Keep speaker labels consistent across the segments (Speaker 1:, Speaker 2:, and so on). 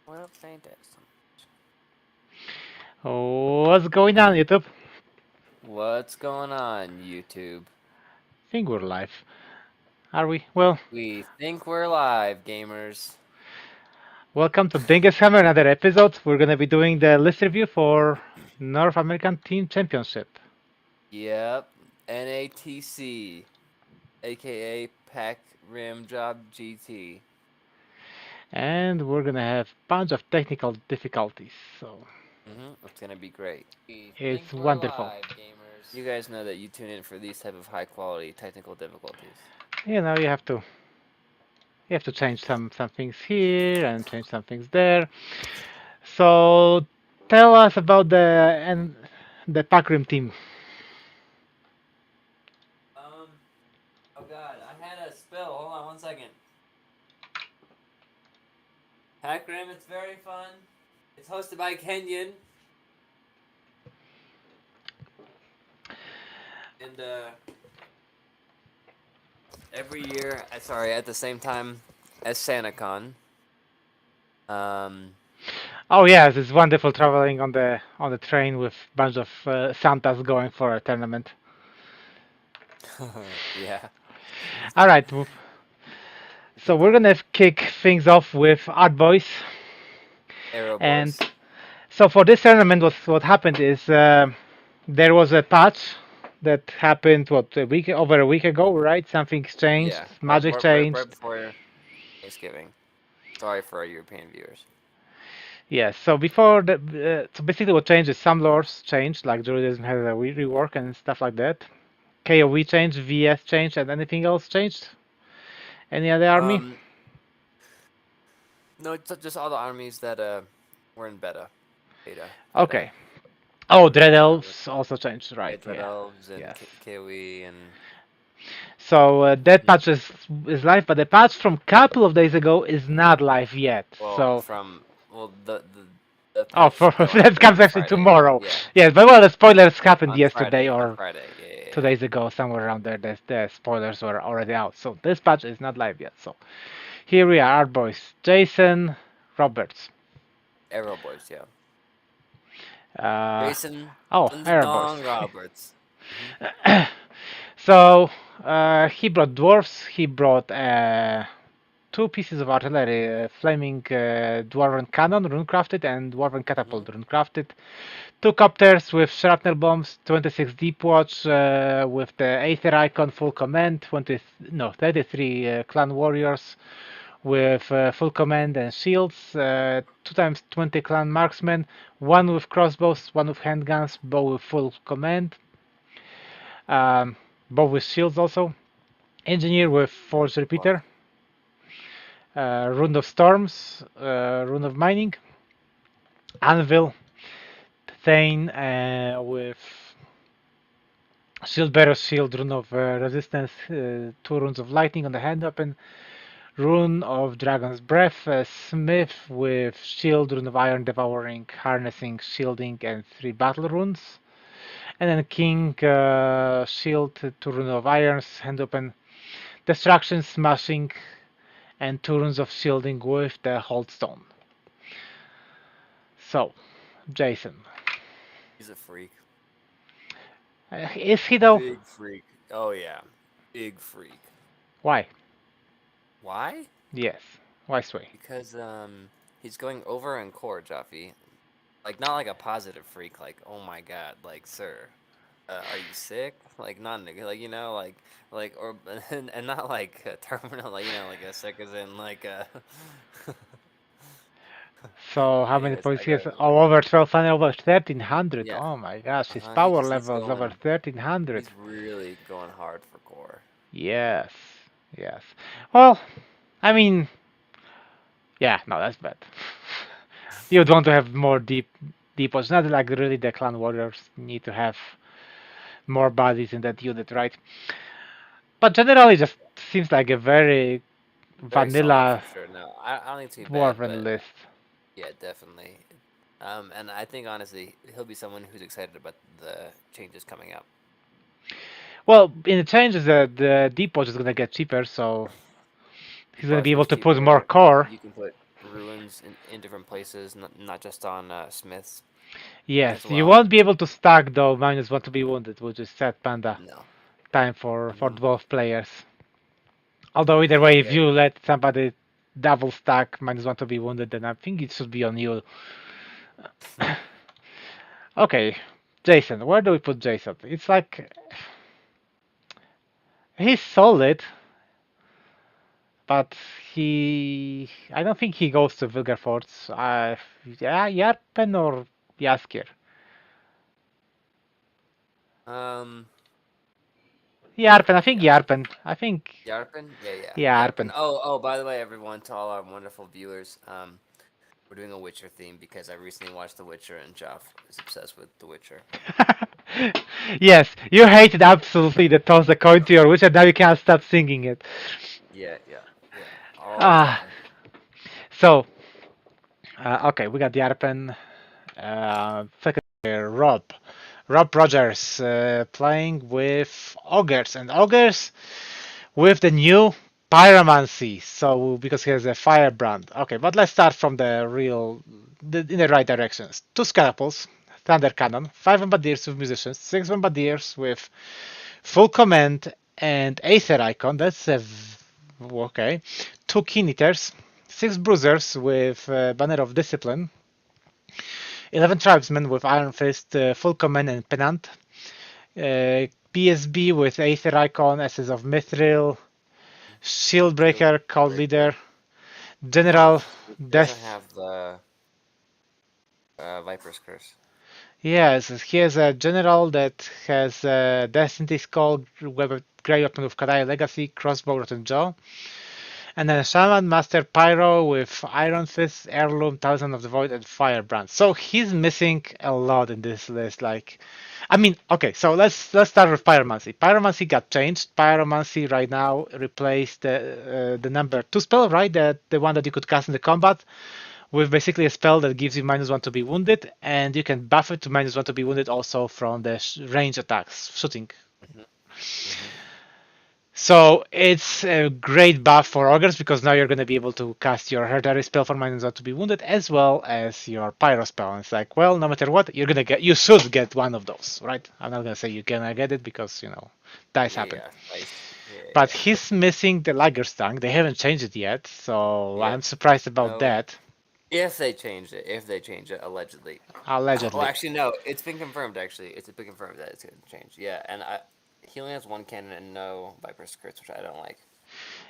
Speaker 1: Well, ain't that
Speaker 2: What's going on, YouTube?
Speaker 1: What's going on, YouTube?
Speaker 2: Think we're live. Are we? Well,
Speaker 1: We think we're live, gamers.
Speaker 2: welcome to Dingus Hammer, another episode. We're gonna be doing the list review for North American Team Championship.
Speaker 1: Yep, NATC, aka Pack Rim Job GT.
Speaker 2: And we're gonna have bunch of technical difficulties, so
Speaker 1: It's gonna be great. We
Speaker 2: it's
Speaker 1: think we're
Speaker 2: wonderful.
Speaker 1: live, gamers. You guys know that you tune in for these type of high quality technical difficulties.
Speaker 2: You have to change some things here and change some things there. So tell us about the Packrim team.
Speaker 1: Um, oh god, I had a spill. Hold on 1 second. Pack Rim, it's very fun. It's hosted by Kenyon. And every year, sorry, at the same time as SantaCon. Um,
Speaker 2: Oh yes, it's wonderful traveling on the train with bunch of Santas going for a tournament.
Speaker 1: yeah,
Speaker 2: All right, so we're gonna kick things off with Art Boys,
Speaker 1: Arrow
Speaker 2: and
Speaker 1: Boys.
Speaker 2: so for this tournament, what happened is there was a patch that happened over a week ago, right? Something's changed,
Speaker 1: Yeah,
Speaker 2: magic
Speaker 1: right
Speaker 2: changed.
Speaker 1: before Thanksgiving. Sorry for our European viewers.
Speaker 2: Yes. So before so basically what changed is some lores changed, like Druidism has a rework and stuff like that. KOV changed, VS changed, and anything else changed? Any other army?
Speaker 1: Um, no, it's just all the armies that were in beta,
Speaker 2: Okay. Oh, Dread
Speaker 1: uh,
Speaker 2: Elves also changed, right?
Speaker 1: yeah, Dread
Speaker 2: Yeah.
Speaker 1: Elves and
Speaker 2: Yes.
Speaker 1: KOE and
Speaker 2: So that patch is live, but the patch from couple of days ago is not live yet.
Speaker 1: well,
Speaker 2: So
Speaker 1: from the
Speaker 2: oh,
Speaker 1: patch that
Speaker 2: that
Speaker 1: happened
Speaker 2: comes
Speaker 1: on
Speaker 2: actually
Speaker 1: Friday.
Speaker 2: tomorrow.
Speaker 1: Yeah,
Speaker 2: Yes, but well, the spoilers happened yesterday
Speaker 1: On
Speaker 2: or
Speaker 1: Friday. Yeah, yeah,
Speaker 2: two
Speaker 1: yeah.
Speaker 2: days ago, somewhere around there. The spoilers were already out. So this patch is not live yet. So here we are, our boys, Jason Roberts.
Speaker 1: Arrow Boys. Yeah,
Speaker 2: Uh,
Speaker 1: Jason
Speaker 2: oh, Air Boys.
Speaker 1: Thunderdong Roberts.
Speaker 2: So he brought dwarfs. He brought two pieces of artillery: flaming dwarven cannon, runecrafted, and dwarven
Speaker 1: hmm
Speaker 2: catapult, runecrafted. Two copters with shrapnel bombs, 26 deep watch with the Aether icon, full command. 20, no, 33 clan warriors with full command and shields. 2 times 20 clan marksmen, one with crossbows, one with handguns, both with full command. Um, both with shields also. Engineer with Force
Speaker 1: Wow.
Speaker 2: Repeater, Rune of Storms, Rune of Mining, Anvil, Thane with Shield Bearer Shield, Rune of Resistance, two runes of Lightning on the hand weapon, Rune of Dragon's Breath, Smith with Shield, Rune of Iron Devouring, Harnessing, Shielding, and three battle runes. And then King Shield, two Rune of Irons, hand open, Destruction, Smashing, and two runes of shielding with the hold stone. So, Jason.
Speaker 1: He's a freak.
Speaker 2: Is he though?
Speaker 1: Big freak. Oh yeah. Big freak.
Speaker 2: Why?
Speaker 1: Why?
Speaker 2: Yes. Why Sway?
Speaker 1: Because he's going over in core, Jaffe. Like not like a positive freak, like oh my god, like sir. Are you sick? Like not like like or and not like terminal, like like a sick as in like
Speaker 2: So, how many
Speaker 1: anyways,
Speaker 2: points
Speaker 1: I
Speaker 2: he has?
Speaker 1: got
Speaker 2: Oh, over 1200, over 1300.
Speaker 1: yeah.
Speaker 2: Oh my gosh, his
Speaker 1: He
Speaker 2: power
Speaker 1: just
Speaker 2: level is over 1300.
Speaker 1: he's really going hard for core.
Speaker 2: Yes. Yes. Well, I mean, yeah, no, that's bad. You'd want to have more deep. It's not like really the clan warriors need to have more bodies in that unit, right? But generally, just seems like a very
Speaker 1: Very solid for
Speaker 2: vanilla
Speaker 1: sure. No, I don't think it's gonna be bad,
Speaker 2: dwarven
Speaker 1: but
Speaker 2: list.
Speaker 1: yeah, definitely. And I think honestly, he'll be someone who's excited about the changes coming out.
Speaker 2: Well, in the changes, the depot is gonna get cheaper, so he's gonna
Speaker 1: Depot
Speaker 2: be able
Speaker 1: gets
Speaker 2: to put more
Speaker 1: cheaper.
Speaker 2: core.
Speaker 1: You can put ruins ones in different places, not just on Smiths as
Speaker 2: Yes, you
Speaker 1: well.
Speaker 2: won't be able to stack though -1 to be wounded, which is sad panda
Speaker 1: No.
Speaker 2: time for
Speaker 1: Hmm.
Speaker 2: both players. Although either way, if
Speaker 1: Yeah.
Speaker 2: you let somebody double stack -1 to be wounded, then I think it should be on you. Okay, Jason, where do we put Jason? It's like he's solid, but I don't think he goes to Vilgerfortz. Yeah, Yarpen or Jaskier.
Speaker 1: Um.
Speaker 2: Yarpen, I think
Speaker 1: Yeah.
Speaker 2: Yarpen. I think
Speaker 1: Yarpen? Yeah, yeah. Yarpen.
Speaker 2: Yarpen.
Speaker 1: Oh, by the way, everyone, to all our wonderful viewers, we're doing a Witcher theme because I recently watched The Witcher and Joff is obsessed with The Witcher.
Speaker 2: Yes, you hated absolutely the toss the coin to your witch, and now you can't stop singing it.
Speaker 1: Yeah, yeah, yeah. All the
Speaker 2: Ah,
Speaker 1: time.
Speaker 2: so okay, we got Yarpen. Second player, Rob. Rob Rogers playing with Ogres, and Ogres with the new Pyromancy. So because he has a firebrand. Okay, but let's start from in the right directions. Two Scalpels, Thunder Cannon, 5 Bombardiers with Musicians, 6 Bombardiers with Full Command and Aether Icon. Okay. Two Keen Eaters, 6 Bruisers with Banner of Discipline, 11 Tribesmen with Iron Fist, Full Command and Pennant, PSB with Aether Icon, Essence of Mithril,
Speaker 1: Shield
Speaker 2: Shieldbreaker, Cult Leader,
Speaker 1: Breaker.
Speaker 2: General
Speaker 1: He doesn't
Speaker 2: Death.
Speaker 1: have the Viper's Curse.
Speaker 2: Yes, he has a general that has Destiny Skull, Grey Weapon with Kadai Legacy, Crossbow, Rotten Jaw, and then Shaman Master Pyro with Iron Fist, Heirloom, Thousand of the Void, and Firebrand. So he's missing a lot in this list. Like, I mean, okay, so let's start with Pyromancy. Pyromancy got changed. Pyromancy right now replaced the number 2 spell, right? The one that you could cast in the combat with basically a spell that gives you -1 to be wounded, and you can buff it to -1 to be wounded also from the range attacks, shooting.
Speaker 1: Hmm. Hmm.
Speaker 2: So it's a great buff for Ogres because now you're going to be able to cast your Hereditary spell for -1 to be wounded as well as your Pyro spell. And it's like, well, no matter what, you should get one of those, right? I'm not going to say you're going to get it because, dice
Speaker 1: Yeah,
Speaker 2: happen.
Speaker 1: yeah. Nice. Yeah,
Speaker 2: But
Speaker 1: yeah.
Speaker 2: he's missing the Lagerstang. They haven't changed it yet, so
Speaker 1: Yep.
Speaker 2: I'm surprised about
Speaker 1: No.
Speaker 2: that,
Speaker 1: If they changed it, allegedly. Well,
Speaker 2: allegedly.
Speaker 1: actually, no. It's been confirmed. Actually, it's been confirmed that it's going to change. Yeah, and he only has one cannon and no Viper's Curse, which I don't like.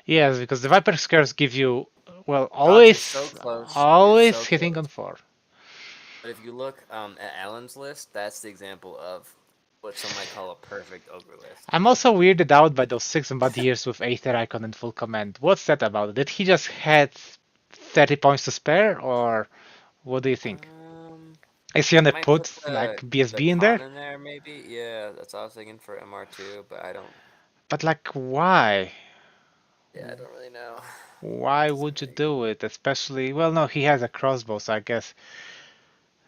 Speaker 2: Yes, because the Viper Scares give you, well,
Speaker 1: Josh, you're so close. You're
Speaker 2: always
Speaker 1: so
Speaker 2: hitting on
Speaker 1: close.
Speaker 2: 4.
Speaker 1: But if you look at Alan's list, that's the example of what some might call a perfect ogre list.
Speaker 2: I'm also weirded out by those 6 Bombardiers with Aether Icon and Full Command. What's that about? Did he just had 30 points to spare, or what do you think? Is he
Speaker 1: I
Speaker 2: gonna
Speaker 1: might put
Speaker 2: put like
Speaker 1: the
Speaker 2: BSB in
Speaker 1: con
Speaker 2: there?
Speaker 1: in there, maybe. Yeah, that's what I was thinking for MR2, but I don't.
Speaker 2: But like, why?
Speaker 1: Yeah, I don't really know.
Speaker 2: Why
Speaker 1: Doesn't
Speaker 2: would you
Speaker 1: really.
Speaker 2: do it? Especially, well, no, he has a crossbow, so I guess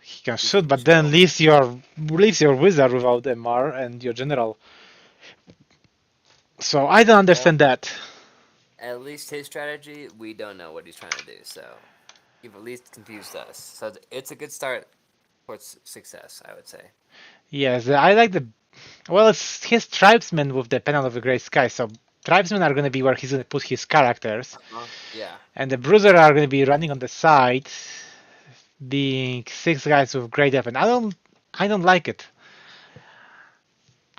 Speaker 2: he can
Speaker 1: He
Speaker 2: shoot.
Speaker 1: can
Speaker 2: But then
Speaker 1: chill.
Speaker 2: leaves your wizard without MR and your general. So I don't
Speaker 1: Well,
Speaker 2: understand that.
Speaker 1: at least his strategy, we don't know what he's trying to do. So you've at least confused us. So it's a good start towards success, I would say.
Speaker 2: Yes, I like the. Well, it's his tribesmen with the Penal of the Great Sky. So tribesmen are going to be where he's going to put his characters,
Speaker 1: Yeah.
Speaker 2: and the Bruiser are going to be running on the side, being 6 guys with great weapon. I don't like it.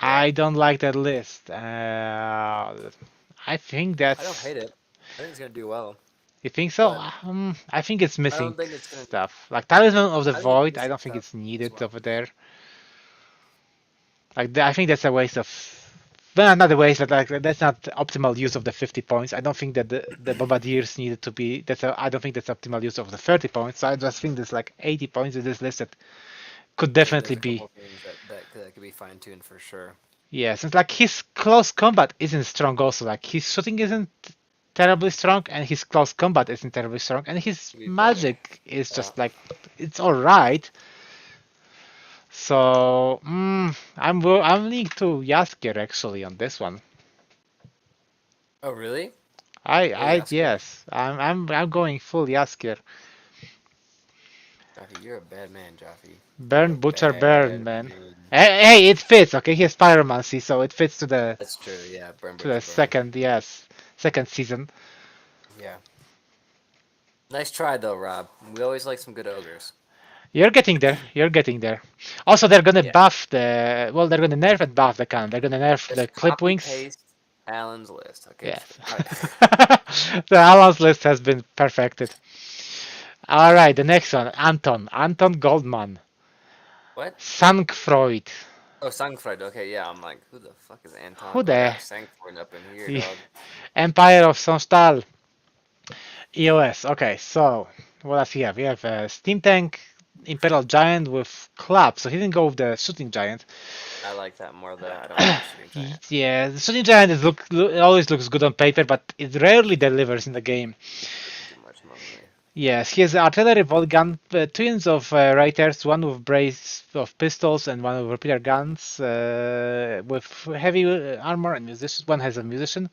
Speaker 1: Yeah.
Speaker 2: I don't like that list. I think
Speaker 1: I don't
Speaker 2: that's.
Speaker 1: hate it. I think it's gonna do well,
Speaker 2: You think so?
Speaker 1: but
Speaker 2: I think it's
Speaker 1: I
Speaker 2: missing
Speaker 1: don't think it's gonna.
Speaker 2: stuff. Like Talisman of the
Speaker 1: I think it's
Speaker 2: Void, I
Speaker 1: missing
Speaker 2: don't think
Speaker 1: stuff
Speaker 2: it's
Speaker 1: as
Speaker 2: needed
Speaker 1: well.
Speaker 2: over there. Like I think that's a waste of. Well, not a waste, but like that's not optimal use of the 50 points. I don't think that the Bombardiers needed to be. I don't think that's optimal use of the 30 points. So I just think there's like 80 points in this list that could
Speaker 1: I think there's
Speaker 2: definitely
Speaker 1: a
Speaker 2: be.
Speaker 1: couple of things that could be fine tuned for sure.
Speaker 2: Yeah, since like his close combat isn't strong also. Like his shooting isn't terribly strong and his close combat isn't terribly strong and his
Speaker 1: Could be better.
Speaker 2: magic is
Speaker 1: Yeah.
Speaker 2: just like it's all right. So I'm leaning to Yasker actually on this one.
Speaker 1: Oh really?
Speaker 2: I
Speaker 1: Full
Speaker 2: I
Speaker 1: Yasker?
Speaker 2: yes I'm going full Yasker.
Speaker 1: Jaffe, you're a bad man, Jaffe. You're
Speaker 2: Burn,
Speaker 1: a
Speaker 2: butcher, burn,
Speaker 1: bad
Speaker 2: man.
Speaker 1: man.
Speaker 2: Hey, it fits. Okay, he has pyromancy, so it fits to the
Speaker 1: That's true. Yeah, burn,
Speaker 2: to the
Speaker 1: butcher, burn.
Speaker 2: second, yes, second season.
Speaker 1: Yeah. Nice try though, Rob. We always like some good ogres.
Speaker 2: You're getting there. You're getting there. Also, they're gonna
Speaker 1: Yeah.
Speaker 2: buff the. Well, they're gonna nerf and buff the cannon. They're gonna nerf the
Speaker 1: Just
Speaker 2: clip
Speaker 1: copy
Speaker 2: wings.
Speaker 1: paste Alan's list. Okay.
Speaker 2: Yes.
Speaker 1: All right.
Speaker 2: The Alan's list has been perfected. All right, the next one, Anton. Anton Goldman.
Speaker 1: What?
Speaker 2: Sankfreud.
Speaker 1: Oh, Sangfried. Okay, yeah. I'm like, who the fuck is
Speaker 2: Who
Speaker 1: Anton? I
Speaker 2: the?
Speaker 1: got Sangfried up in here, dog.
Speaker 2: Empire of Sonstal. EOS. Okay, so what does he have? We have a Steam Tank, Imperial Giant with Club. So he didn't go with the Shooting Giant.
Speaker 1: I like that more though. I don't like the shooting giant.
Speaker 2: Yeah, the Shooting Giant always looks good on paper, but it rarely delivers in the game.
Speaker 1: It's too much mostly.
Speaker 2: Yes, he has artillery volt gun, two units of raiders, one with brace of pistols and one with repeater guns, with heavy armor and musician. One has a musician.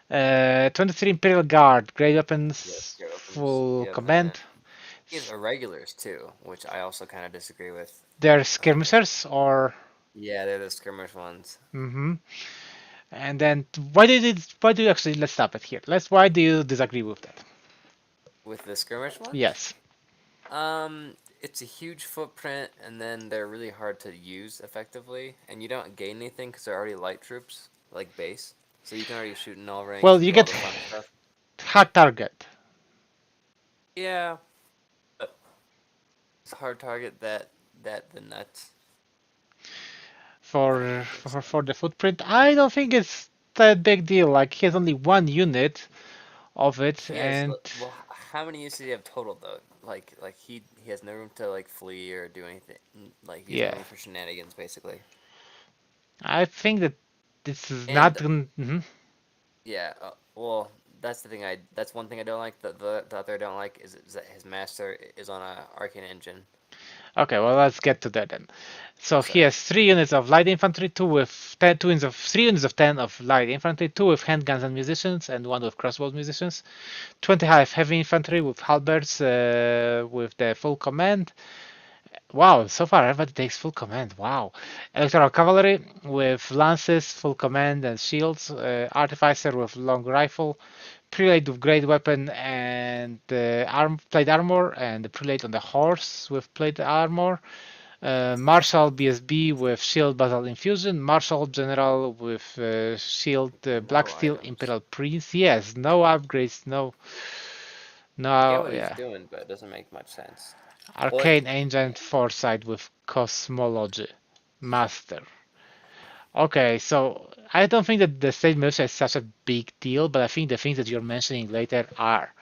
Speaker 2: 23 Imperial Guard, great
Speaker 1: Yes,
Speaker 2: weapons,
Speaker 1: your opens.
Speaker 2: full
Speaker 1: Yep, and then
Speaker 2: command.
Speaker 1: he has irregulars too, which I also kind of disagree with.
Speaker 2: They're
Speaker 1: Uh,
Speaker 2: skirmishers, or
Speaker 1: yeah, they're the skirmish ones.
Speaker 2: hmm. And then why do you actually let's stop it here. Why do you disagree with that?
Speaker 1: With the skirmish ones,
Speaker 2: Yes.
Speaker 1: it's a huge footprint, and then they're really hard to use effectively, and you don't gain anything because they're already light troops, like base. So you can already shoot in all ranks
Speaker 2: Well,
Speaker 1: and
Speaker 2: you
Speaker 1: do all
Speaker 2: get
Speaker 1: the fun stuff.
Speaker 2: hard target
Speaker 1: Yeah, but it's a hard target that the nuts. I
Speaker 2: for
Speaker 1: don't think
Speaker 2: for,
Speaker 1: so.
Speaker 2: for the footprint. I don't think it's that big deal. Like he has only one unit of it,
Speaker 1: Yes.
Speaker 2: and
Speaker 1: Well, how many uses do you have total though? Like he has no room to like flee or do anything. Like he has no
Speaker 2: yeah,
Speaker 1: room for shenanigans, basically.
Speaker 2: I think that this is not.
Speaker 1: And
Speaker 2: Mhm.
Speaker 1: yeah, well, that's the thing. That's one thing I don't like. The other I don't like is that his master is on a arcane engine.
Speaker 2: Okay, well let's get to that then. So
Speaker 1: Oh,
Speaker 2: he
Speaker 1: sorry.
Speaker 2: has three units of light infantry, two with 10, two units of 3 units of 10 of light infantry, two with handguns and musicians, and one with crossbow musicians. 25 heavy infantry with halberds with the full command. Wow, so far everybody takes full command. Wow. Electoral cavalry with lances, full command and shields. Artificer with long rifle. Prelate with great weapon and plate armor, and the prelate on the horse with plate armor. Marshal BSB with shield basal infusion. Marshal general with shield black
Speaker 1: No
Speaker 2: steel
Speaker 1: items.
Speaker 2: imperial prince. Yes, no upgrades,
Speaker 1: I get
Speaker 2: no,
Speaker 1: what he's
Speaker 2: yeah.
Speaker 1: doing, but it doesn't make much sense. Like,
Speaker 2: Arcane Ancient Foresight with Cosmology. Master. Okay, so I don't think that the state militia is such a big deal, but I think the things that you're mentioning later are.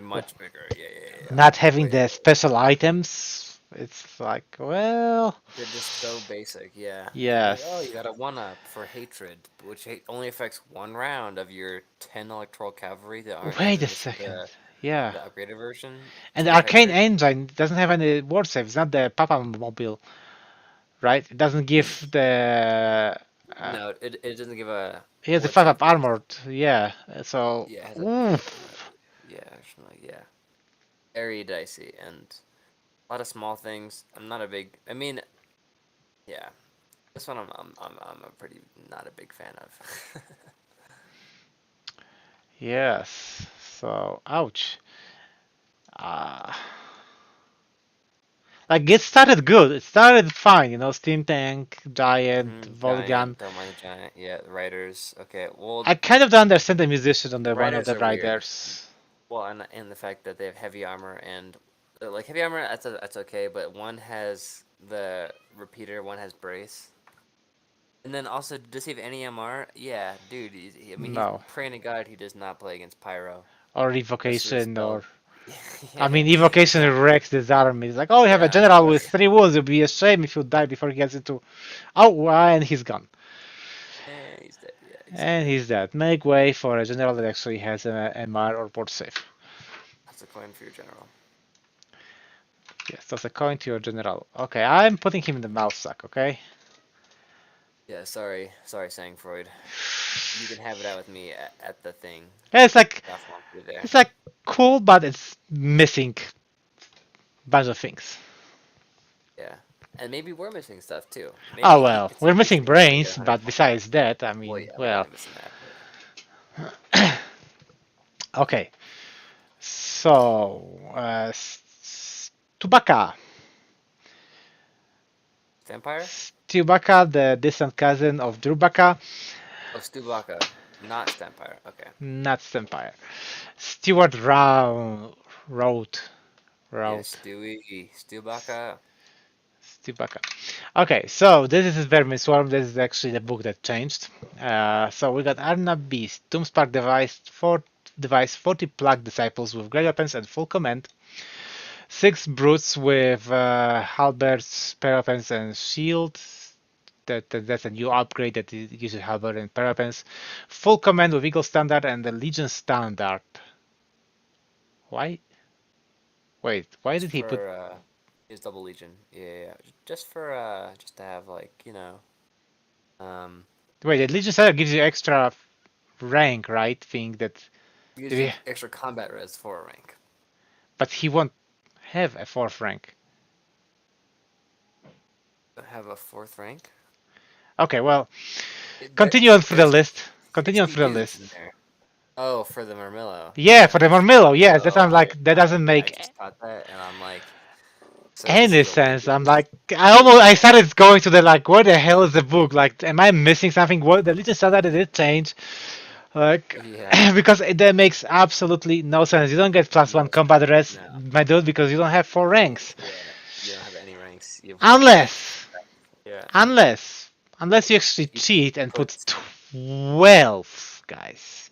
Speaker 1: much bigger. Yeah, yeah, yeah. Yeah.
Speaker 2: Not having
Speaker 1: Way
Speaker 2: the
Speaker 1: bigger.
Speaker 2: special items, it's like, well,
Speaker 1: They're just so basic, yeah. Like, oh, you
Speaker 2: yes.
Speaker 1: got a one up for hatred, which only affects one round of your 10 electoral cavalry that aren't
Speaker 2: Wait
Speaker 1: even
Speaker 2: a
Speaker 1: just
Speaker 2: second.
Speaker 1: the
Speaker 2: Yeah.
Speaker 1: upgraded version.
Speaker 2: And the
Speaker 1: 25
Speaker 2: Arcane
Speaker 1: crit.
Speaker 2: Engine doesn't have any ward save. It's not the Papa Mobile, right? It doesn't give the. Uh,
Speaker 1: No, it doesn't give a
Speaker 2: he has the
Speaker 1: ward
Speaker 2: 5
Speaker 1: save
Speaker 2: up
Speaker 1: to it.
Speaker 2: armored. Yeah. So.
Speaker 1: Yeah, it has a
Speaker 2: Oof.
Speaker 1: yeah, actually, yeah. Very dicey and a lot of small things. I'm not a big. I mean, yeah. This one I'm a pretty not a big fan of.
Speaker 2: Yes. So, ouch. Uh, like it started good. It started fine, Steam Tank, Giant, Volgan.
Speaker 1: Giant, don't mind the giant. Yeah, writers. Okay, well,
Speaker 2: I kind of don't understand the musician on the one of
Speaker 1: writers
Speaker 2: the
Speaker 1: are weird.
Speaker 2: riders.
Speaker 1: Well, and the fact that they have heavy armor and like heavy armor, that's okay. But one has the repeater, one has brace, and then also does he have any MR? Yeah, dude. I mean, he's
Speaker 2: No.
Speaker 1: praying to God he does not play against Pyro.
Speaker 2: Or
Speaker 1: Most of his
Speaker 2: Evocation, or.
Speaker 1: spells.
Speaker 2: I
Speaker 1: Yeah,
Speaker 2: mean, Evocation
Speaker 1: yeah,
Speaker 2: wrecks this army. It's like, oh, you have a
Speaker 1: yeah.
Speaker 2: general with
Speaker 1: Okay.
Speaker 2: 3 wounds. It'd be a shame if you die before he gets into. Oh, and he's gone.
Speaker 1: He's dead. Yeah, he's dead.
Speaker 2: And he's dead. Make way for a general that actually has an MR or port save.
Speaker 1: That's a coin for your general.
Speaker 2: Yes, that's a coin to your general. Okay, I'm putting him in the mouse sack, okay?
Speaker 1: Yeah, sorry, saying Freud. You can have it out with me at the thing.
Speaker 2: Yeah, it's like
Speaker 1: Goth wants you there.
Speaker 2: it's like cool, but it's missing bunch of things.
Speaker 1: Yeah, and maybe we're missing stuff too.
Speaker 2: Oh
Speaker 1: Maybe
Speaker 2: well,
Speaker 1: it's
Speaker 2: we're missing
Speaker 1: increasing until we get
Speaker 2: brains,
Speaker 1: 100
Speaker 2: but
Speaker 1: more black.
Speaker 2: besides that, I
Speaker 1: Well,
Speaker 2: mean,
Speaker 1: yeah, we're
Speaker 2: well,
Speaker 1: only missing that. But
Speaker 2: okay. So, Tubaka.
Speaker 1: vampire?
Speaker 2: Stubaka, the distant cousin of Drubaka,
Speaker 1: Oh, Stubaka, not Stampire. Okay.
Speaker 2: not Vampire. Stewart Rao wrote,
Speaker 1: Yeah,
Speaker 2: wrote
Speaker 1: Stewie, Stubaka.
Speaker 2: Stubaka. Okay, so this is Vermin Swarm. This is actually the book that changed. So we got Arnab Beast, Doomspark device 40 plug disciples with great weapons and full command. 6 brutes with halberds, spare weapons, and shield. That's a new upgrade that uses halberd and spare weapons. Full command with Eagle Standard and the Legion Standard. Why? Wait, why
Speaker 1: Just
Speaker 2: did he put?
Speaker 1: for his double legion. Yeah, yeah, yeah. Just for just to have like um,
Speaker 2: Wait, the Legion Standard gives you extra rank, right? Thing that,
Speaker 1: gives you extra combat res for a rank.
Speaker 2: but he won't have a 4th rank.
Speaker 1: Have a 4th rank.
Speaker 2: Okay, well,
Speaker 1: There,
Speaker 2: continue on through the
Speaker 1: there's
Speaker 2: list. Continue on
Speaker 1: 60
Speaker 2: through the
Speaker 1: dudes in
Speaker 2: list.
Speaker 1: there. Oh, for the Marmillo.
Speaker 2: Yeah, for the Mormillo, yes. That
Speaker 1: Oh,
Speaker 2: sounds like that doesn't
Speaker 1: I
Speaker 2: make
Speaker 1: just caught that, and I'm like, so this
Speaker 2: any
Speaker 1: is a
Speaker 2: sense. I'm
Speaker 1: weakness.
Speaker 2: like, I started going to the like, where the hell is the book? Like, am I missing something? What the Legion Standard did change? Like,
Speaker 1: Yeah,
Speaker 2: because that makes absolutely no sense. You don't get +1
Speaker 1: no,
Speaker 2: combat res,
Speaker 1: no.
Speaker 2: my dude, because you don't have 4 ranks.
Speaker 1: Yeah, you don't have any ranks. You have
Speaker 2: Unless,
Speaker 1: yeah.
Speaker 2: unless, unless you actually
Speaker 1: You
Speaker 2: cheat and put
Speaker 1: put
Speaker 2: 12 guys.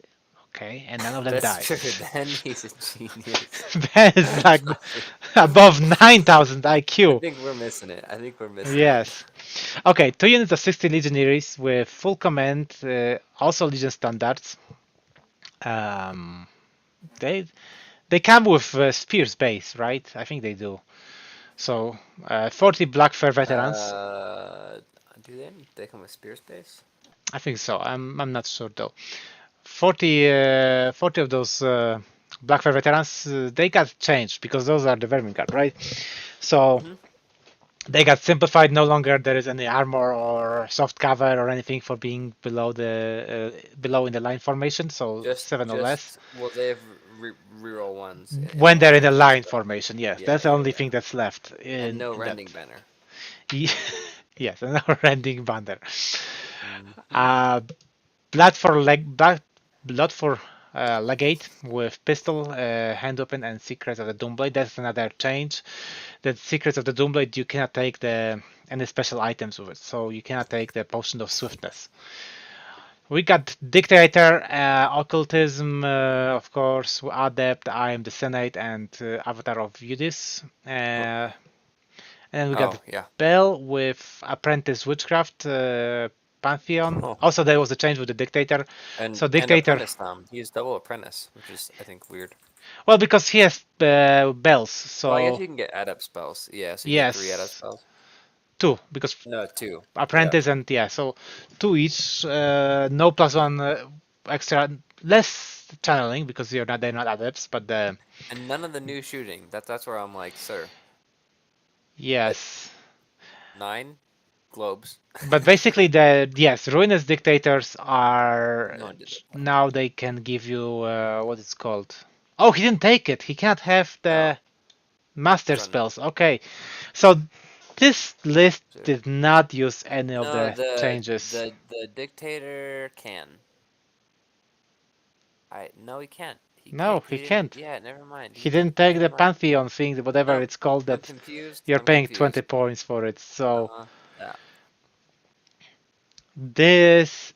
Speaker 2: Okay, and none of them
Speaker 1: that's
Speaker 2: die.
Speaker 1: true. Then he's a genius.
Speaker 2: That is like above 9,000
Speaker 1: I
Speaker 2: IQ.
Speaker 1: think we're missing it. I think we're missing it.
Speaker 2: Yes. Okay, 2 units of 60 legionaries with full command, also legion standards. Um, they they come with spears base, right? I think they do. So 40 black fur veterans.
Speaker 1: Do they come with spear space?
Speaker 2: I think so. I'm not sure though. 40 of those black fur veterans, they got changed because those are the vermin guard, right? So
Speaker 1: Mm-hmm.
Speaker 2: they got simplified. No longer there is any armor or soft cover or anything for being below in the line formation. So 7 or less.
Speaker 1: Well, they have reroll ones in
Speaker 2: When
Speaker 1: line
Speaker 2: they're in a
Speaker 1: formation.
Speaker 2: line
Speaker 1: So
Speaker 2: formation, yes,
Speaker 1: yeah,
Speaker 2: that's the
Speaker 1: yeah,
Speaker 2: only
Speaker 1: yeah.
Speaker 2: thing that's left
Speaker 1: And no
Speaker 2: in that.
Speaker 1: rending banner.
Speaker 2: Yes, an rending banner.
Speaker 1: Mm-hmm.
Speaker 2: Uh, blood for leg, blood for legate with pistol, hand open, and secrets of the Doomblade. That's another change. The secrets of the Doomblade, you cannot take the any special items with it, so you cannot take the potion of swiftness. We got Dictator, Occultism, of course, Adept, I am the Senate, and Avatar of Udis. And we got
Speaker 1: Oh yeah.
Speaker 2: Bell with Apprentice Witchcraft, Pantheon.
Speaker 1: Oh.
Speaker 2: Also, there was a change with the Dictator. So
Speaker 1: And
Speaker 2: Dictator,
Speaker 1: apprentice Tom. He's double apprentice, which is I think weird.
Speaker 2: well, because he has bells,
Speaker 1: Well, I guess
Speaker 2: so
Speaker 1: you can get adept spells. Yeah, so you get 3 adept
Speaker 2: yes,
Speaker 1: spells.
Speaker 2: 2, because
Speaker 1: No, 2. Yeah.
Speaker 2: Apprentice and yeah, so 2 each. No +1 extra, less channeling because they're not adepts, but
Speaker 1: And none of the new shooting. That's where I'm like, sir.
Speaker 2: yes.
Speaker 1: 9 globes.
Speaker 2: But basically, yes, ruinous dictators are
Speaker 1: No one did that.
Speaker 2: now they can give you what it's called. Oh, he didn't take it. He can't have the master
Speaker 1: Run.
Speaker 2: spells. Okay, so this list
Speaker 1: Sure.
Speaker 2: did not use any of
Speaker 1: No,
Speaker 2: the changes.
Speaker 1: the dictator can. No, he can't.
Speaker 2: No, he
Speaker 1: didn't-
Speaker 2: can't.
Speaker 1: Yeah, never mind.
Speaker 2: He didn't take the
Speaker 1: Never mind.
Speaker 2: Pantheon thing, whatever
Speaker 1: No,
Speaker 2: it's called,
Speaker 1: I'm
Speaker 2: that
Speaker 1: confused.
Speaker 2: you're
Speaker 1: I'm
Speaker 2: paying
Speaker 1: confused.
Speaker 2: 20 points for it. So
Speaker 1: Yeah.
Speaker 2: this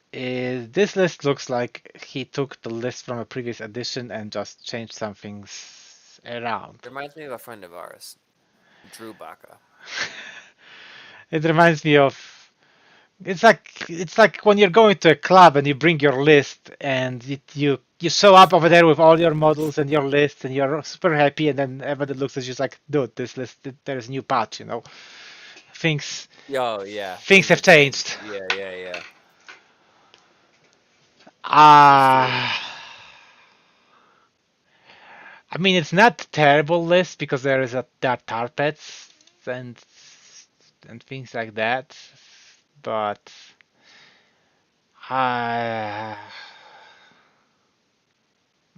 Speaker 2: list looks like he took the list from a previous edition and just changed some things around.
Speaker 1: Reminds me of a friend of ours, Drew Baca.
Speaker 2: It reminds me of it's like when you're going to a club and you bring your list and you show up over there with all your models and your list and you're super happy, and then everybody looks at you like, dude, this list, there's a new patch, things
Speaker 1: Oh yeah.
Speaker 2: things have changed.
Speaker 1: Yeah, yeah, yeah.
Speaker 2: Ah. I mean, it's not terrible list because there are tar pets and things like that, but uh,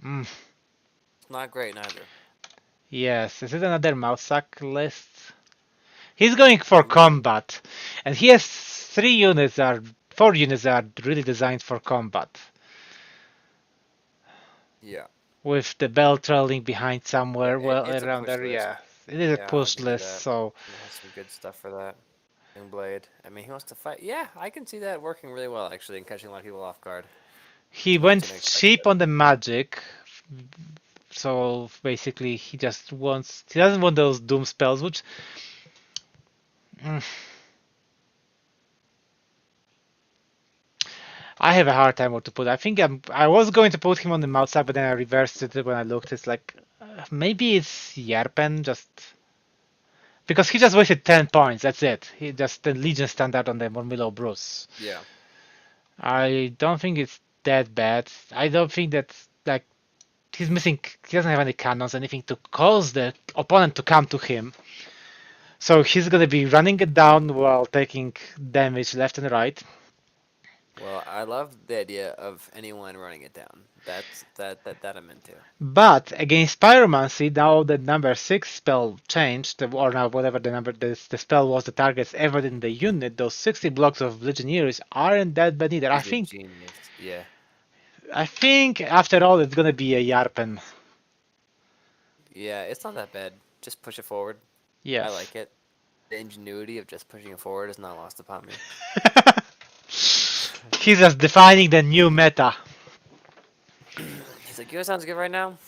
Speaker 2: mm,
Speaker 1: It's not great neither.
Speaker 2: yes, is it another Mousak list? He's going for
Speaker 1: Mm,
Speaker 2: combat, and he has 4 units that are really designed for combat,
Speaker 1: yeah.
Speaker 2: with the bell trailing behind
Speaker 1: Yeah,
Speaker 2: somewhere well
Speaker 1: it's a
Speaker 2: around
Speaker 1: push
Speaker 2: there.
Speaker 1: list.
Speaker 2: Yeah, it is a
Speaker 1: Yeah, I'll
Speaker 2: push
Speaker 1: give you
Speaker 2: list,
Speaker 1: that.
Speaker 2: so
Speaker 1: And it has some good stuff for that. Blade. I mean, he wants to fight. Yeah, I can see that working really well actually, and catching a lot of people off guard
Speaker 2: he
Speaker 1: when they
Speaker 2: went
Speaker 1: didn't expect
Speaker 2: cheap
Speaker 1: it.
Speaker 2: on the magic. So basically, he doesn't want those doom spells, which mm, I have a hard time what to put. I was going to put him on the mouse side, but then I reversed it when I looked. It's like maybe it's Yarpen just because he just wasted 10 points. That's it. He just the Legion standard on the Mormillo Bruce.
Speaker 1: Yeah.
Speaker 2: I don't think it's that bad. I don't think that like he's missing. He doesn't have any cannons, anything to cause the opponent to come to him. So he's gonna be running it down while taking damage left and right.
Speaker 1: Well, I love the idea of anyone running it down. That I'm into.
Speaker 2: But against Pyromancy, now the number 6 spell changed, or now whatever the spell was, the targets ever in the unit, those 60 blocks of Legionnaires aren't that bad either.
Speaker 1: He's a genius. Yeah.
Speaker 2: I think after all it's gonna be a Yarpen.
Speaker 1: Yeah, it's not that bad. Just push it forward. I
Speaker 2: Yes.
Speaker 1: like it. The ingenuity of just pushing it forward is not lost upon me.
Speaker 2: He's just defining the new meta.
Speaker 1: He's like, you know what sounds good right now?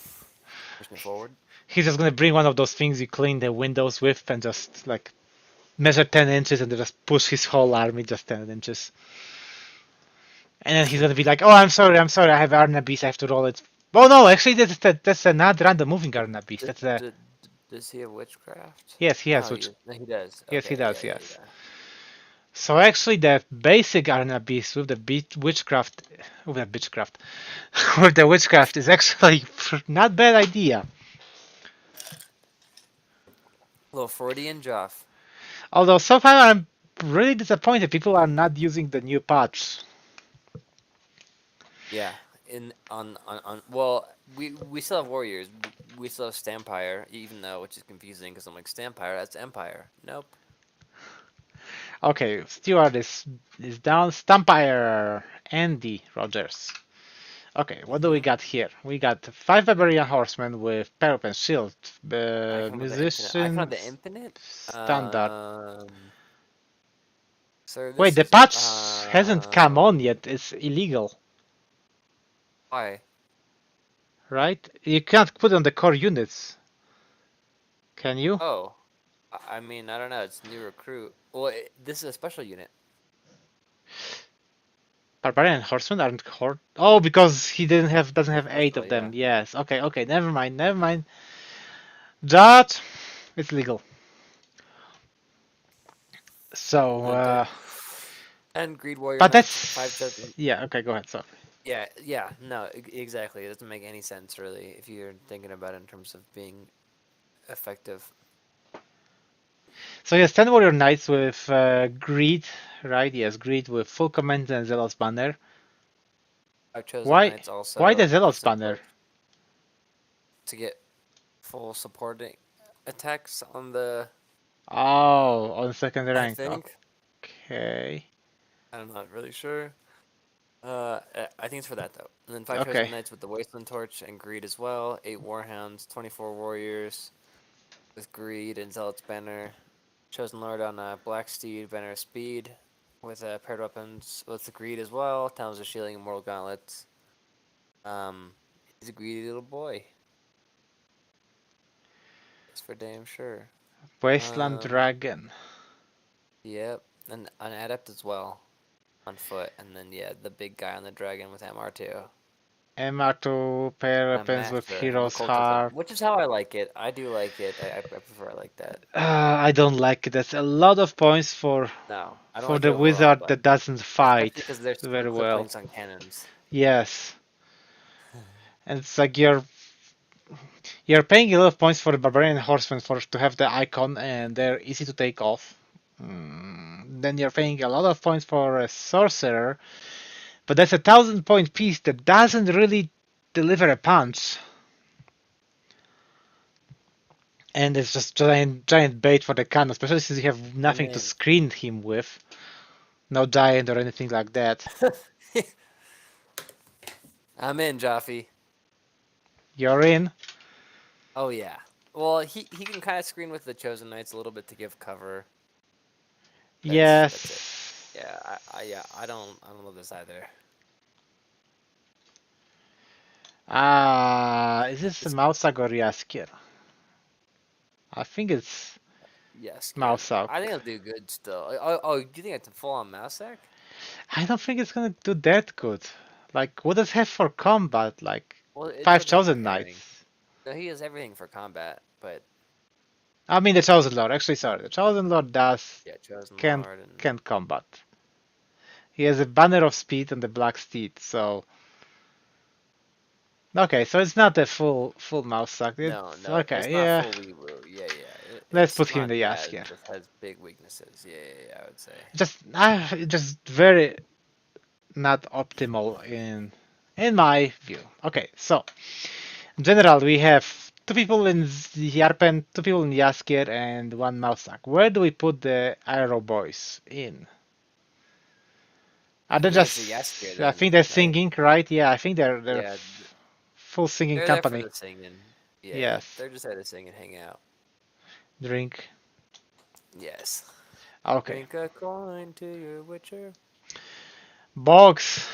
Speaker 1: Pushing it forward.
Speaker 2: He's just gonna bring one of those things you clean the windows with and just like measure 10 inches and just push his whole army just 10 inches. And then he's gonna be like, "Oh, I'm sorry, I have Arna Beast, I have to roll it." Oh no, actually, that's not random moving Arna Beast.
Speaker 1: D
Speaker 2: That's a
Speaker 1: d does he have witchcraft?
Speaker 2: yes, he has
Speaker 1: No,
Speaker 2: which
Speaker 1: he does.
Speaker 2: yes, he
Speaker 1: Okay,
Speaker 2: does,
Speaker 1: yeah, yeah,
Speaker 2: yes.
Speaker 1: yeah.
Speaker 2: So actually, the basic Arna Beast with the witchcraft, with the witchcraft, with the witchcraft is actually not bad idea.
Speaker 1: Little Freudian Joff.
Speaker 2: Although so far I'm really disappointed people are not using the new patch.
Speaker 1: Yeah, in on. Well, we still have warriors. We still have Stampire, even though which is confusing because I'm like Stampire. That's Empire. Nope.
Speaker 2: Okay, Stewart is down. Stampire, Andy Rogers. Okay, what do we
Speaker 1: Hmm.
Speaker 2: got here? We got 5 Barbarian Horsemen with Parrot and Shield,
Speaker 1: Icon of the Infinite. Icon of the
Speaker 2: Musicians,
Speaker 1: Infinite.
Speaker 2: Standard.
Speaker 1: Sir,
Speaker 2: Wait,
Speaker 1: this
Speaker 2: the
Speaker 1: is
Speaker 2: patch hasn't come on yet. It's illegal,
Speaker 1: why?
Speaker 2: right? You can't put on the core units, can you?
Speaker 1: Oh, I mean, I don't know. It's new recruit. Well, this is a special unit.
Speaker 2: Barbarian Horsemen aren't horde. Oh, because he doesn't
Speaker 1: They're
Speaker 2: have 8
Speaker 1: special,
Speaker 2: of them.
Speaker 1: yeah.
Speaker 2: Yes. Okay. Okay. Never mind. Never mind. That it's legal. So,
Speaker 1: And Greed Warrior
Speaker 2: but
Speaker 1: Knights, 5
Speaker 2: that's yeah. Okay. Go ahead. So.
Speaker 1: Yeah, yeah, no, exactly. It doesn't make any sense really if you're thinking about it in terms of being effective.
Speaker 2: So yes, 10 Warrior Knights with Greed, right? Yes, Greed with full command and Zealous Banner.
Speaker 1: I've chosen
Speaker 2: Why?
Speaker 1: Knights
Speaker 2: Why the
Speaker 1: also
Speaker 2: Zealous Banner?
Speaker 1: to get full supporting attacks on the.
Speaker 2: Oh, on second
Speaker 1: I
Speaker 2: rank.
Speaker 1: think
Speaker 2: Okay.
Speaker 1: I'm not really sure. I think it's for that though. And then 5 Chosen
Speaker 2: Okay.
Speaker 1: Knights with the Wasteland Torch and Greed as well. 8 Warhounds, 24 Warriors with Greed and Zealot's Banner. Chosen Lord on Black Steed, Banner of Speed with paired weapons with the Greed as well. Talons of Shielding and Mortal Gauntlets. He's a greedy little boy. That's for damn sure.
Speaker 2: Wasteland
Speaker 1: Um,
Speaker 2: Dragon.
Speaker 1: yep, and an Adept as well on foot, and then yeah, the big guy on the dragon with MR2.
Speaker 2: MR2 pair
Speaker 1: A
Speaker 2: weapons with
Speaker 1: master of
Speaker 2: Hero's
Speaker 1: occultism,
Speaker 2: Heart.
Speaker 1: which is how I like it. I do like it. I prefer I like that.
Speaker 2: I don't like it. That's a lot of points
Speaker 1: No, I don't
Speaker 2: for
Speaker 1: like it
Speaker 2: the
Speaker 1: overall,
Speaker 2: wizard
Speaker 1: but
Speaker 2: that doesn't
Speaker 1: especially
Speaker 2: fight
Speaker 1: because there's some
Speaker 2: very
Speaker 1: clip
Speaker 2: well.
Speaker 1: links on cannons.
Speaker 2: Yes, and it's like You're paying a lot of points for the Barbarian Horseman to have the icon, and they're easy to take off. Then you're paying a lot of points for a Sorcerer, but that's a 1,000 point piece that doesn't really deliver a punch. And it's just giant bait for the cannon, especially since you have nothing to
Speaker 1: in.
Speaker 2: screen him with. No giant or anything like that.
Speaker 1: I'm in, Jaffe.
Speaker 2: You're in.
Speaker 1: Oh yeah. Well, he can kind of screen with the Chosen Knights a little bit to give cover. That's it.
Speaker 2: Yes.
Speaker 1: Yeah, I don't love this either.
Speaker 2: Is this
Speaker 1: It's
Speaker 2: Mausak or Yaskir? I think it's
Speaker 1: yes, good.
Speaker 2: Mausak.
Speaker 1: I think it'll do good still. Oh, do you think it's a full on Mousak?
Speaker 2: I don't think it's gonna do that good. Like, what does it have for combat? Like,
Speaker 1: Well, it
Speaker 2: five
Speaker 1: does have
Speaker 2: Chosen
Speaker 1: like everything.
Speaker 2: Knights.
Speaker 1: No, he has everything for combat, but
Speaker 2: I mean, the Chosen Lord. Actually, sorry, the Chosen Lord does
Speaker 1: yeah, Chosen
Speaker 2: can
Speaker 1: Lord and
Speaker 2: can combat. He has a banner of speed and the black steed, so okay, so it's not a full mouse suck.
Speaker 1: no,
Speaker 2: It's
Speaker 1: no, it's
Speaker 2: okay,
Speaker 1: not
Speaker 2: yeah.
Speaker 1: full Weeblue. Yeah.
Speaker 2: Let's
Speaker 1: It's
Speaker 2: put him in
Speaker 1: not
Speaker 2: the
Speaker 1: bad.
Speaker 2: Yaskir.
Speaker 1: It just has big weaknesses. Yeah, I would say.
Speaker 2: Just very not optimal in my view. Okay, so in general we have two people in Yarpen, two people in Yaskir, and one Mausak. Where do we put the Arrow Boys in? Are
Speaker 1: I
Speaker 2: they
Speaker 1: think it's a Yaskir
Speaker 2: just? I
Speaker 1: then,
Speaker 2: think they're
Speaker 1: right?
Speaker 2: singing, right? Yeah, I think they're
Speaker 1: Yeah,
Speaker 2: full singing
Speaker 1: they're there for
Speaker 2: company.
Speaker 1: the singing. Yeah,
Speaker 2: Yes,
Speaker 1: they're just there to sing and hang out.
Speaker 2: drink.
Speaker 1: Yes.
Speaker 2: Okay,
Speaker 1: Drink a coin to your witcher.
Speaker 2: Bogs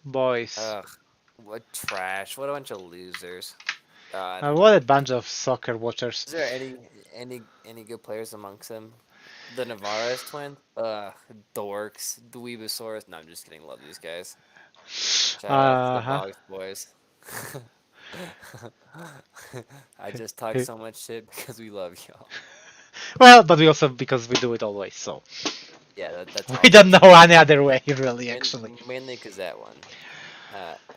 Speaker 2: boys.
Speaker 1: Ugh, what trash! What a bunch of losers. God.
Speaker 2: What a bunch of soccer watchers.
Speaker 1: Is there any good players amongst them? The Navarez twins? Dorks, Dweebosaurus. No, I'm just kidding. Love these guys. Shout out to the
Speaker 2: Uh-huh.
Speaker 1: Boggs boys. I just talk so much shit because we love y'all.
Speaker 2: Well, but we also because we do it always, so
Speaker 1: Yeah, that's
Speaker 2: we
Speaker 1: also
Speaker 2: don't know
Speaker 1: true.
Speaker 2: any other way, really, actually.
Speaker 1: Mainly because that one.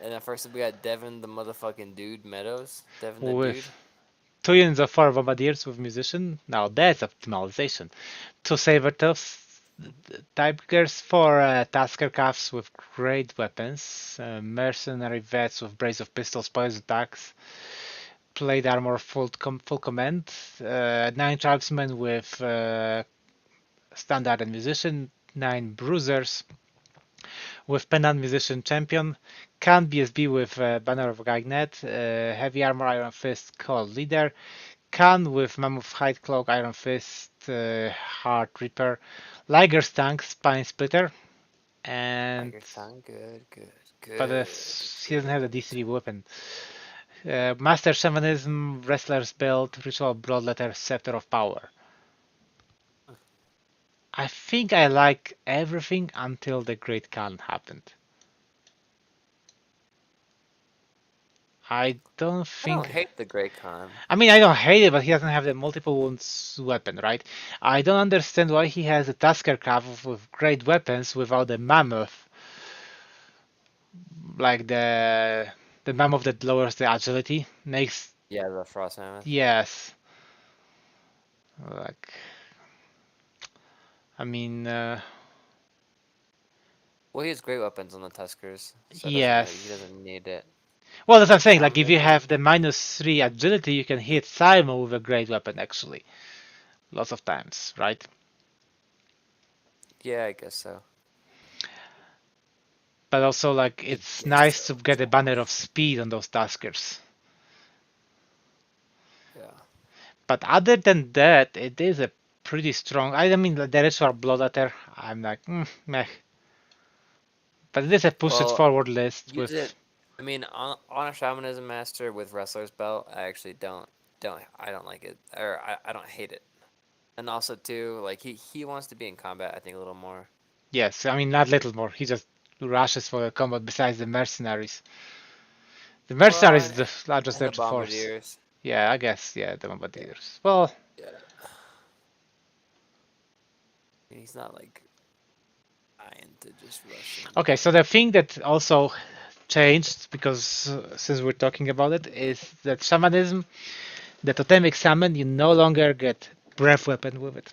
Speaker 1: And at first we got Devin the motherfucking dude Meadows. Devin the dude.
Speaker 2: With 2 units of 4 bombardiers with musician, now that's optimization. 2 saber tufts, tigers, 4 tasker calves with great weapons, mercenary vets with brace of pistols, poison attacks, plate armor, full command, 9 tribesmen with standard and musician, 9 bruisers with Pennant Musician Champion, Khan BSB with Banner of Gagnet, Heavy Armor Iron Fist called Leader, Khan with Mammoth Hide Cloak Iron Fist Heart Reaper, Liger's Tank Spine Splitter, and
Speaker 1: Tiger Tongue, good.
Speaker 2: but he doesn't have the D3 weapon. Master Shamanism, Wrestler's Belt, Ritual Broadletter, Scepter of Power. I think I like everything until the Great Khan happened. I don't
Speaker 1: I don't
Speaker 2: think.
Speaker 1: hate the Great Khan.
Speaker 2: I mean, I don't hate it, but he doesn't have the multiple wounds weapon, right? I don't understand why he has a Tusker Calf with great weapons without the Mammoth, like the Mammoth that lowers the agility. Makes
Speaker 1: Yeah, the Frost Mammoth.
Speaker 2: yes, like I mean,
Speaker 1: Well, he has great weapons on the Tuskers, so it doesn't really, he
Speaker 2: yes.
Speaker 1: doesn't need it.
Speaker 2: Well, that's what I'm saying. Like, if you
Speaker 1: Shaman.
Speaker 2: have the -3 agility, you can hit Simon with a great weapon, actually. Lots of times, right?
Speaker 1: Yeah, I guess so.
Speaker 2: But also, like,
Speaker 1: I
Speaker 2: it's
Speaker 1: guess
Speaker 2: nice to
Speaker 1: so.
Speaker 2: get a banner of speed on those Tuskers.
Speaker 1: Yeah.
Speaker 2: But other than that, it is a pretty strong. I mean, the ritual bloodletter, I'm like, meh. But it is a push it
Speaker 1: Well,
Speaker 2: forward list
Speaker 1: use
Speaker 2: with.
Speaker 1: it. I mean, on a Shamanism Master with Wrestler's Belt, I actually I don't like it, or I don't hate it. And also too, like he wants to be in combat, I think a little more.
Speaker 2: Yes, I mean, not little more. He just rushes for the combat besides the mercenaries. The
Speaker 1: Well,
Speaker 2: mercenaries is the largest
Speaker 1: and the
Speaker 2: large force.
Speaker 1: Bombardiers.
Speaker 2: Yeah, I guess, yeah, the
Speaker 1: Yeah,
Speaker 2: bombardiers. Well,
Speaker 1: yeah. He's not like trying to just rush in.
Speaker 2: okay, so the thing that also changed because since we're talking about it, is that shamanism, the totemic summon, you no longer get breath weapon with it.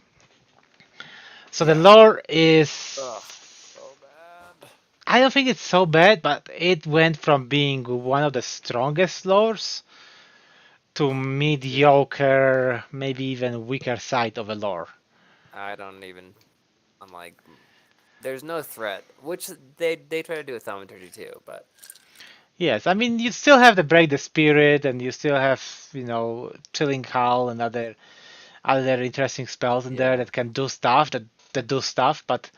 Speaker 2: So the
Speaker 1: Yeah.
Speaker 2: lore is,
Speaker 1: Ugh. So bad.
Speaker 2: I don't think it's so bad, but it went from being one of the strongest lores to
Speaker 1: Dude,
Speaker 2: mediocre, maybe even weaker side of a lore.
Speaker 1: I don't even. I'm like, there's no threat, which they try to do with Thaumaturgy too, but
Speaker 2: Yes, I mean you still have the break the spirit, and you still have chilling howl and other interesting spells in there
Speaker 1: yeah.
Speaker 2: that can do stuff that do stuff. But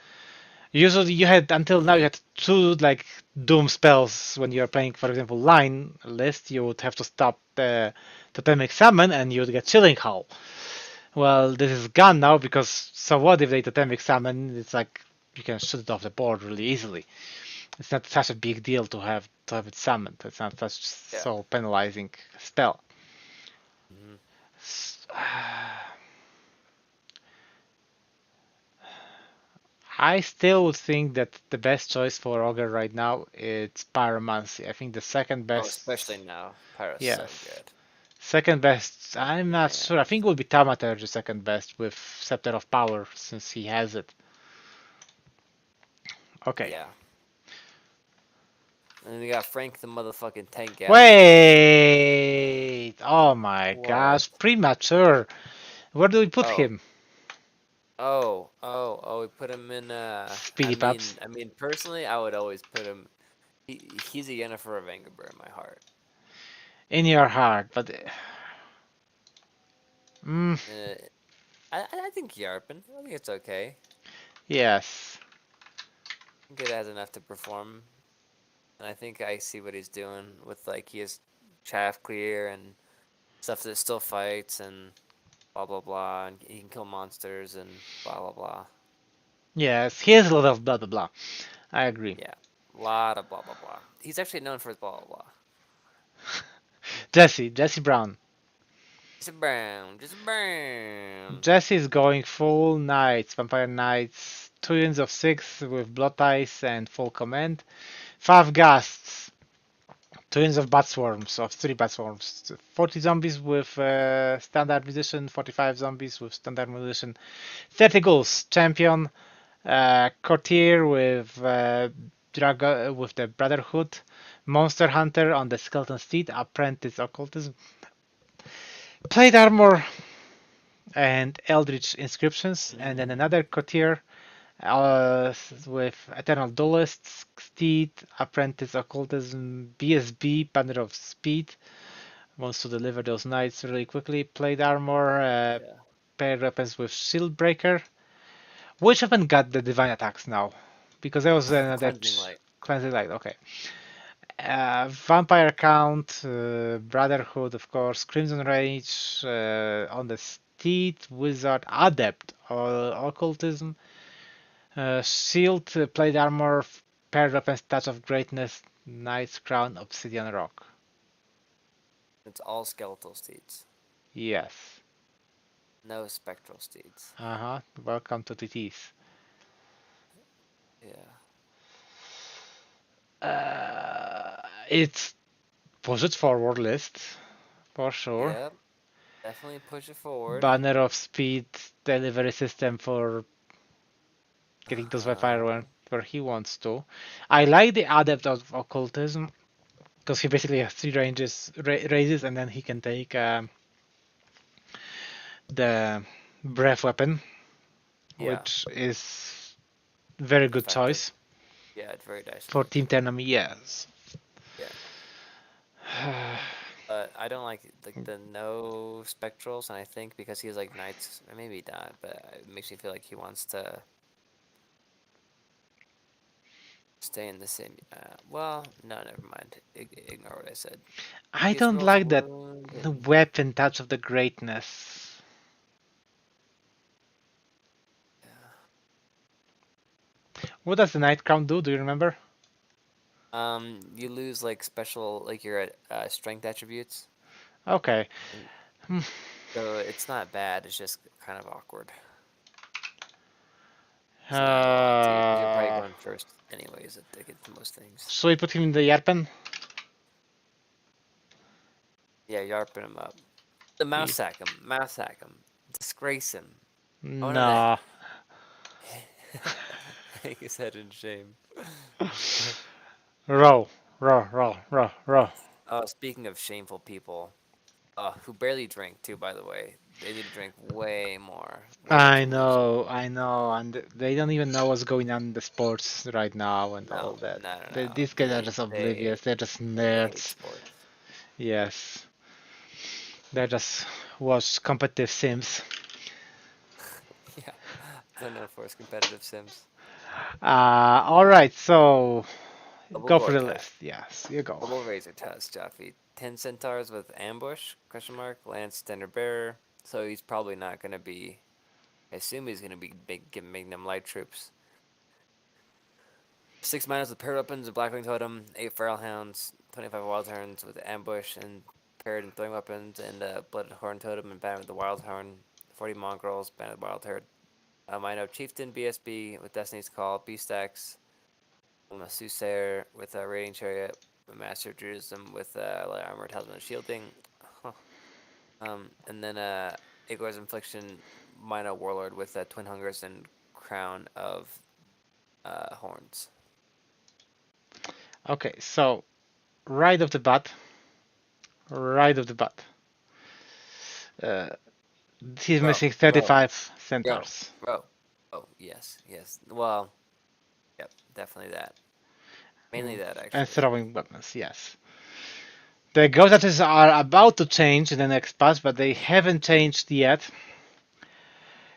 Speaker 2: usually you had until now you had two like doom spells when you're playing, for example, line list. You would have to stop the totemic summon and you'd get chilling howl. Well, this is gone now because so what if they totemic summon? It's like you can shoot it off the board really easily. It's not such a big deal to have it summoned. It's not such
Speaker 1: Yeah.
Speaker 2: so penalizing spell.
Speaker 1: Hmm.
Speaker 2: I still would think that the best choice for Ogre right now is Pyromancy. I think the second
Speaker 1: Oh,
Speaker 2: best,
Speaker 1: especially now. Pyro's so
Speaker 2: yes,
Speaker 1: good.
Speaker 2: second best. I'm not sure. I
Speaker 1: Man.
Speaker 2: think it would be Thaumaturge second best with Scepter of Power since he has it. Okay.
Speaker 1: Yeah. And then we got Frank the motherfucking Tank Galley.
Speaker 2: Wait! Oh my
Speaker 1: What?
Speaker 2: gosh, premature. Where do we put
Speaker 1: Oh.
Speaker 2: him?
Speaker 1: Oh, we put him in
Speaker 2: Speedy Paps.
Speaker 1: I mean personally I would always put him he's a Yennefer of Angerber in my heart.
Speaker 2: In your heart, but mm,
Speaker 1: Uh, I think Yarpin. I think it's okay.
Speaker 2: yes.
Speaker 1: I think it has enough to perform. And I think I see what he's doing with like he has chaff clear and stuff that still fights and blah blah blah and he can kill monsters and blah blah blah.
Speaker 2: Yes, he has a lot of blah blah blah. I agree.
Speaker 1: Yeah. A lot of blah blah blah. He's actually known for his blah blah blah.
Speaker 2: Jesse Brown.
Speaker 1: Just a brown.
Speaker 2: Jesse is going full knights, vampire knights, twins of six with blood ties and full command. Five ghasts, twins of bat swarms, of three bat swarms. 40 zombies with standard musician, 45 zombies with standard musician, 30 ghouls, champion, courtier with the Brotherhood, monster hunter on the skeleton steed, apprentice occultism, plate armor, and eldritch inscriptions, and then another courtier with eternal duelist, steed, apprentice occultism, BSB, banner of speed. Wants to deliver those knights really quickly. Plate armor,
Speaker 1: Yeah.
Speaker 2: paired weapons with shield breaker. Which weapon got the divine attacks now? Because there was another
Speaker 1: Cleansing light.
Speaker 2: cleansing light. Okay. Vampire count, Brotherhood, of course, Crimson Rage on the Steed, Wizard, Adept, Occultism, Shield, Plate Armor, Paired Weapons, Touch of Greatness, Knight's Crown, Obsidian Rock.
Speaker 1: It's all skeletal steeds.
Speaker 2: Yes.
Speaker 1: No spectral steeds.
Speaker 2: Uh-huh. Welcome to TTs.
Speaker 1: Yeah.
Speaker 2: It's push it forward list for sure.
Speaker 1: Yep. Definitely push it forward.
Speaker 2: Banner of Speed, delivery system for getting those vampire where he wants to. I like the adept of occultism because he basically has three raises, and then he can take the breath weapon,
Speaker 1: Yeah.
Speaker 2: which is very good
Speaker 1: Effective.
Speaker 2: choice
Speaker 1: Yeah, it's very dice
Speaker 2: for Team
Speaker 1: effective.
Speaker 2: Tenami. Yes.
Speaker 1: Yeah. I don't like the no spectrals, and I think because he's like knights, or maybe not, but it makes me feel like he wants to stay in the same. Well, no, never mind. Ignore what I said.
Speaker 2: I
Speaker 1: He gets
Speaker 2: don't
Speaker 1: rolls of
Speaker 2: like that
Speaker 1: wound
Speaker 2: the
Speaker 1: and
Speaker 2: weapon touch of the greatness.
Speaker 1: yeah.
Speaker 2: What does the Night Crown do? Do you remember?
Speaker 1: You lose like special like your strength attributes,
Speaker 2: Okay.
Speaker 1: and
Speaker 2: Hmm.
Speaker 1: so it's not bad. It's just kind of awkward. He's not allowed to, because you're probably
Speaker 2: Uh,
Speaker 1: going first anyways to get to most things.
Speaker 2: should we put him in the Yarpen?
Speaker 1: Yeah, yarping him up. The mouse sack him. Mouse sack him. Disgrace him. I want him to
Speaker 2: No.
Speaker 1: hang his head in shame.
Speaker 2: Row, row, row, row, row.
Speaker 1: Oh, speaking of shameful people, who barely drink too, by the way. They need to drink way more. Way too much.
Speaker 2: I know, and they don't even know what's going on in the sports right now and all
Speaker 1: No,
Speaker 2: that.
Speaker 1: no, no, no.
Speaker 2: These guys are just oblivious. They're just
Speaker 1: They hate
Speaker 2: nerds.
Speaker 1: sports.
Speaker 2: Yes, they just watch competitive sims.
Speaker 1: Yeah, they're known for his competitive sims.
Speaker 2: All right, so
Speaker 1: Double
Speaker 2: go for the
Speaker 1: Gorkat.
Speaker 2: list. Yes, you go.
Speaker 1: Double Razor Tusk, Jaffe. 10 Centaurs with Ambush, question mark. Lance Standard Bearer. So he's probably not going to be... I assume he's going to be making them light troops. 6 minus with paired weapons, a Blackwing Totem, 8 Feral Hounds, 25 Wild Horns with Ambush and paired and throwing weapons, and Blooded Horn Totem and Banner with the Wild Horn, 40 Mongrels, Banner with the Wild Herd. Mino Chieftain BSB with Destiny's Call, B-Stacks, a Soothsayer with a Raiding Chariot, a Master of Druidism with Light Armor, Talisman, and Shielding. And then Igor's Infliction, Mino Warlord with Twin Hungers and Crown of Horns.
Speaker 2: Okay, so right off the bat, uh, he's missing 35 centaurs.
Speaker 1: Row. Oh, yes. Well, yep, definitely that. Mainly that, actually.
Speaker 2: And throwing weapons, yes. The Ghosts are about to change in the next patch, but they haven't changed yet.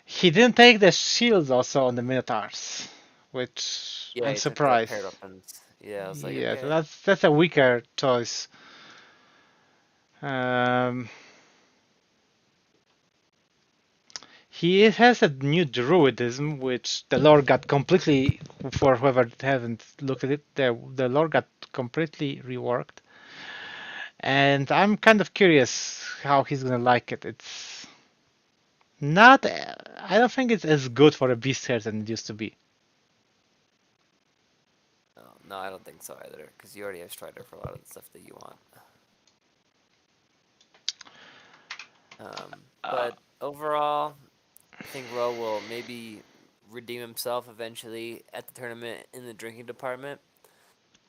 Speaker 2: He didn't take the shields also on the Minotaurs, which
Speaker 1: Yeah,
Speaker 2: I'm
Speaker 1: he took the
Speaker 2: surprised.
Speaker 1: paired weapons. Yeah, I was like,
Speaker 2: Yeah,
Speaker 1: okay.
Speaker 2: so that's a weaker choice. He has a new druidism, which the lore got completely, for whoever haven't looked at it, the lore got completely reworked. And I'm kind of curious how he's gonna like it. It's not, I don't think it's as good for a beast head than it used to be.
Speaker 1: No, I don't think so either, because you already have Strider for a lot of the stuff that you want. But overall, I think Ro will maybe redeem himself eventually at the tournament in the drinking department.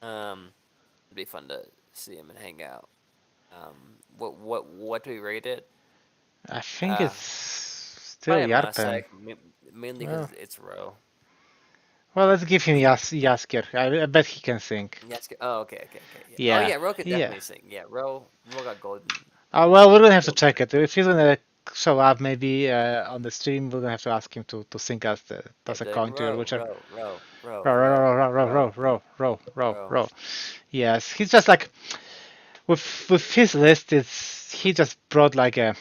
Speaker 1: It'd be fun to see him and hang out. What do we rate it?
Speaker 2: I think it's still
Speaker 1: Probably a
Speaker 2: Yarpen.
Speaker 1: Mossack, mainly because it's Ro.
Speaker 2: Well, let's give him Jaskier. I bet he can sing.
Speaker 1: Jaskier. Oh, okay.
Speaker 2: Yeah.
Speaker 1: Oh yeah, Ro could definitely sing. Yeah, Ro got golden.
Speaker 2: Well, we're gonna have to check it. If he's gonna show up maybe on the stream, we're gonna have to ask him to sing us toss a coin to whichever. Row. Yes, he's just like with his list. He just brought like a.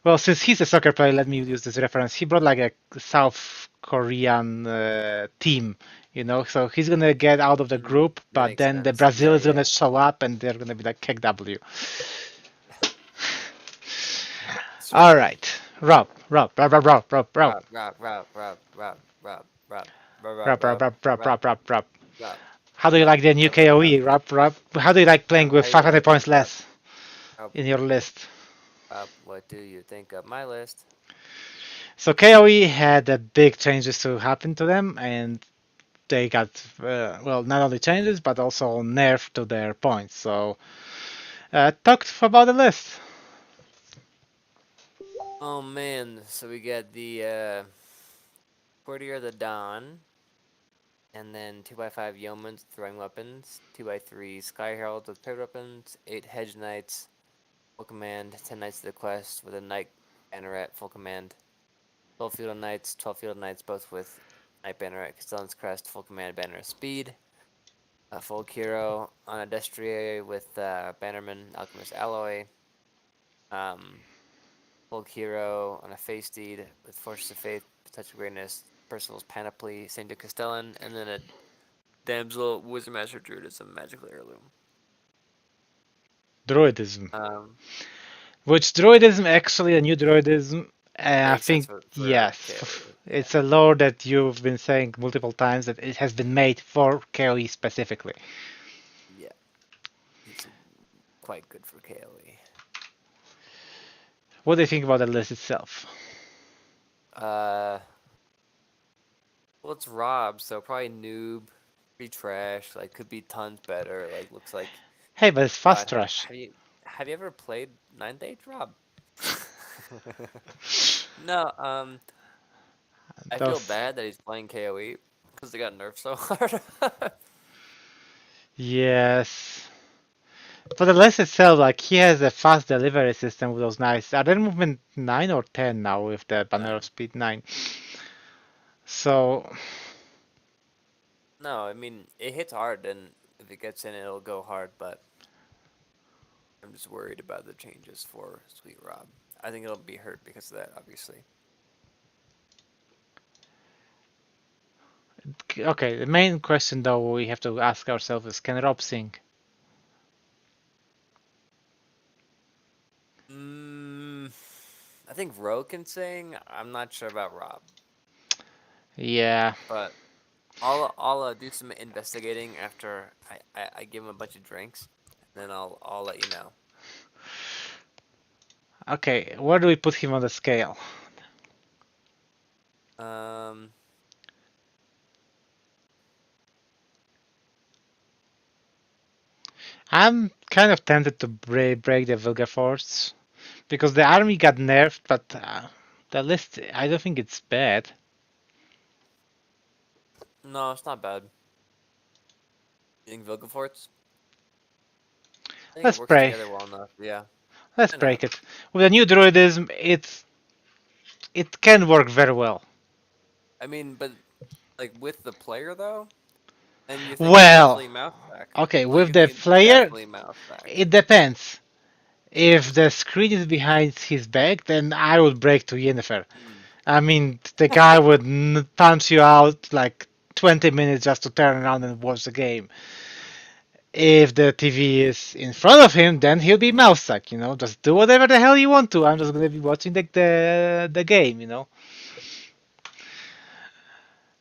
Speaker 2: Well, since he's a soccer player, let me use this reference. He brought like a South Korean team, So he's gonna get out of the group, but then the Brazil is gonna show up, and they're gonna be like KW. All right, Rob. How do you like the new KOE, Rob? How do you like playing with 500 points less in your list?
Speaker 1: What do you think of my list?
Speaker 2: So KOE had big changes to happen to them, and they got not only changes but also nerf to their points. So talk about the list.
Speaker 1: Oh man, so we got the Courtier of the Dawn, and then 2x5 Yeomans throwing weapons, 2x3 Sky Heralds with paired weapons, 8 Hedge Knights full command, 10 Knights to the Quest with a Knight Banneret full command, 12 Feudal Knights, 12 Feudal Knights both with Knight Banneret, Castellan's Crest full command, Banner Speed, a full Kiro on a Destrier with Bannerman, Alchemist Alloy, full Kiro on a Face Steed with Forces of Faith, Touch of Greatness, Percival's Panoply, Saint de Castellan, and then a Damsel Wizard Master Druidism Magical Heirloom.
Speaker 2: Druidism. Which Druidism actually a new Druidism? I think yes.
Speaker 1: Yeah,
Speaker 2: It's a lore that you've been saying multiple times that it has been made for KOE specifically.
Speaker 1: yeah. He's quite good for KOE.
Speaker 2: What do you think about the list itself?
Speaker 1: Uh, well, it's Rob, so probably noob, pretty trash. Like, could be tons better. Like, looks like.
Speaker 2: Hey, but it's
Speaker 1: God,
Speaker 2: fast trash.
Speaker 1: have you ever played Ninth Age, Rob? No. I feel
Speaker 2: Those,
Speaker 1: bad that he's playing KOE because they got nerfed so hard.
Speaker 2: yes. For the list itself, like he has a fast delivery system with those nice. Are they movement 9 or 10 now with the banner of
Speaker 1: Nine.
Speaker 2: speed 9? So,
Speaker 1: No, I mean it hits hard, and if it gets in, it'll go hard. But I'm just worried about the changes for Sweet Rob. I think it'll be hurt because of that, obviously.
Speaker 2: okay, the main question though we have to ask ourselves is can Rob sing?
Speaker 1: Mm, I think Ro can sing. I'm not sure about Rob,
Speaker 2: Yeah.
Speaker 1: but I'll do some investigating after I give him a bunch of drinks, and then I'll let you know.
Speaker 2: Okay, where do we put him on the scale?
Speaker 1: Um,
Speaker 2: I'm kind of tempted to break the Vilgeforce because the army got nerfed, but the list, I don't think it's bad.
Speaker 1: no, it's not bad. You think Vilgefortz? I think it
Speaker 2: Let's
Speaker 1: works
Speaker 2: break.
Speaker 1: together well enough. Yeah,
Speaker 2: Let's
Speaker 1: why not?
Speaker 2: break it. With the new druidism, it can work very well.
Speaker 1: I mean, but like with the player though, then you think it's
Speaker 2: Well,
Speaker 1: definitely mouse stack.
Speaker 2: okay,
Speaker 1: Like
Speaker 2: with
Speaker 1: you
Speaker 2: the
Speaker 1: think it's
Speaker 2: player,
Speaker 1: definitely mouse stack.
Speaker 2: it depends. If the screen is behind his back, then I would break to Yennefer.
Speaker 1: Hmm.
Speaker 2: I mean, the guy would punch you out like 20 minutes just to turn around and watch the game. If the TV is in front of him, then he'll be mouse stuck, you know. Just do whatever the hell you want to. I'm just gonna be watching the game, you know.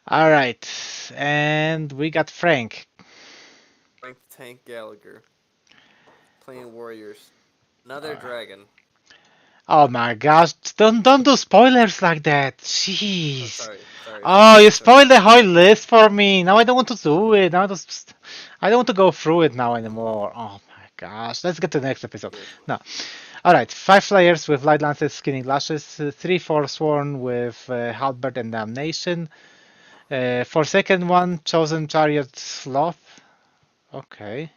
Speaker 2: All right, and we got Frank.
Speaker 1: Frank the Tank Gallagher playing Warriors. Another dragon.
Speaker 2: Oh my gosh, don't do spoilers like that.
Speaker 1: Oh,
Speaker 2: Jeez.
Speaker 1: sorry.
Speaker 2: Oh, you
Speaker 1: Sorry.
Speaker 2: spoiled the whole list for me. Now I don't want to do it. I don't want to go through it now anymore. Oh my gosh. Let's get to the next episode.
Speaker 1: Good.
Speaker 2: No. Alright, 5 players with light lances, skinning lashes, 3 forsworn with halberd and damnation. For second one, chosen chariot sloth. Okay.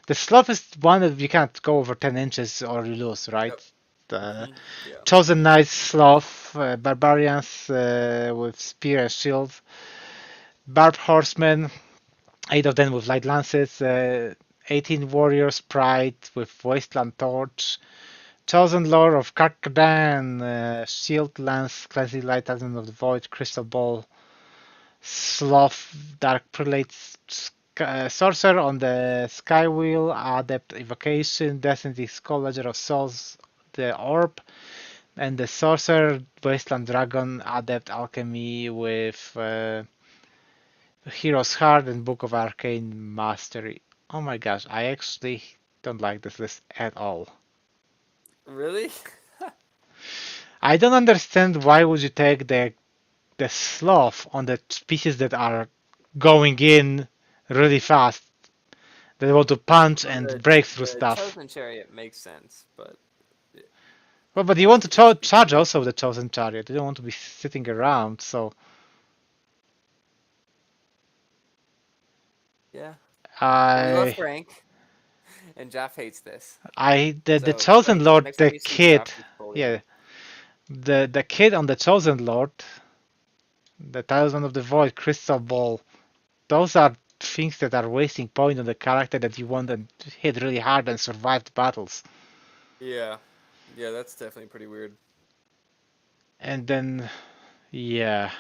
Speaker 2: The sloth is one that you can't go over 10 inches or you lose, right?
Speaker 1: Yep.
Speaker 2: The
Speaker 1: Yeah.
Speaker 2: chosen knights sloth, barbarians with spear and shield, barb horsemen, 8 of them with light lances, 18 warriors pride with wasteland torch, chosen lord of Karkadan, shield lance, cleansing light titan of the void, crystal ball, sloth, dark prelate, sorcerer on the sky wheel, adept evocation, destiny skull, ledger of souls, the orb, and the sorcerer, wasteland dragon, adept alchemy with Hero's Heart and Book of Arcane Mastery. Oh my gosh, I actually don't like this list at all.
Speaker 1: Really?
Speaker 2: I don't understand why would you take the sloth on the species that are going in really fast. They want to punch
Speaker 1: Well,
Speaker 2: and
Speaker 1: the
Speaker 2: break through
Speaker 1: the
Speaker 2: stuff.
Speaker 1: chosen chariot makes sense, but
Speaker 2: Well, but you want to
Speaker 1: it's
Speaker 2: charge
Speaker 1: stupid.
Speaker 2: also the chosen chariot. You don't want to be sitting around. So
Speaker 1: Yeah. But we love
Speaker 2: I
Speaker 1: Frank, and Jeff hates this.
Speaker 2: the
Speaker 1: So
Speaker 2: chosen
Speaker 1: Frank,
Speaker 2: lord,
Speaker 1: next time
Speaker 2: the
Speaker 1: you see
Speaker 2: kid,
Speaker 1: Jeff, just bully
Speaker 2: yeah,
Speaker 1: him.
Speaker 2: the kid on the chosen lord, the Talisman of the Void, Crystal Ball. Those are things that are wasting point on the character that you want to hit really hard and survive the battles.
Speaker 1: Yeah. Yeah, that's definitely pretty weird.
Speaker 2: And then, yeah.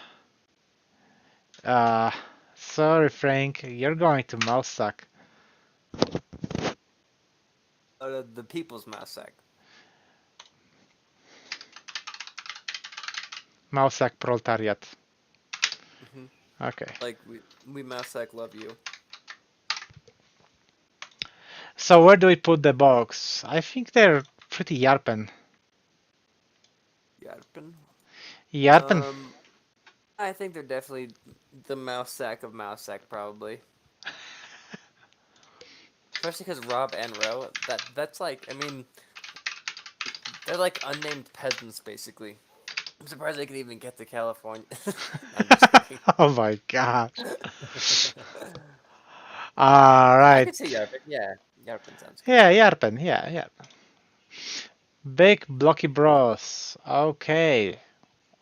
Speaker 2: Uh, sorry, Frank, you're going to mouse suck.
Speaker 1: The People's Massacre.
Speaker 2: Mausak Proletariat.
Speaker 1: Mhm.
Speaker 2: Okay.
Speaker 1: Like we Mousak love you.
Speaker 2: So where do we put the box? I think they're pretty Yarpen.
Speaker 1: Yarpen.
Speaker 2: Yarpen?
Speaker 1: I think they're definitely the Mousak of Mousak, probably. Especially because Rob and Ro, that's like, I mean, they're like unnamed peasants, basically. I'm surprised they can even get to California. I'm just kidding.
Speaker 2: Oh my god.
Speaker 1: I
Speaker 2: Alright.
Speaker 1: could see Yarpen. Yeah, Yarpen sounds good.
Speaker 2: Yeah, Yarpen. Yeah, yeah. Big blocky bros. Okay.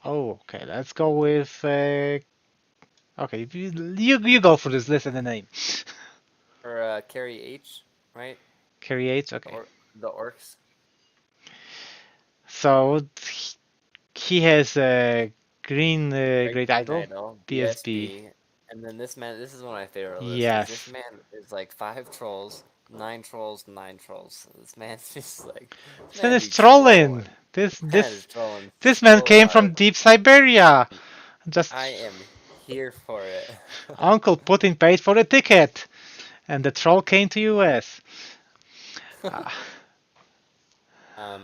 Speaker 2: Oh, okay. Let's go with. Okay, you go for this list and the name.
Speaker 1: Or Carrie H, right?
Speaker 2: Create.
Speaker 1: The,
Speaker 2: Okay.
Speaker 1: the orcs.
Speaker 2: So he has a green
Speaker 1: Great
Speaker 2: great
Speaker 1: Green
Speaker 2: idol,
Speaker 1: Idol,
Speaker 2: BSB.
Speaker 1: BSB, and then this man. This is one of my favorite lists because this
Speaker 2: Yes.
Speaker 1: man is like 5 trolls, 9 trolls, 9 trolls. This man's just like this
Speaker 2: This man
Speaker 1: man
Speaker 2: is
Speaker 1: be
Speaker 2: trolling.
Speaker 1: trolling.
Speaker 2: This
Speaker 1: Man is
Speaker 2: this
Speaker 1: trolling
Speaker 2: this man
Speaker 1: so
Speaker 2: came from
Speaker 1: hard.
Speaker 2: deep Siberia. Just
Speaker 1: I am here for it.
Speaker 2: Uncle Putin paid for the ticket, and the troll came to US. Uh,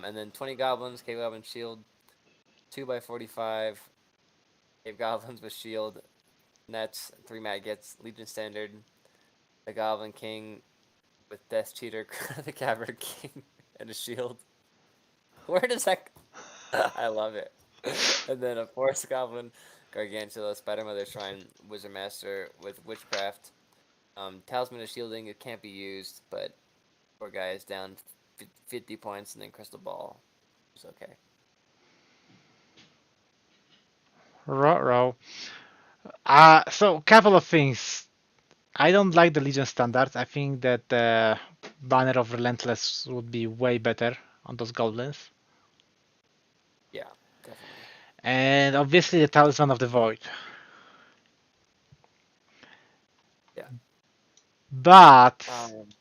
Speaker 1: And then 20 goblins, cave goblin shield, 2x45, cave goblins with shield, nets, 3 maggots, legion standard, the goblin king with death cheater, the cavern king, and a shield. Where does that? I love it. And then a forest goblin, gargantula, spider mother shrine, wizard master with witchcraft. Talisman of shielding, it can't be used, but poor guy is down 50 points, and then crystal ball is okay.
Speaker 2: Row. So couple of things. I don't like the Legion standards. I think that Banner of Relentless would be way better on those goblins.
Speaker 1: Yeah, definitely.
Speaker 2: And obviously the Talisman of the Void.
Speaker 1: Yeah.
Speaker 2: But
Speaker 1: Um,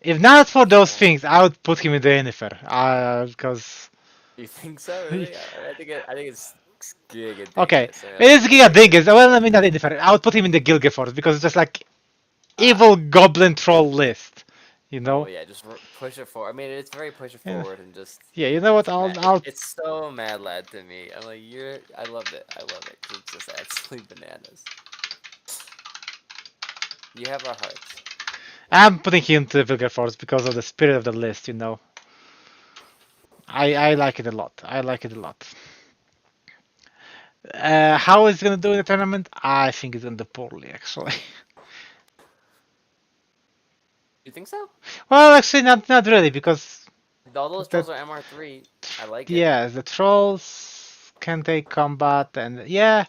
Speaker 2: if not for those
Speaker 1: so
Speaker 2: things, I would put him in the Yennefer. Because
Speaker 1: you think so? Really? I think it's giga
Speaker 2: okay,
Speaker 1: dingus. I mean,
Speaker 2: it
Speaker 1: that's
Speaker 2: is
Speaker 1: pretty
Speaker 2: Giga
Speaker 1: good.
Speaker 2: Dingus. Well, I mean not Yennefer. I would put him in the Gilgefort because it's just like
Speaker 1: Ah,
Speaker 2: evil goblin troll list. You
Speaker 1: oh
Speaker 2: know?
Speaker 1: yeah, just push it forward. I mean, it's very push it
Speaker 2: Yeah.
Speaker 1: forward and just
Speaker 2: Yeah. You know what?
Speaker 1: it's mad.
Speaker 2: I'll
Speaker 1: It's so mad lad to me. I'm like, you're. I love it. I love it because it's just absolutely bananas. You have our hearts.
Speaker 2: I'm putting him to Vilgefortz because of the spirit of the list, you know. I like it a lot. I like it a lot. How is he gonna do in the tournament? I think he's gonna do poorly, actually.
Speaker 1: You think so?
Speaker 2: Well, actually, not really, because
Speaker 1: All those
Speaker 2: that
Speaker 1: trolls are MR3. I like it.
Speaker 2: yeah, the trolls can take combat, and yeah,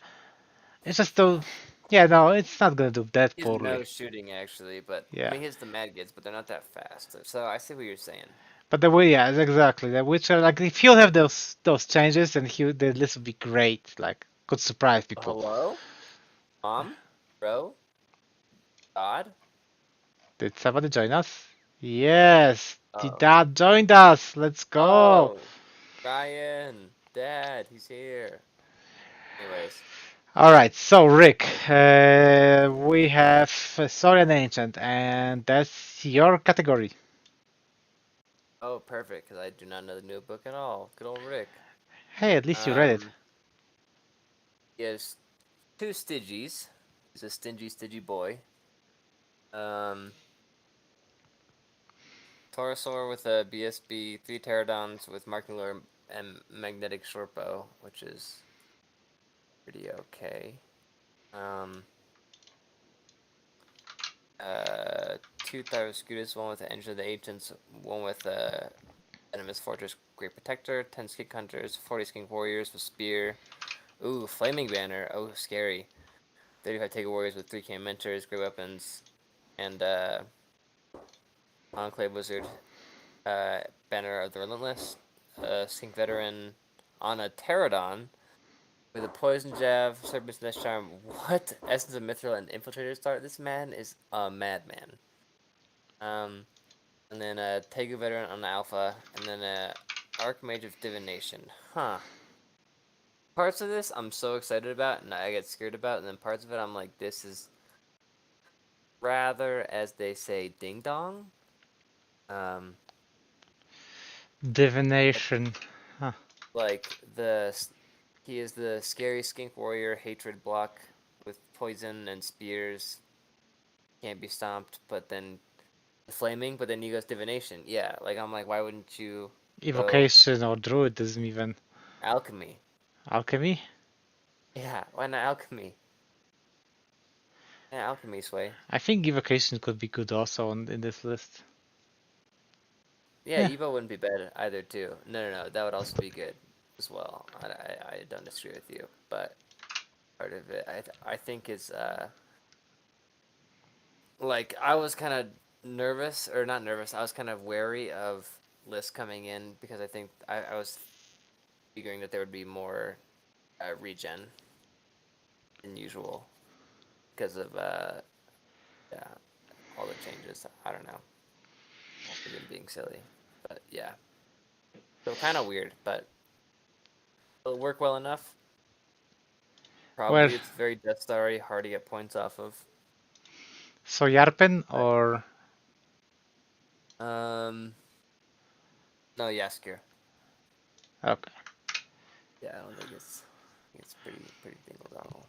Speaker 2: it's just the yeah, no, it's not gonna do that
Speaker 1: He's no
Speaker 2: poorly.
Speaker 1: shooting actually, but I
Speaker 2: Yeah,
Speaker 1: mean, he's the mad kids, but they're not that fast. So I see what you're saying.
Speaker 2: but the way yeah, exactly. The Witcher, like if he'll have those changes, then the list would be great. Like could surprise people.
Speaker 1: Hello, mom, bro, God.
Speaker 2: Did somebody join us? Yes, the
Speaker 1: Oh,
Speaker 2: dad joined us. Let's go.
Speaker 1: oh, Ryan, Dad, he's here. Anyways,
Speaker 2: All right, so Rick, we have Saurian Ancient, and that's your category.
Speaker 1: oh, perfect, because I do not know the new book at all. Good old Rick.
Speaker 2: Hey, at least you read it.
Speaker 1: Um, he has 2 Stygies. He's a stingy boy. Um, Taurosaur with a BSB, 3 Pterodons with Marking Lure and Magnetic Shortbow, which is pretty okay. Um, 2 Thyroskudus, one with the Engine of the Ancients, one with Venomous Fortress, Great Protector, 10 Skink Hunters, 40 Skink Warriors with Spear. Ooh, Flaming Banner. Oh, scary. 35 Taker Warriors with 3K Mentors, Great Weapons, and Enclave Wizard, Banner of the Relentless, Skink Veteran on a Pterodon with a Poison Jab, Serpent's Nest Charm. What? Essence of Mithril and Infiltrator start? This man is a madman. And then a Tegu Veteran on the Alpha, and then a Archmage of Divination. Huh. Parts of this I'm so excited about and I get scared about, and then parts of it I'm like, this is rather, as they say, ding dong. Um,
Speaker 2: Divination. Huh.
Speaker 1: like he is the scary skink warrior hatred block with poison and spears, can't be stomped, but then flaming, but then he goes divination. Yeah, like I'm like, why wouldn't you go
Speaker 2: Evocation or druidism even.
Speaker 1: alchemy?
Speaker 2: Alchemy?
Speaker 1: Yeah, why not alchemy? Yeah, alchemy sway.
Speaker 2: I think evocation could be good also in this list.
Speaker 1: Yeah,
Speaker 2: Yeah.
Speaker 1: Evo wouldn't be bad either too. No, that would also be good as well. I don't disagree with you, but part of it I think is like I was kind of nervous, or not nervous. I was kind of wary of lists coming in because I think I was figuring that there would be more regen than usual because of yeah, all the changes. I don't know, them being silly, but yeah, so kind of weird, but it'll work well enough.
Speaker 2: Well,
Speaker 1: Probably it's very Death Star-y, hard to get points off of.
Speaker 2: so Yarpen or
Speaker 1: Um, no, Yaskir.
Speaker 2: okay.
Speaker 1: Yeah, I don't think it's pretty dingle dongle.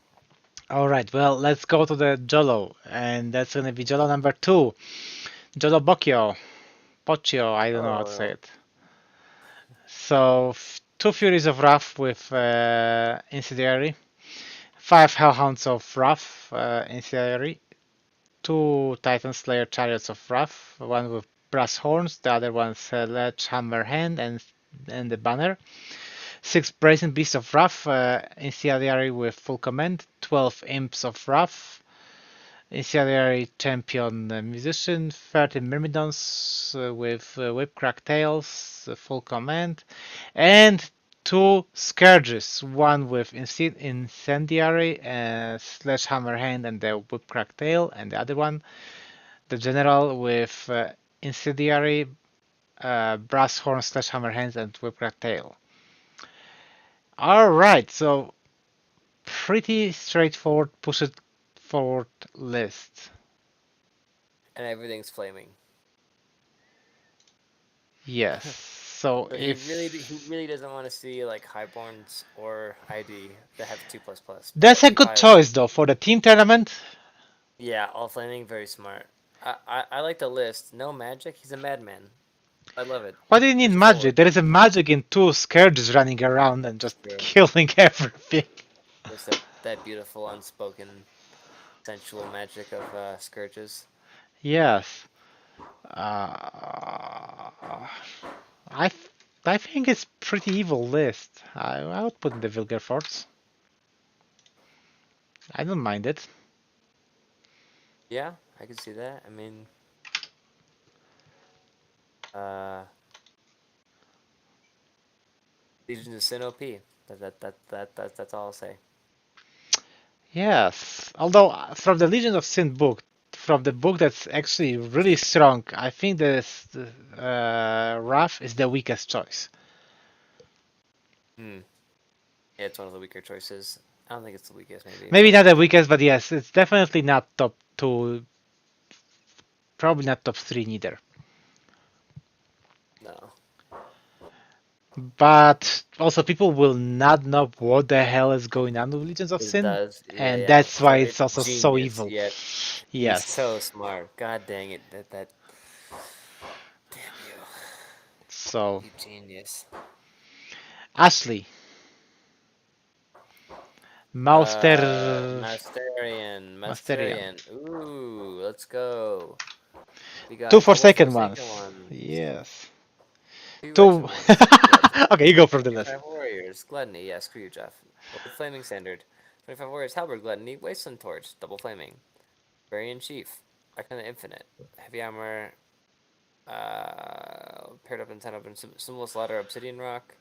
Speaker 2: All right. Well, let's go to the Jolo, and that's gonna be Jolo number two. Jolo Bokyo, Pochio. I don't know how to say
Speaker 1: Oh,
Speaker 2: it. So two Furies of Wrath with Incendiary, five Hellhounds of Wrath Incendiary, two Titan Slayer Chariots of Wrath, one with brass horns, the other one Sledgehammer Hand and the banner. Six Brazen Beasts of Wrath Incendiary with full command, 12 Imps of Wrath, Incendiary Champion Musician, 30 Myrmidons with Whipcrack Tails, full command, and two Scourges, one with Incendiary, Sledgehammer Hand and the Whipcrack Tail, and the other one, the General with Incendiary, Brass Horn, Sledgehammer Hands, and Whipcrack Tail. Alright, so pretty straightforward push it forward list.
Speaker 1: and everything's flaming.
Speaker 2: Yes. So
Speaker 1: So he
Speaker 2: if
Speaker 1: really doesn't want to see like Highborns or ID that have 2++.
Speaker 2: that's
Speaker 1: But
Speaker 2: a
Speaker 1: he
Speaker 2: good
Speaker 1: probably
Speaker 2: choice though for the team tournament.
Speaker 1: yeah, all flaming, very smart. I like the list. No magic. He's a madman. I love it.
Speaker 2: Why do you need
Speaker 1: Push it
Speaker 2: magic?
Speaker 1: forward.
Speaker 2: There is a magic in two Scourges running around and just
Speaker 1: True.
Speaker 2: killing everything.
Speaker 1: There's that beautiful unspoken sensual magic of scourges.
Speaker 2: Yes. I th- I think it's pretty evil list. I would put in the Vilgerforts. I don't mind it.
Speaker 1: Yeah, I can see that. I mean, uh, Legion of Sin OP. That's all I'll say.
Speaker 2: Yes. Although from the Legion of Sin book, from the book that's actually really strong, I think this Wrath is the weakest choice.
Speaker 1: Hmm. Yeah, it's one of the weaker choices. I don't think it's the weakest, maybe,
Speaker 2: Maybe
Speaker 1: but
Speaker 2: not the weakest, but yes, it's definitely not top two, probably not top three neither.
Speaker 1: no.
Speaker 2: But also, people will not know what the hell is going on with Legions of
Speaker 1: It
Speaker 2: Sin,
Speaker 1: does. Yeah,
Speaker 2: and
Speaker 1: yeah.
Speaker 2: that's
Speaker 1: So
Speaker 2: why it's
Speaker 1: it's
Speaker 2: also so
Speaker 1: genius.
Speaker 2: evil.
Speaker 1: Yeah, he's
Speaker 2: Yes.
Speaker 1: so smart. God dang it. That. Damn you.
Speaker 2: So,
Speaker 1: You genius.
Speaker 2: Ashley, Mauster,
Speaker 1: Mousterian.
Speaker 2: Mausterian.
Speaker 1: Mousterian. Ooh, let's go. We
Speaker 2: Two
Speaker 1: got double
Speaker 2: Forsaken
Speaker 1: Forsaken
Speaker 2: ones.
Speaker 1: ones.
Speaker 2: Yes.
Speaker 1: Two
Speaker 2: Two.
Speaker 1: extra ones. Yes.
Speaker 2: Okay, you go from the list.
Speaker 1: 25 Warriors. Gluttony. Yeah, screw you, Jeff. Old Flaming Standard. 25 Warriors. Halberd Gluttony. Wasteland Torch. Double Flaming. Varian Chief. Arcana Infinite. Heavy Armor. Paired up and ten up in Symbol Slaughter. Obsidian Rock.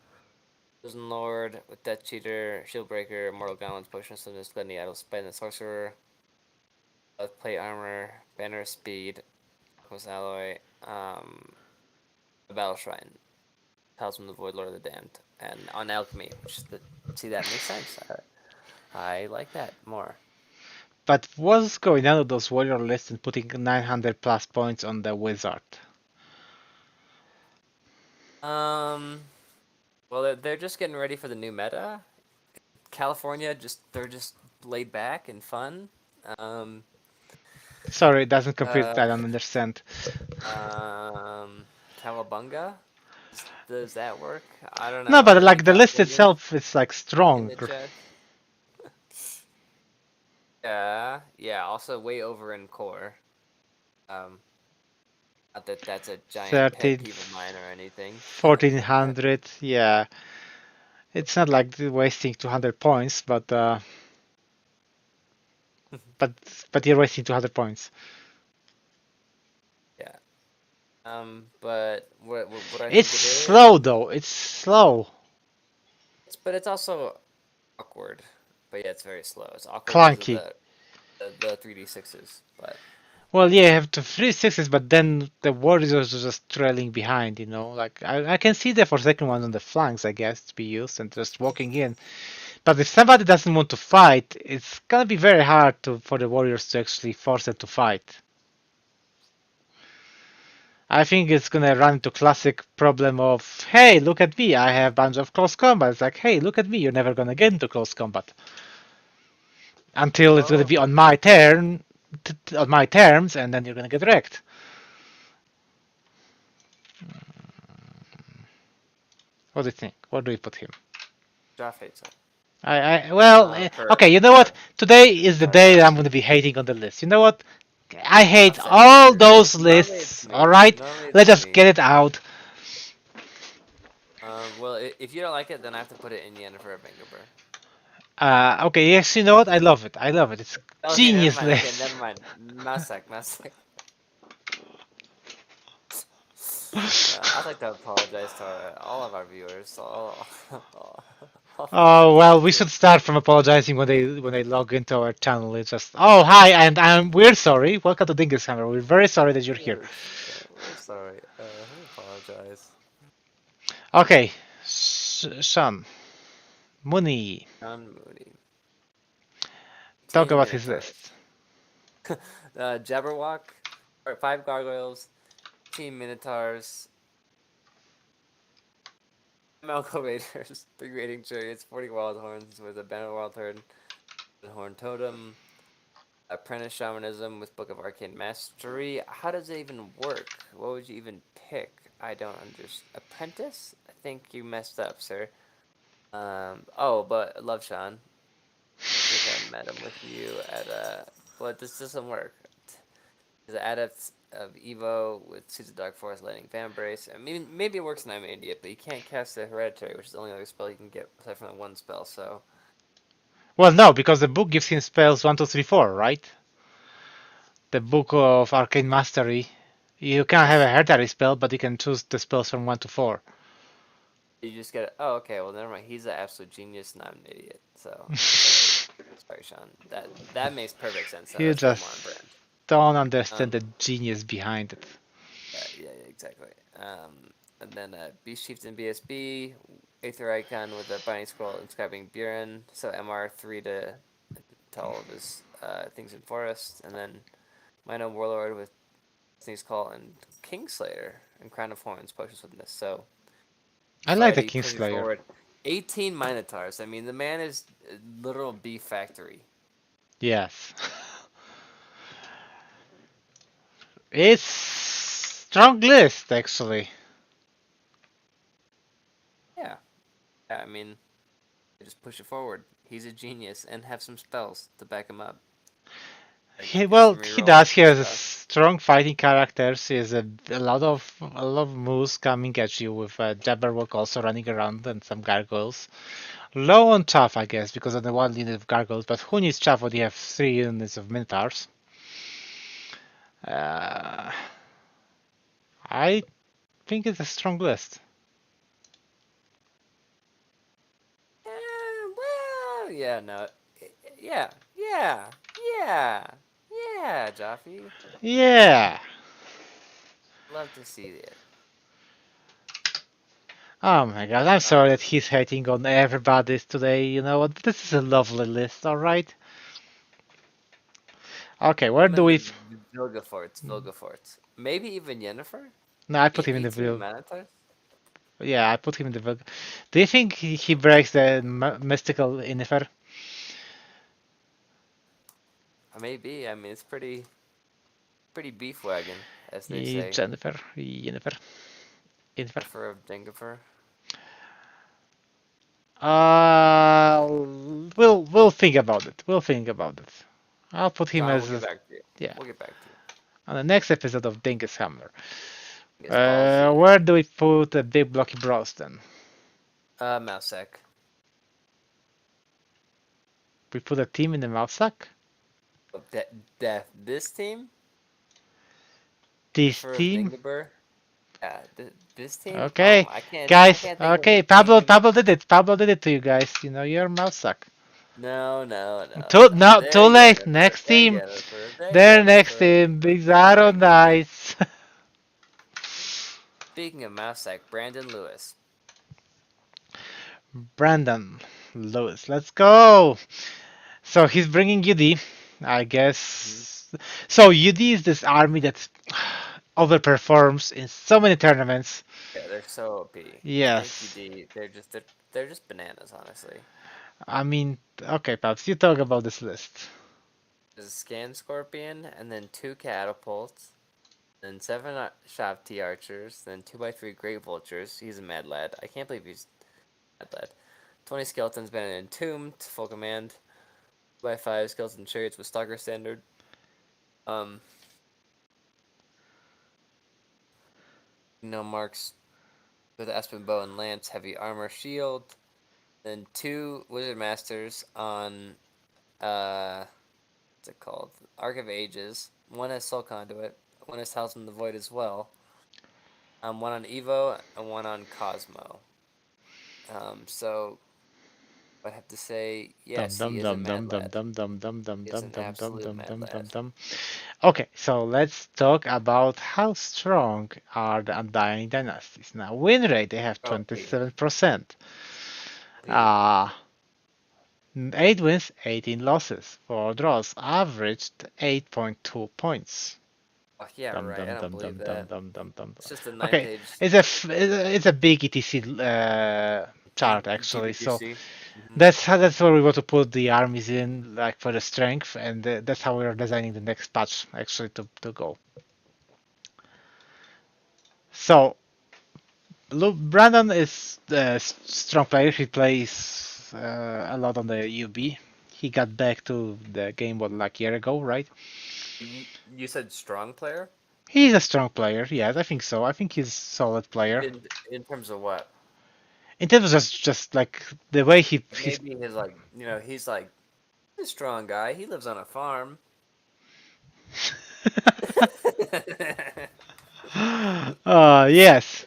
Speaker 1: Prison Lord with Death Cheater. Shield Breaker. Mortal Gauntlets. Potion of Slimness. Gluttony. Idle Spite. And the Sorcerer. Plate Armor. Banner Speed. Alchemist Alloy. The Battle Shrine. Talisman of the Void, Lord of the Damned, and on Alchemy, which is the See, that makes sense. I like that more.
Speaker 2: But what's going on with those warrior lists and putting 900 plus points on the wizard?
Speaker 1: Well, they're just getting ready for the new meta. California, they're just laid back and fun. Um,
Speaker 2: Sorry, it doesn't compute.
Speaker 1: uh,
Speaker 2: I don't understand.
Speaker 1: Cowabunga. Does that work? I don't
Speaker 2: No,
Speaker 1: know. Are
Speaker 2: but
Speaker 1: there any
Speaker 2: like the list
Speaker 1: Californians
Speaker 2: itself is like
Speaker 1: in
Speaker 2: strong.
Speaker 1: the chat? Yeah, yeah. Also, way over in core. Um, Not that that's a giant pet
Speaker 2: 13,
Speaker 1: peeve of mine or anything.
Speaker 2: 1400. Yeah, it's not like wasting 200 points, but but you're wasting 200 points.
Speaker 1: Yeah. But what I
Speaker 2: It's
Speaker 1: think it is,
Speaker 2: slow though. It's slow,
Speaker 1: but it's also awkward. But yeah, it's very slow. It's awkward because of
Speaker 2: clunky.
Speaker 1: the 3D6s. But
Speaker 2: Well, yeah, you have to three sixes, but then the warriors are just trailing behind, you know. Like I can see the forsaken ones on the flanks, I guess, to be used and just walking in. But if somebody doesn't want to fight, it's gonna be very hard for the warriors to actually force them to fight. I think it's gonna run into classic problem of, hey, look at me, I have a bunch of close combat. It's like, hey, look at me, you're never gonna get into close combat until it's gonna
Speaker 1: oh,
Speaker 2: be on my turn, on my terms, and then you're gonna get wrecked. What do you think? What do we put him?
Speaker 1: Joff hates it.
Speaker 2: Well, okay, you know what?
Speaker 1: For
Speaker 2: Today is the day that I'm
Speaker 1: Joff.
Speaker 2: gonna be hating on the list. You know what? I hate
Speaker 1: Joff, same
Speaker 2: all
Speaker 1: here.
Speaker 2: those
Speaker 1: Normally it's
Speaker 2: lists. All
Speaker 1: me.
Speaker 2: right,
Speaker 1: Normally it's
Speaker 2: let's just
Speaker 1: me.
Speaker 2: get it out.
Speaker 1: Well, if you don't like it, then I have to put it in Yennefer of Vengerberg.
Speaker 2: Okay, yes, you know what? I love it. I love it. It's
Speaker 1: Okay, never
Speaker 2: genius
Speaker 1: mind. Okay,
Speaker 2: list.
Speaker 1: never mind. Masek, Masek. I'd like to apologize to all of our viewers, all of our
Speaker 2: Oh
Speaker 1: viewers
Speaker 2: well,
Speaker 1: out
Speaker 2: we
Speaker 1: there.
Speaker 2: should start from apologizing when they log into our channel. It's just, oh hi, and we're sorry. Welcome to Dingus Hammer. We're very sorry that you're here.
Speaker 1: We're sorry. We apologize.
Speaker 2: Okay, Sean Mooney,
Speaker 1: John Mooney.
Speaker 2: talk
Speaker 1: 18
Speaker 2: about his list.
Speaker 1: Minotaurs. Jabberwock. Or 5 gargoyles. 18 Minotaurs. Malco Raiders. 3 raiding chariots. 40 wild horns with a banner wild herd. Horn totem. Apprentice shamanism with Book of Arcane Mastery. How does it even work? What would you even pick? I don't understand. Apprentice? I think you messed up, sir. Oh, but Love Sean. I think I met him with you at but this doesn't work. The Adept of Evo with Seeds of Dark Forest, Lightning Vambrace. I mean, maybe it works in I'm an Idiot, but you can't cast the Hereditary, which is the only other spell you can get aside from that one spell. So
Speaker 2: Well, no, because the book gives him spells 1, 2, 3, 4, right? The book of Arcane Mastery. You can't have a hereditary spell, but you can choose the spells from 1 to 4.
Speaker 1: you just get. Oh, okay. Well, never mind. He's an absolute genius, and I'm an idiot. So sorry, Sean. That makes perfect sense.
Speaker 2: You
Speaker 1: That's way more on
Speaker 2: just
Speaker 1: brand.
Speaker 2: don't understand
Speaker 1: Um,
Speaker 2: the genius behind it.
Speaker 1: yeah, exactly. And then Beast Chieftain BSB, Aether Icon with a binding scroll inscribing Buren, so MR3 to all of his things in Forest, and then Mino Warlord with Things Call and Kingslayer and Crown of Horns, Potions Witness. So
Speaker 2: I like the
Speaker 1: Society pushing
Speaker 2: Kingslayer.
Speaker 1: forward 18 Minotaurs. I mean, the man is a literal beef factory.
Speaker 2: Yes. It's strong list actually.
Speaker 1: Yeah. I mean, just push it forward. He's a genius and have some spells to back him up. Like get
Speaker 2: Well,
Speaker 1: some
Speaker 2: he
Speaker 1: rerolls
Speaker 2: does. He
Speaker 1: and
Speaker 2: has a
Speaker 1: stuff.
Speaker 2: strong fighting characters. He has a lot of moves coming at you with Jabberwock also running around and some gargoyles. Low on chaff, I guess, because of the one unit of gargoyles. But who needs chaff when you have 3 units of minotaurs? Uh, I think it's a strong list.
Speaker 1: Well, yeah, no. Yeah, yeah, yeah, yeah, Jaffe.
Speaker 2: Yeah.
Speaker 1: Love to see it.
Speaker 2: Oh my god, I'm sorry
Speaker 1: Um,
Speaker 2: that he's hating on everybody's today. You know what? This is a lovely list, alright? Okay, where
Speaker 1: him
Speaker 2: do
Speaker 1: and
Speaker 2: we.
Speaker 1: then Vilgefortz. Maybe even Yennefer?
Speaker 2: No, I put him in
Speaker 1: Maybe
Speaker 2: the
Speaker 1: two
Speaker 2: will.
Speaker 1: Manatar?
Speaker 2: Yeah, I put him in the will. Do you think he breaks the mystical Innifer?
Speaker 1: Maybe. I mean, it's pretty beef wagon, as they say.
Speaker 2: Jennifer, Yennefer, Innifer.
Speaker 1: Jennifer of Dingifer.
Speaker 2: We'll think about it. We'll think about it. I'll put him
Speaker 1: Fine, we'll
Speaker 2: as
Speaker 1: get back to you.
Speaker 2: yeah
Speaker 1: We'll get back to you.
Speaker 2: on the next episode of Dingus Hammer.
Speaker 1: It's Ball Z.
Speaker 2: Where do we put the big blocky bros then?
Speaker 1: Mousesack.
Speaker 2: We put a team in the mouth sack.
Speaker 1: This team?
Speaker 2: This
Speaker 1: Jennifer of
Speaker 2: team.
Speaker 1: Dingabur? Yeah, this team?
Speaker 2: Okay,
Speaker 1: I can't
Speaker 2: guys.
Speaker 1: think of
Speaker 2: Okay,
Speaker 1: a team.
Speaker 2: Pablo did it. Pablo did it to you guys. You know you're mouse suck.
Speaker 1: No.
Speaker 2: Too
Speaker 1: They're
Speaker 2: late.
Speaker 1: Yennefer.
Speaker 2: Next
Speaker 1: They're
Speaker 2: team.
Speaker 1: Yennefer. They're
Speaker 2: Their next
Speaker 1: Yennefer.
Speaker 2: team. Big Zaro
Speaker 1: They're Yennefer.
Speaker 2: nice.
Speaker 1: Speaking of Mousesack, Brandon Lewis.
Speaker 2: Brandon Lewis. Let's go. So he's bringing UD, I guess. So UD is this army that overperforms in so many tournaments.
Speaker 1: Yeah, they're so OP. I think
Speaker 2: Yes.
Speaker 1: UD, they're just bananas, honestly.
Speaker 2: I mean, okay, Paps, you talk about this list.
Speaker 1: There's a Scan Scorpion, and then 2 Catapults, then 7 Shop T Archers, then 2x3 Great Vultures. He's a mad lad. I can't believe he's a mad lad. 20 Skeletons, been entombed, full command. 2x5 Skeleton Chariots with Stalker Standard. Marks with Aspen Bow and Lance, Heavy Armor Shield. Then 2 Wizard Masters on, what's it called? Arc of Ages. One has Soul Conduit. One has Talisman of the Void as well. One on Evo and one on Cosmo. So I'd have to say yes,
Speaker 2: Dum
Speaker 1: he is a
Speaker 2: dum
Speaker 1: mad
Speaker 2: dum dum
Speaker 1: lad.
Speaker 2: dum dum dum dum
Speaker 1: He is
Speaker 2: dum
Speaker 1: an
Speaker 2: dum dum
Speaker 1: absolute
Speaker 2: dum
Speaker 1: mad
Speaker 2: dum dum
Speaker 1: lad.
Speaker 2: dum. Okay, so let's talk about how strong are the Undying Dynasties. Now, win rate they have
Speaker 1: OP.
Speaker 2: 27%.
Speaker 1: P.
Speaker 2: 8 wins, 18 losses. 4 draws, averaged 8.2 points.
Speaker 1: Oh, yeah,
Speaker 2: Dum
Speaker 1: right. I
Speaker 2: dum
Speaker 1: don't
Speaker 2: dum
Speaker 1: believe
Speaker 2: dum dum
Speaker 1: that.
Speaker 2: dum dum dum.
Speaker 1: It's just a
Speaker 2: Okay,
Speaker 1: 9-page
Speaker 2: it's a big ETC chart actually. So
Speaker 1: GBTC.
Speaker 2: that's where we want to put the armies in, like for the strength, and that's how we're designing the next patch actually to go. So Brandon is a strong player. He plays a lot on the UB. He got back to the game like a year ago, right?
Speaker 1: You said strong player?
Speaker 2: He's a strong player. Yes, I think so. I think he's a solid player.
Speaker 1: In terms of what?
Speaker 2: In terms of just like the way he's
Speaker 1: Maybe he's like, he's like a strong guy. He lives on a farm.
Speaker 2: yes.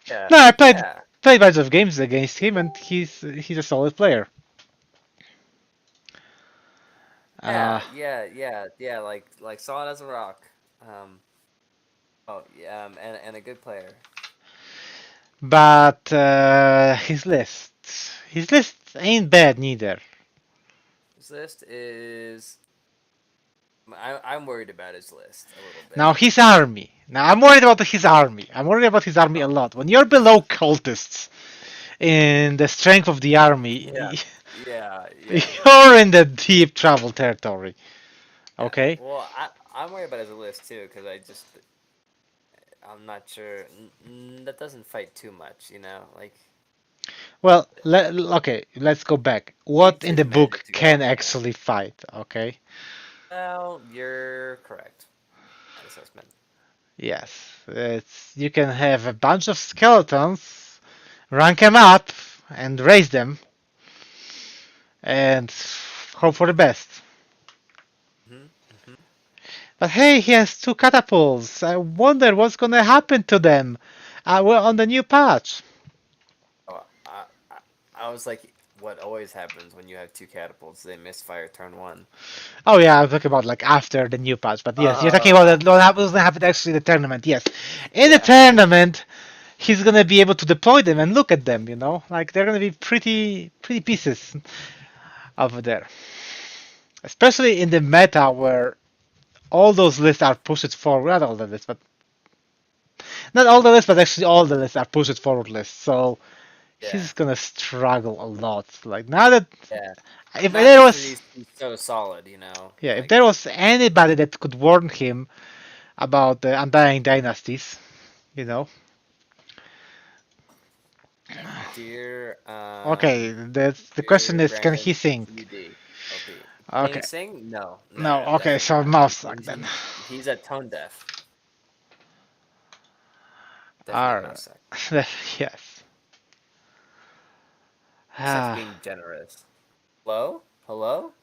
Speaker 1: Yeah,
Speaker 2: No, I
Speaker 1: yeah,
Speaker 2: played a bunch of games against him, and he's a solid player. Uh,
Speaker 1: yeah. Like solid as a rock. Oh yeah, and a good player.
Speaker 2: but his list ain't bad neither.
Speaker 1: His list is. I'm worried about his list a little bit.
Speaker 2: Now his army. Now I'm worried about his army. I'm worried about his army a lot. When you're below cultists in the strength of the army,
Speaker 1: Yeah.
Speaker 2: you're in the deep trouble territory. Okay.
Speaker 1: Well, I'm worried about his list too because I'm not sure. That doesn't fight too much, like
Speaker 2: Well, okay, let's go back. What
Speaker 1: keeps
Speaker 2: in
Speaker 1: his
Speaker 2: the book
Speaker 1: magic together.
Speaker 2: can actually fight? Okay.
Speaker 1: Well, you're correct. That assessment.
Speaker 2: Yes, it's you can have a bunch of skeletons, rank them up, and raise them, and hope for the best. But hey, he has 2 catapults. I wonder what's gonna happen to them. We're on the new patch.
Speaker 1: Oh, I was like, what always happens when you have 2 catapults? They misfire turn 1.
Speaker 2: Oh yeah, I'm talking about like after the new patch. But yes, you're talking about what happens actually in the tournament. Yes, in the tournament, he's gonna be able to deploy them and look at them. Like they're gonna be pretty pieces over there, especially in the meta where all those lists are pushed forward. Not all the lists, but not all the lists, but actually all the lists are pushed forward lists. So
Speaker 1: Yeah,
Speaker 2: he's gonna struggle a lot. Like now that
Speaker 1: yeah.
Speaker 2: if
Speaker 1: Not
Speaker 2: there
Speaker 1: just because
Speaker 2: was
Speaker 1: he's so solid, you know.
Speaker 2: yeah, if
Speaker 1: Like,
Speaker 2: there was anybody that could warn him about the Undying Dynasties, you know.
Speaker 1: dear,
Speaker 2: Okay, the question
Speaker 1: dear
Speaker 2: is, can he
Speaker 1: Brandon
Speaker 2: sing?
Speaker 1: UD LP. Can he
Speaker 2: Okay,
Speaker 1: sing? No,
Speaker 2: no,
Speaker 1: nah,
Speaker 2: okay,
Speaker 1: definitely
Speaker 2: so
Speaker 1: not.
Speaker 2: mouse suck then.
Speaker 1: He's a tone deaf. Definitely
Speaker 2: Alright,
Speaker 1: mouse suck.
Speaker 2: yes.
Speaker 1: Mouse suck's
Speaker 2: Ah,
Speaker 1: being generous. Hello? Hello?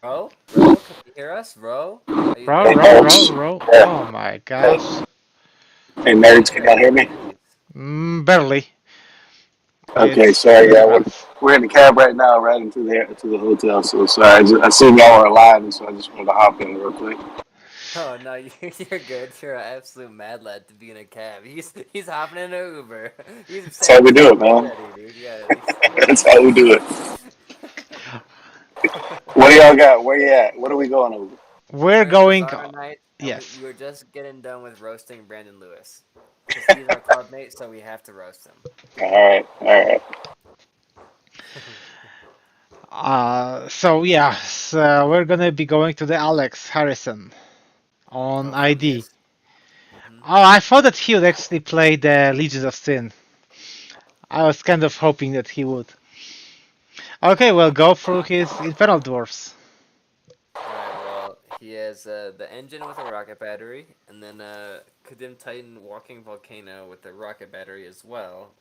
Speaker 1: Ro? Ro? Can you hear us? Ro? Are you
Speaker 2: row,
Speaker 3: Hey,
Speaker 1: there?
Speaker 2: row, row,
Speaker 3: nerds.
Speaker 2: row.
Speaker 3: Yeah.
Speaker 2: Oh my
Speaker 3: Hey,
Speaker 2: gosh.
Speaker 3: hey,
Speaker 1: Hey,
Speaker 3: nerds. Can y'all hear me?
Speaker 1: nerds.
Speaker 2: Barely.
Speaker 3: Okay,
Speaker 2: It's
Speaker 3: sorry.
Speaker 2: pretty
Speaker 3: Yeah,
Speaker 2: rough.
Speaker 3: we're in the cab right now, riding to the hotel. So sorry. I seen y'all were live, and so I just wanted to hop in real quick.
Speaker 1: Oh no, you're good. You're an absolute mad lad to be in a cab. He's hopping in an Uber. He's
Speaker 3: That's how
Speaker 1: saying
Speaker 3: we do it,
Speaker 1: stop
Speaker 3: man.
Speaker 1: already, dude. Yeah,
Speaker 3: That's how we do it. What do y'all got? Where you at? What are we going over?
Speaker 2: We're
Speaker 1: We're in
Speaker 2: going.
Speaker 1: Bizarre tonight, and we
Speaker 2: Yes.
Speaker 1: were just getting done with roasting Brandon Lewis because he's our club mate, so we have to roast him.
Speaker 3: All right, all right.
Speaker 2: So yeah, so we're gonna be going to the Alex Harrison on
Speaker 1: Oh, from
Speaker 2: ID.
Speaker 1: his. Hmm.
Speaker 2: Oh, I thought that he would actually play the Legions of Sin. I was kind of hoping that he would. Okay, well, go through his Infernal Dwarfs.
Speaker 1: All right. Well, he has the engine with a rocket battery, and then Kadim Titan walking volcano with the rocket battery as well.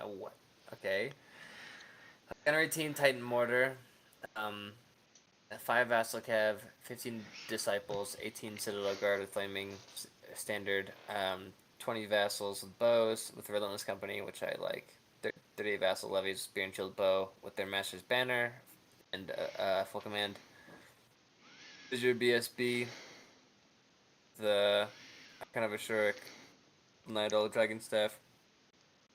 Speaker 1: What? Okay. Gunnery team Titan mortar. Um, 5 Vassal Cav, 15 Disciples, 18 Citadel Guard with Flaming Standard, 20 Vassals with bows with Relentless Company, which I like. 30 Vassal Levies, Spear and Shield Bow with their Master's Banner and full command. Visual BSB, the kind of a Shurik, Nidal, Dragon Staff,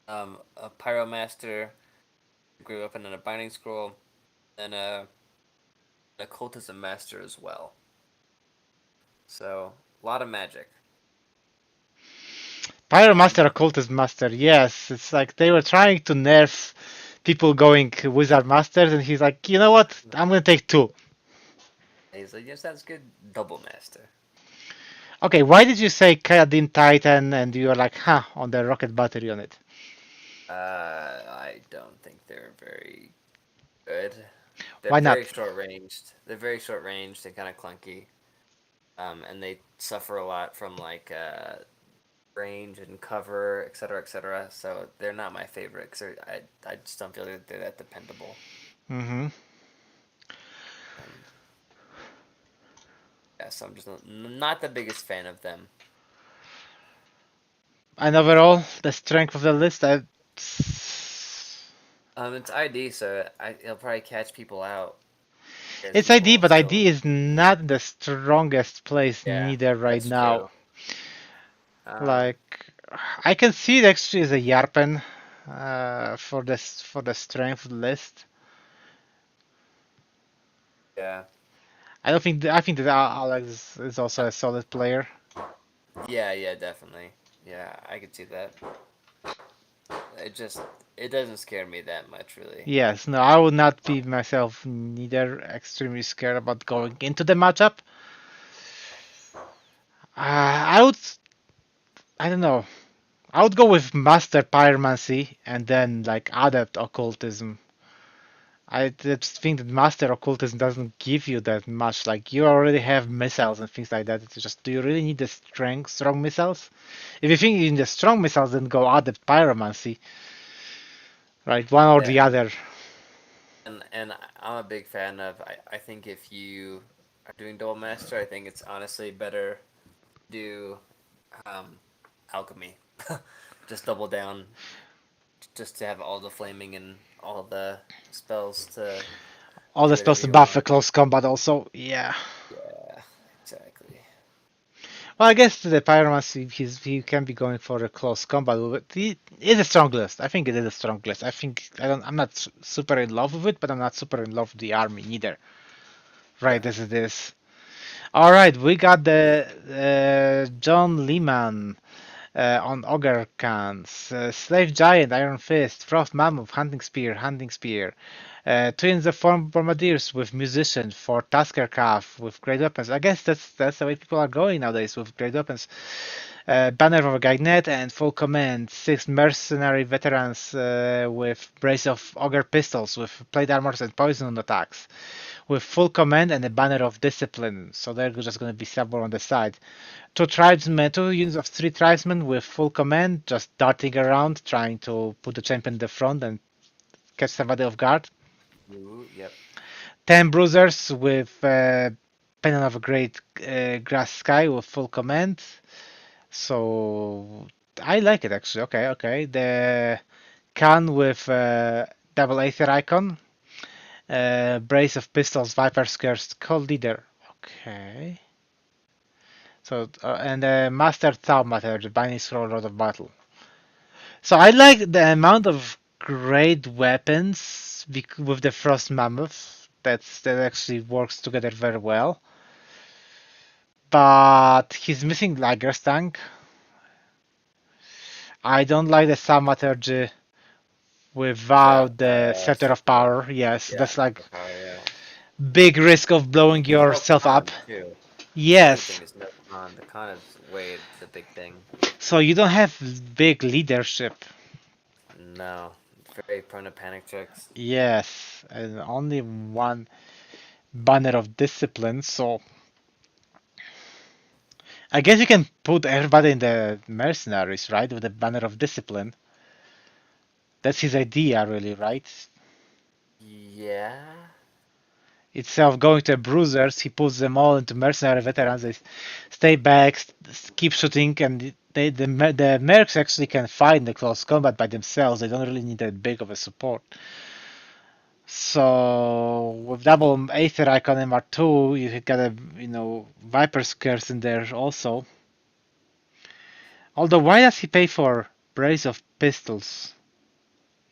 Speaker 1: a Pyromaster, Grew Weapon, and a Binding Scroll, and a Occultism Master as well. So, a lot of magic.
Speaker 2: Pyromaster, Occultist Master, yes. It's like they were trying to nerf people going Wizard Masters, and he's like, you know what? I'm gonna take two.
Speaker 1: He's like, yes, that's good. Double Master.
Speaker 2: Okay, why did you say Kaladin Titan and you were like, huh, on the rocket battery on it?
Speaker 1: I don't think they're very good. They're
Speaker 2: Why
Speaker 1: very
Speaker 2: not?
Speaker 1: short ranged. They're very short ranged and kind of clunky. And they suffer a lot from like range and cover, etc., etc. So they're not my favorite because I just don't feel that they're that dependable.
Speaker 2: Mm-hmm.
Speaker 1: Um, yeah, so I'm just not the biggest fan of them.
Speaker 2: And overall, the strength of the list,
Speaker 1: It's ID, so it'll probably catch people out. As
Speaker 2: it's ID,
Speaker 1: people
Speaker 2: but
Speaker 1: still,
Speaker 2: ID is not the strongest place
Speaker 1: yeah,
Speaker 2: neither right
Speaker 1: that's
Speaker 2: now.
Speaker 1: true. Um,
Speaker 2: Like, I can see it actually as a Yarpen for the strength of the list.
Speaker 1: yeah.
Speaker 2: I think that Alex is also a solid player.
Speaker 1: Yeah, definitely. Yeah, I could see that. It just it doesn't scare me that much, really.
Speaker 2: Yes, no, I would not be myself neither extremely scared about going into the matchup. I would, I don't know, I would go with Master Pyromancy and then like Adept Occultism. I just think that Master Occultism doesn't give you that much. Like you already have missiles and things like that. It's just, do you really need the strong missiles? If you think you need the strong missiles, then go Adept Pyromancy, right? One or
Speaker 1: Yeah,
Speaker 2: the other.
Speaker 1: and I'm a big fan of. I think if you are doing Duel Master, I think it's honestly better to do um, alchemy. Just double down, just to have all the flaming and all the spells to
Speaker 2: All
Speaker 1: do
Speaker 2: the
Speaker 1: whatever
Speaker 2: spells to
Speaker 1: you
Speaker 2: buff a
Speaker 1: want.
Speaker 2: close combat also. Yeah.
Speaker 1: Yeah, exactly.
Speaker 2: Well, I guess the Pyromancy, he can be going for a close combat with it. He is a strong list. I think it is a strong list. I'm not super in love with it, but I'm not super in love with the army neither. Right,
Speaker 1: Yeah.
Speaker 2: as it is. All right, we got the John Lehman on Ogre Cans, Slave Giant, Iron Fist, Frost Mammoth, Hunting Spear, Twins of Form Bombardiers with Musician for Tasker Calf with great weapons. I guess that's the way people are going nowadays with great weapons. Banner of a Gagnet and Full Command, 6 Mercenary Veterans with Brace of Ogre Pistols with Plate Armors and Poison attacks with Full Command and a Banner of Discipline. So they're just going to be several on the side. Two units of 3 tribesmen with full command, just darting around, trying to put the champion in the front and catch somebody off guard.
Speaker 1: Ooh, yep.
Speaker 2: 10 bruisers with Pennon of a Great Grass Sky with full command. So I like it actually. Okay. The Khan with double Aether icon. Brace of Pistols, Viper's Curse, Cold Leader. Okay. So and Master Thaumaturge, the Binding Scroll, Rod of Battle. So I like the amount of great weapons with the Frost Mammoth. That actually works together very well. But he's missing Liger's tank. I don't like the Thaumaturge without the Scepter of Power. Yes,
Speaker 1: Yeah.
Speaker 2: that's like
Speaker 1: Yeah.
Speaker 2: big risk of blowing yourself up.
Speaker 1: Too.
Speaker 2: Yes.
Speaker 1: Everything is no con. The con is way the big thing.
Speaker 2: So you don't have big leadership.
Speaker 1: No. Very prone to panic checks.
Speaker 2: Yes, and only one banner of discipline, so I guess you can put everybody in the mercenaries, right? With the banner of discipline. That's his idea, really, right?
Speaker 1: Yeah.
Speaker 2: Instead of going to bruisers, he puts them all into mercenary veterans. They stay back, keep shooting, and the mercs actually can fight in the close combat by themselves. They don't really need that big of a support. So with double Aether icon MR2, you got a Viper's Curse in there also. Although why does he pay for Brace of Pistols?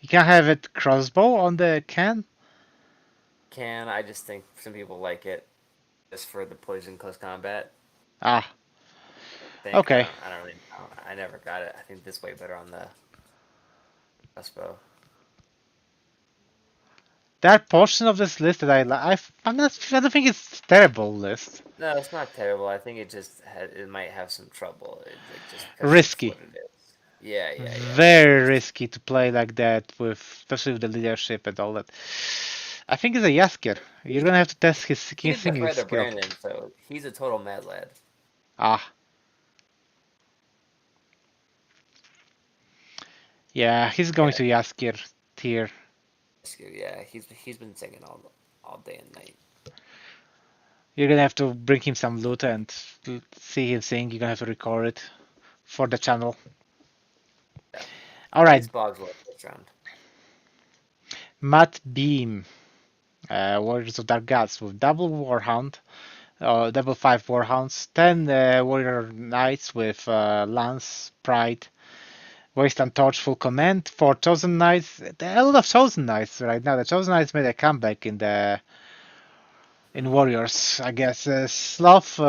Speaker 2: You can have it crossbow on the can?
Speaker 1: I just think some people like it just for the poison close combat.
Speaker 2: Ah,
Speaker 1: Think.
Speaker 2: okay.
Speaker 1: I don't really know. I never got it. I think this way better on the crossbow.
Speaker 2: That portion of this list that I like, I don't think it's a terrible list.
Speaker 1: No, it's not terrible. I think it just it might have some trouble. Just
Speaker 2: Risky.
Speaker 1: what it is. Yeah.
Speaker 2: Very risky to play like that with, especially with the leadership and all that. I think it's a Yaskir. You're gonna have to test his
Speaker 1: He's the
Speaker 2: singing
Speaker 1: brother
Speaker 2: skill.
Speaker 1: Brandon, so he's a total mad lad.
Speaker 2: Ah. Yeah, he's going to Yaskir tier.
Speaker 1: Yeah, he's been singing all day and night.
Speaker 2: You're gonna have to bring him some loot and see him sing. You're gonna have to record it for the channel.
Speaker 1: Yeah.
Speaker 2: All right,
Speaker 1: He's Bogsworth this round.
Speaker 2: Matt Beam, Warriors of Dark Gods with double Warhound, double 5 Warhounds, 10 Warrior Knights with Lance, Pride, Wasteland Torch, Full Command, 4 Chosen Knights. A lot of Chosen Knights right now. The Chosen Knights made a comeback in Warriors, I guess. Sloth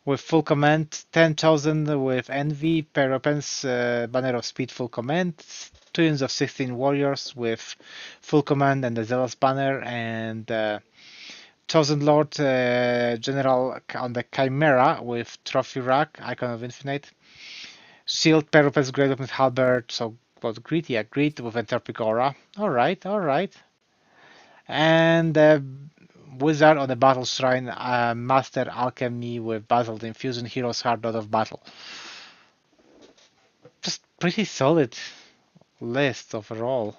Speaker 2: with Full Command, 10 Chosen with Envy, pair weapons, Banner of Speed, Full Command, 2 units of 16 Warriors with Full Command and the Zealous Banner, and Chosen Lord General on the Chimera with Trophy Rack, Icon of Infinite, Shield, pair weapons, Great Weapons, Halberd, so both Greed, yeah, Greed with Entropic Aura. Alright. And Wizard on the Battle Shrine, Master Alchemy with Basalt Infusion, Hero's Heart out of Battle. Just pretty solid list overall.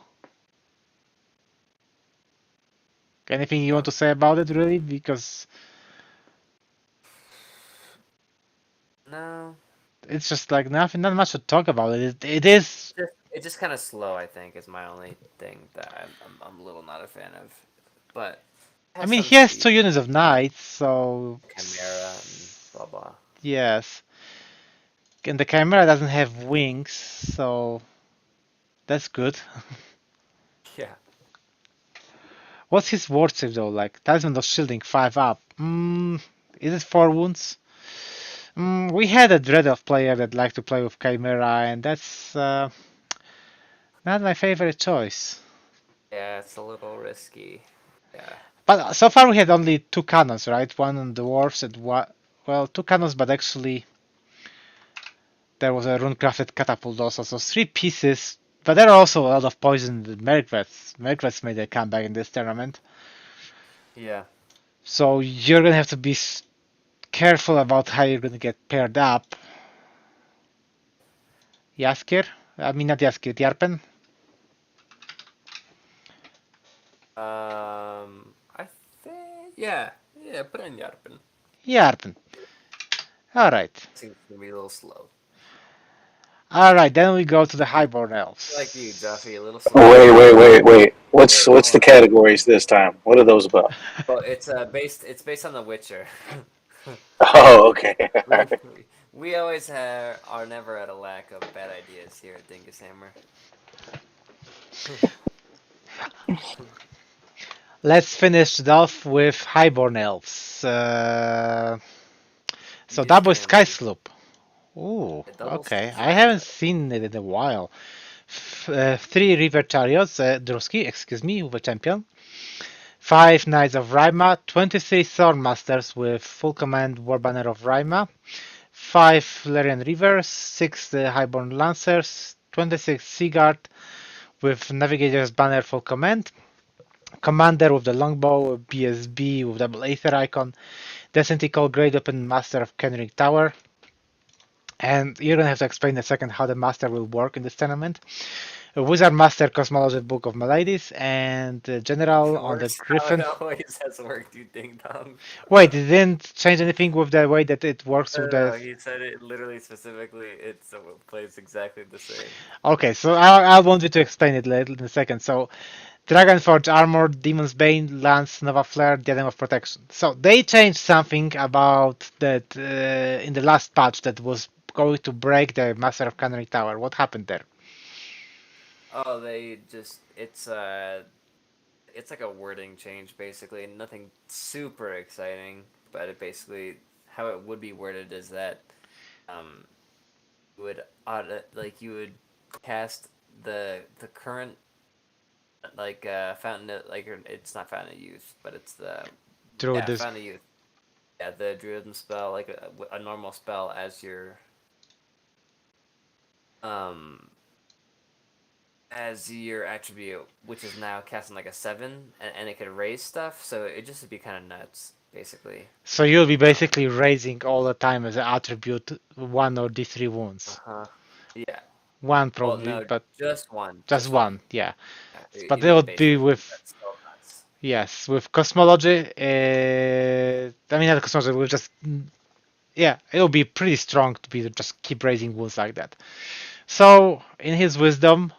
Speaker 2: Anything you want to say about it, really? Because
Speaker 1: No.
Speaker 2: it's just like nothing, not much to talk about. It is.
Speaker 1: It's just kind of slow. I think is my only thing that I'm a little not a fan of. But
Speaker 2: I mean, he has 2 units of knights, so
Speaker 1: Chimera. blah blah.
Speaker 2: Yes. And the Chimera doesn't have wings, so that's good.
Speaker 1: Yeah.
Speaker 2: What's his ward save though? Like Talisman of Shielding 5 up. Is it 4 wounds? We had a Dread of player that liked to play with Chimera, and that's not my favorite choice.
Speaker 1: Yeah, it's a little risky. Yeah.
Speaker 2: But so far we had only 2 cannons, right? One on the dwarves and one, well, 2 cannons, but actually there was a rune-crafted catapult also, so 3 pieces. But there are also a lot of poisoned Mercrets. Mercrets made a comeback in this tournament.
Speaker 1: Yeah.
Speaker 2: So you're gonna have to be careful about how you're gonna get paired up. Jaskier? I mean, not Jaskier, Yarpen?
Speaker 1: I think yeah, put in Yarpen.
Speaker 2: Yarpen. Alright.
Speaker 1: Seems to be a little slow.
Speaker 2: Alright, then we go to the Highborn Elves.
Speaker 1: Like you, Joffy, a little slow.
Speaker 3: Wait. What's
Speaker 1: Wait,
Speaker 3: what's the categories this time? What are those about?
Speaker 1: well, it's based on The Witcher.
Speaker 3: Oh, okay.
Speaker 1: We always are never at a lack of bad ideas here at Dingus Hammer.
Speaker 2: Let's finish it off with Highborn Elves. So
Speaker 1: Use
Speaker 2: double
Speaker 1: Stan
Speaker 2: Sky
Speaker 1: Lee.
Speaker 2: Sloop. Ooh,
Speaker 1: A double
Speaker 2: okay.
Speaker 1: Sky
Speaker 2: I haven't
Speaker 1: Sloop.
Speaker 2: seen it in a while. 3 River Chariots, Druski, excuse me, with a champion. 5 Knights of Rima, 23 Swordmasters with full command Warbanner of Rima, 5 Larian Rivers, 6 Highborn Lancers, 26 Seaguard with Navigator's Banner full command, Commander with the Longbow, BSB with double Aether icon, Descentical Great Open Master of Kenrick Tower. And you're gonna have to explain in a second how the Master will work in this tournament. A Wizard Master Cosmology Book of Maladies and General
Speaker 1: It
Speaker 2: on the
Speaker 1: works how it
Speaker 2: Griffin.
Speaker 1: always has worked, you ding dong.
Speaker 2: Wait, it didn't change anything with the way that it works with
Speaker 1: No,
Speaker 2: the.
Speaker 1: he said it literally specifically. It plays exactly the same.
Speaker 2: Okay, so I want you to explain it later in a second. So, Dragonforge Armor, Demon's Bane, Lance, Nova Flare, Diadem of Protection. So they changed something about that in the last patch that was going to break the Master of Canary Tower. What happened there?
Speaker 1: Oh, they just it's like a wording change basically. Nothing super exciting, but it basically how it would be worded is that you would you would cast the current fountain it's not fountain of youth, but it's the
Speaker 2: Through this.
Speaker 1: fountain of youth. Yeah, the druidism spell like a normal spell as your um as your attribute, which is now casting like a 7, and it could raise stuff, so it just would be kind of nuts, basically.
Speaker 2: So you'll be basically raising all the time as an attribute 1 or D3 wounds.
Speaker 1: Yeah.
Speaker 2: One
Speaker 1: Well,
Speaker 2: probably,
Speaker 1: no,
Speaker 2: but
Speaker 1: just one.
Speaker 2: just one, yeah.
Speaker 1: Yeah,
Speaker 2: But
Speaker 1: even
Speaker 2: they
Speaker 1: the
Speaker 2: would
Speaker 1: base
Speaker 2: be
Speaker 1: one,
Speaker 2: with,
Speaker 1: that's so nuts.
Speaker 2: yes, with cosmology. I mean, not cosmology. We'll just, yeah, it'll be pretty strong to be just keep raising wounds like that. So, in his wisdom,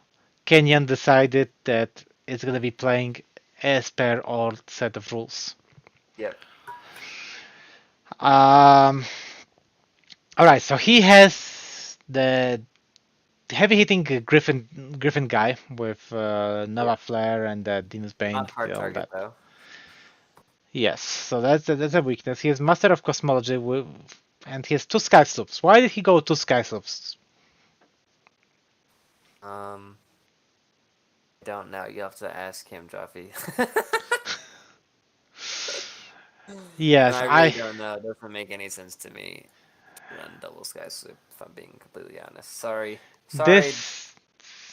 Speaker 2: Kenyan decided that it's gonna be playing as per old set of rules.
Speaker 1: Yep.
Speaker 2: All right, so he has the heavy hitting Griffin guy with Nova Flare and Demon's Bane.
Speaker 1: Not hard
Speaker 2: all
Speaker 1: target,
Speaker 2: that.
Speaker 1: though.
Speaker 2: Yes, so that's a weakness. He is Master of Cosmology and he has 2 Sky Sloops. Why did he go 2 Sky Sloops?
Speaker 1: I don't know. You have to ask him, Joffy.
Speaker 2: Yes,
Speaker 1: No, I really don't know. It doesn't make any sense to me to run double Sky Sloop, if I'm being completely honest. Sorry.
Speaker 2: This.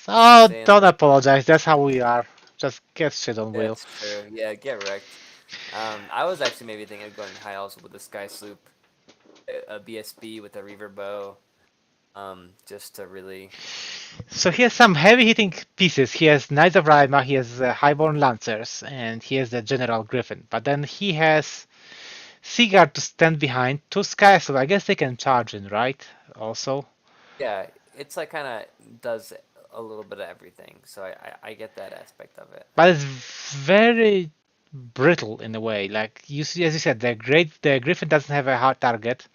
Speaker 2: Oh,
Speaker 1: saying
Speaker 2: don't
Speaker 1: that.
Speaker 2: apologize. That's how we are. Just get shit on wheel.
Speaker 1: That's true. Yeah, get wrecked. I was actually maybe thinking of going high also with the Sky Sloop, a BSB with a Reaver Bow, just to really.
Speaker 2: So he has some heavy hitting pieces. He has Knights of Rima, he has Highborn Lancers, and he has the General Griffin. But then he has Seaguard to stand behind, 2 Sky Sloops. I guess they can charge in, right? Also.
Speaker 1: Yeah, it's like kind of does a little bit of everything, so I get that aspect of it.
Speaker 2: But it's very brittle in a way. Like you see, as you said, the Griffin doesn't have a hard target.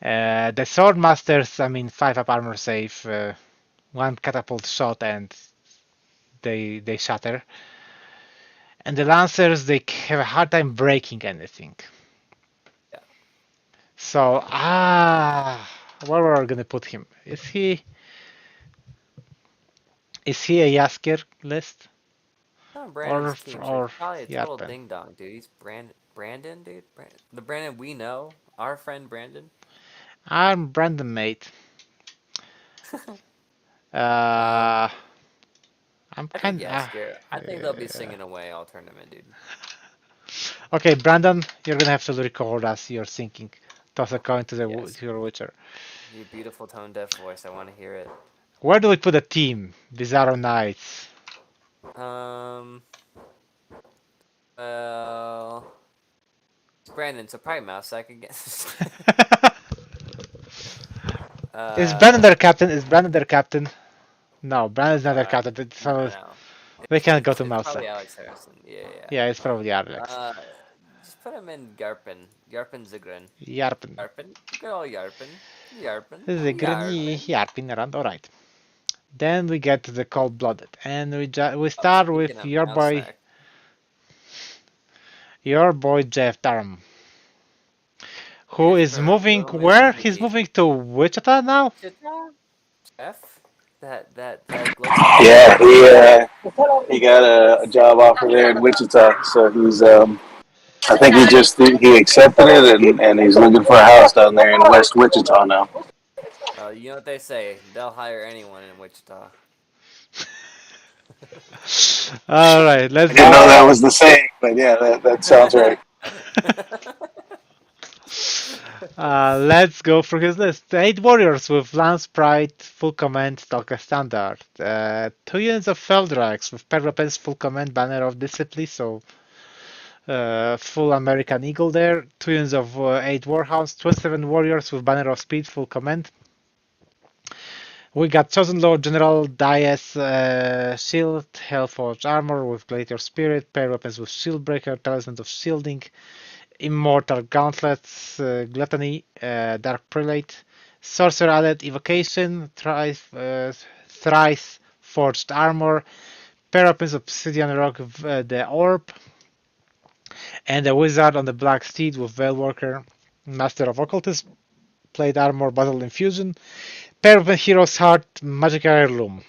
Speaker 2: The Sword Masters, I mean, 5-up armor save, one catapult shot, and they shatter. And the Lancers, they have a hard time breaking anything.
Speaker 1: Yeah.
Speaker 2: So, where are we gonna put him? Is he a Jaskier list?
Speaker 1: No, Brandon's
Speaker 2: Or
Speaker 1: team.
Speaker 2: or
Speaker 1: Probably a total
Speaker 2: Yarpen?
Speaker 1: ding dong, dude. He's Brandon, dude. The Brandon we know, our friend Brandon.
Speaker 2: I'm Brandon mate.
Speaker 1: Um,
Speaker 2: Uh, I'm
Speaker 1: I think
Speaker 2: kind
Speaker 1: Yasker. I think they'll be singing away all tournament, dude.
Speaker 2: Okay, Brandon, you're gonna have to record us. You're thinking. Toss a coin to
Speaker 1: Yes,
Speaker 2: your Witcher.
Speaker 1: your beautiful tone deaf voice. I want to hear it.
Speaker 2: Where do we put a team? Bizarro Knights.
Speaker 1: Um. Well, it's Brandon, so probably mouse I could get.
Speaker 2: Is Brandon
Speaker 1: uh.
Speaker 2: their captain? Is Brandon their captain? No, Brandon's not their
Speaker 1: Uh.
Speaker 2: captain.
Speaker 1: No,
Speaker 2: So
Speaker 1: no.
Speaker 2: they can't go to
Speaker 1: It's
Speaker 2: Mousa.
Speaker 1: probably Alex Harrison. Yeah,
Speaker 2: Yeah, it's
Speaker 1: yeah.
Speaker 2: probably Alex.
Speaker 1: Just put him in Garpin. Garpin Zigrin.
Speaker 2: Yarpen.
Speaker 1: Yarpin. Good old Yarpin. Yarpin.
Speaker 2: Zigrin,
Speaker 1: Yarpin.
Speaker 2: Yarpin around. Alright. Then we get to the cold blooded. And we
Speaker 1: Oh,
Speaker 2: start
Speaker 1: speaking
Speaker 2: with
Speaker 1: of Mousak.
Speaker 2: your boy Jeff Durham. Who is
Speaker 1: Christopher
Speaker 2: moving where? He's
Speaker 1: Williamsy.
Speaker 2: moving to Wichita now?
Speaker 1: Jeff? That glitch.
Speaker 3: Yeah, he got a job offer there in Wichita, so he's I think he accepted it and he's looking for a house down there in West Wichita now.
Speaker 1: You know what they say? They'll hire anyone in Wichita.
Speaker 2: All right,
Speaker 3: I
Speaker 2: let's
Speaker 3: didn't know
Speaker 2: go.
Speaker 3: that was the saying, but yeah, that sounds right.
Speaker 2: Let's go for his list. 8 warriors with Lance Pride, full command, Tolka standard. 2 units of Feldrakes with Perweapons, full command, Banner of Discipline, so full American Eagle there. 2 units of 8 Warhounds, 27 warriors with Banner of Speed, full command. We got Chosen Lord General Dias Shield, Hellforged Armor with Gladiator Spirit, Pair Weapons with Shieldbreaker, Talisman of Shielding, Immortal Gauntlets, Gluttony, Dark Prelate, Sorcerer added Evocation, Thrice Forged Armor, Pair Weapons of Obsidian Rock, the Orb, and a Wizard on the Black Steed with Veilworker, Master of Occultism, Plate Armor, Battle Infusion, Pair of Hero's Heart, Magic Heirloom.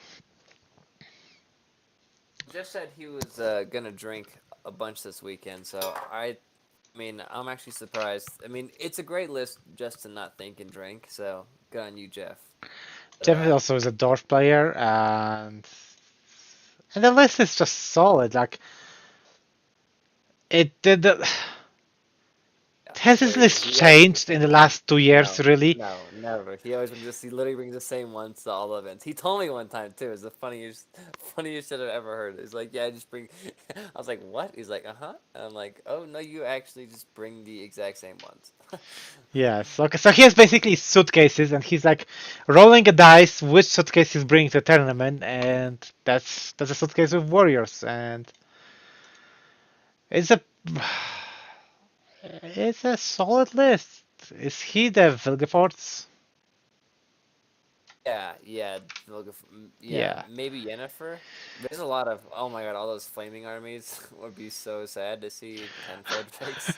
Speaker 1: Jeff said he was gonna drink a bunch this weekend, so I mean, I'm actually surprised. I mean, it's a great list just to not think and drink. So good on you, Jeff.
Speaker 2: Jeff also is a dwarf player, and the list is just solid. Like it did. Has his list changed in the last 2 years, really?
Speaker 1: No, never. He literally brings the same ones to all events. He told me one time too. It's the funniest shit I've ever heard. It's like, yeah, I just bring. I was like, what? He's like, uh-huh. And I'm like, oh no, you actually just bring the exact same ones.
Speaker 2: Yes. Okay. So he has basically suitcases, and he's like rolling a dice which suitcase he's bringing to the tournament, and that's a suitcase with warriors, and it's a solid list. Is he the Vilgefortz?
Speaker 1: Yeah, maybe Yennefer. There's a lot of, oh my god, all those flaming armies would be so sad to see 10 Feldrakes.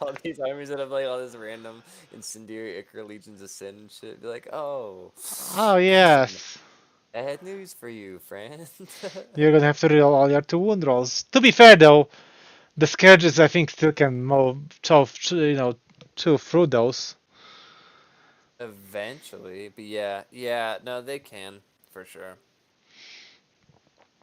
Speaker 1: All these armies that have like all this random incendiary Ichor Legions of Sin and shit. Be like, oh.
Speaker 2: Oh yes.
Speaker 1: I had news for you, friend.
Speaker 2: You're gonna have to roll all your 2 wound rolls. To be fair though, the Scourges I think still can chew through those.
Speaker 1: Eventually, but yeah, no, they can for sure.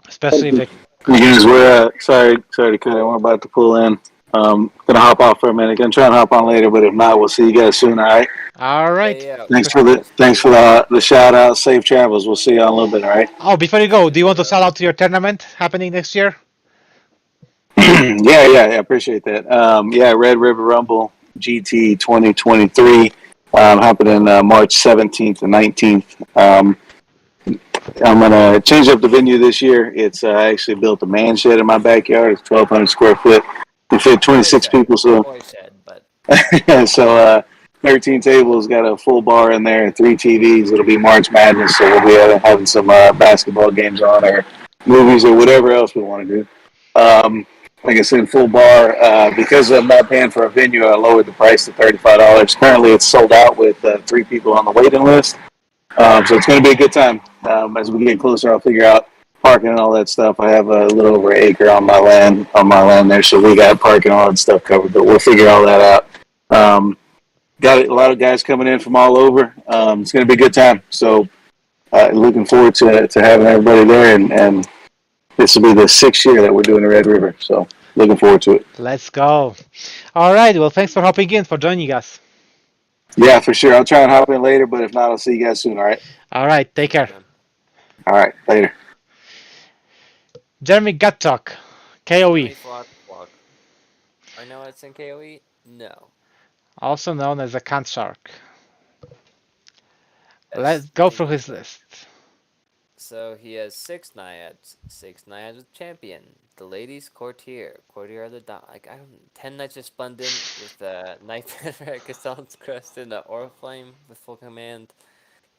Speaker 2: Especially if they.
Speaker 3: You guys, we're sorry to cut in. We're about to pull in. Gonna hop off for a minute. Gonna try and hop on later, but if not, we'll see you guys soon. All right.
Speaker 2: All right.
Speaker 1: Yeah.
Speaker 3: Thanks for the shout out. Safe travels. We'll see you in a little bit. All right.
Speaker 2: Oh, before you go, do you want to shout out to your tournament happening next year?
Speaker 3: yeah. Appreciate that. Yeah, Red River Rumble GT 2023 happening March 17th and 19th. I'm gonna change up the venue this year. It's I actually built a man shed in my backyard. It's 1,200 square foot. We fit 26 people, so
Speaker 1: Boy shed, but
Speaker 3: 13 tables, got a full bar in there and 3 TVs. It'll be March Madness, so we'll be having some basketball games on or movies or whatever else we want to do. Like I said, full bar. Because I'm not paying for a venue, I lowered the price to $35. Currently, it's sold out with 3 people on the waiting list. So it's going to be a good time. As we get closer, I'll figure out parking and all that stuff. I have a little over an acre on my land there, so we got parking and all that stuff covered. But we'll figure all that out. Got a lot of guys coming in from all over. It's going to be a good time. So looking forward to having everybody there, and this will be the 6th year that we're doing the Red River. So looking forward to it.
Speaker 2: Let's go. All right. Well, thanks for hopping in, for joining us.
Speaker 3: Yeah, for sure. I'll try and hop in later, but if not, I'll see you guys soon. All right.
Speaker 2: All right. Take care.
Speaker 3: All right. Later.
Speaker 2: Jeremy Guttalk, KOE,
Speaker 1: Flock. I know it's in KOE? No.
Speaker 2: also known as a Kant Shark.
Speaker 1: Yes,
Speaker 2: Let's go through his list.
Speaker 1: So he has 6 Naiads. 6 Naiads with Champion. The ladies Courtier. Courtier are the 10 Knights of Splendid with Knight at Castellan's Crest and the Oriflame with full command.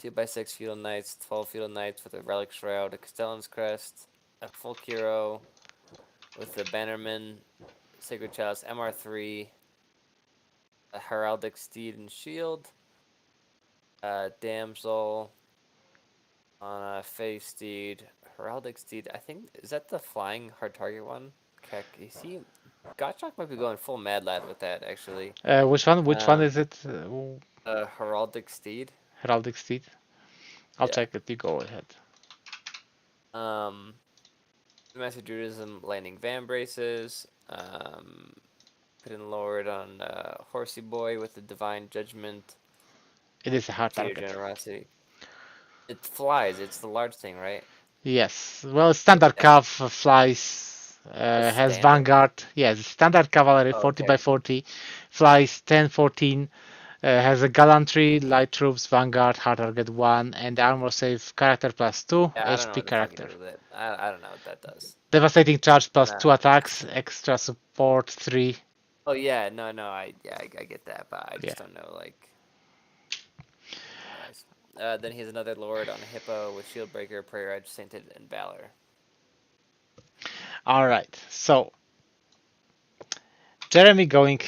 Speaker 1: 2x6 Feudal Knights, 12 Feudal Knights with a Relic Shroud, a Castellan's Crest, a full Kiro with the Bannerman, Sacred Chalice, MR3, a Heraldic Steed and Shield, a Damsel on a Fey Steed, Heraldic Steed. I think, is that the flying hard target one? Heck, you see, Gottschalk might be going full Mad Lad with that, actually.
Speaker 2: Which one? Which one is it?
Speaker 1: Heraldic Steed.
Speaker 2: Heraldic Steed. I'll
Speaker 1: Yeah.
Speaker 2: check it. You go ahead.
Speaker 1: Master Druidism landing Van Braces. Put in Lord on Horsey Boy with the Divine Judgment.
Speaker 2: It is a hard
Speaker 1: Teeter
Speaker 2: target.
Speaker 1: Generosity. It flies. It's the large thing, right?
Speaker 2: Yes. Well, standard cav flies. Has
Speaker 1: standard?
Speaker 2: Vanguard. Yes, standard cavalry,
Speaker 1: Oh,
Speaker 2: 40
Speaker 1: okay.
Speaker 2: by 40. Flies 10, 14. Has a gallantry, light troops, Vanguard, hard target 1, and armor save character plus 2,
Speaker 1: Yeah, I don't know
Speaker 2: HP
Speaker 1: what the fuck
Speaker 2: character.
Speaker 1: it does with it. I don't know what that does.
Speaker 2: Devastating charge plus
Speaker 1: Nah.
Speaker 2: 2 attacks, extra support 3.
Speaker 1: Oh yeah, no, I get that, but I just
Speaker 2: Yeah.
Speaker 1: don't know like. Then he has another Lord on a Hippo with Shieldbreaker, Prayer Edge, Sainted, and Valor.
Speaker 2: Alright, so Jeremy going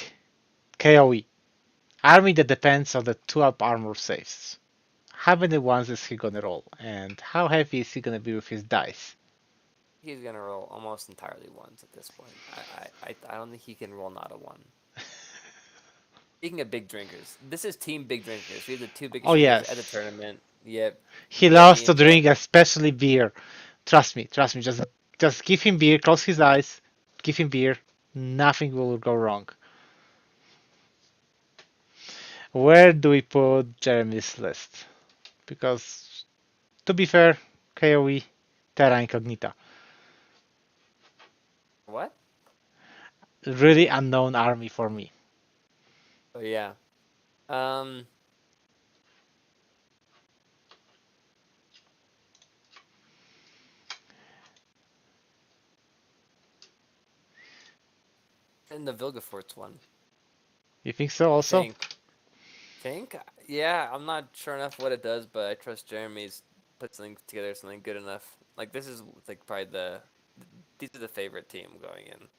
Speaker 2: KOE. Army that depends on the 2-up armor saves. How many ones is he gonna roll? And how heavy is he gonna be with his dice?
Speaker 1: He's gonna roll almost entirely ones at this point. I don't think he can roll not a 1. Speaking of big drinkers, this is Team Big Drinkers. We have the 2 biggest
Speaker 2: Oh,
Speaker 1: drinkers
Speaker 2: yes.
Speaker 1: at the tournament. Yep.
Speaker 2: He
Speaker 1: Yeah,
Speaker 2: loves
Speaker 1: me
Speaker 2: to
Speaker 1: and
Speaker 2: drink, especially beer. Trust me. Just give him beer, close his eyes, give him beer. Nothing will go wrong. Where do we put Jeremy's list? Because, to be fair, KOE, Terra Incognita.
Speaker 1: What?
Speaker 2: Really unknown army for me.
Speaker 1: Oh yeah. And the Vilgefortz one.
Speaker 2: You think so also?
Speaker 1: Think? Yeah, I'm not sure enough what it does, but I trust Jeremy's put something together, something good enough. Like this is like probably these are the favorite team going in.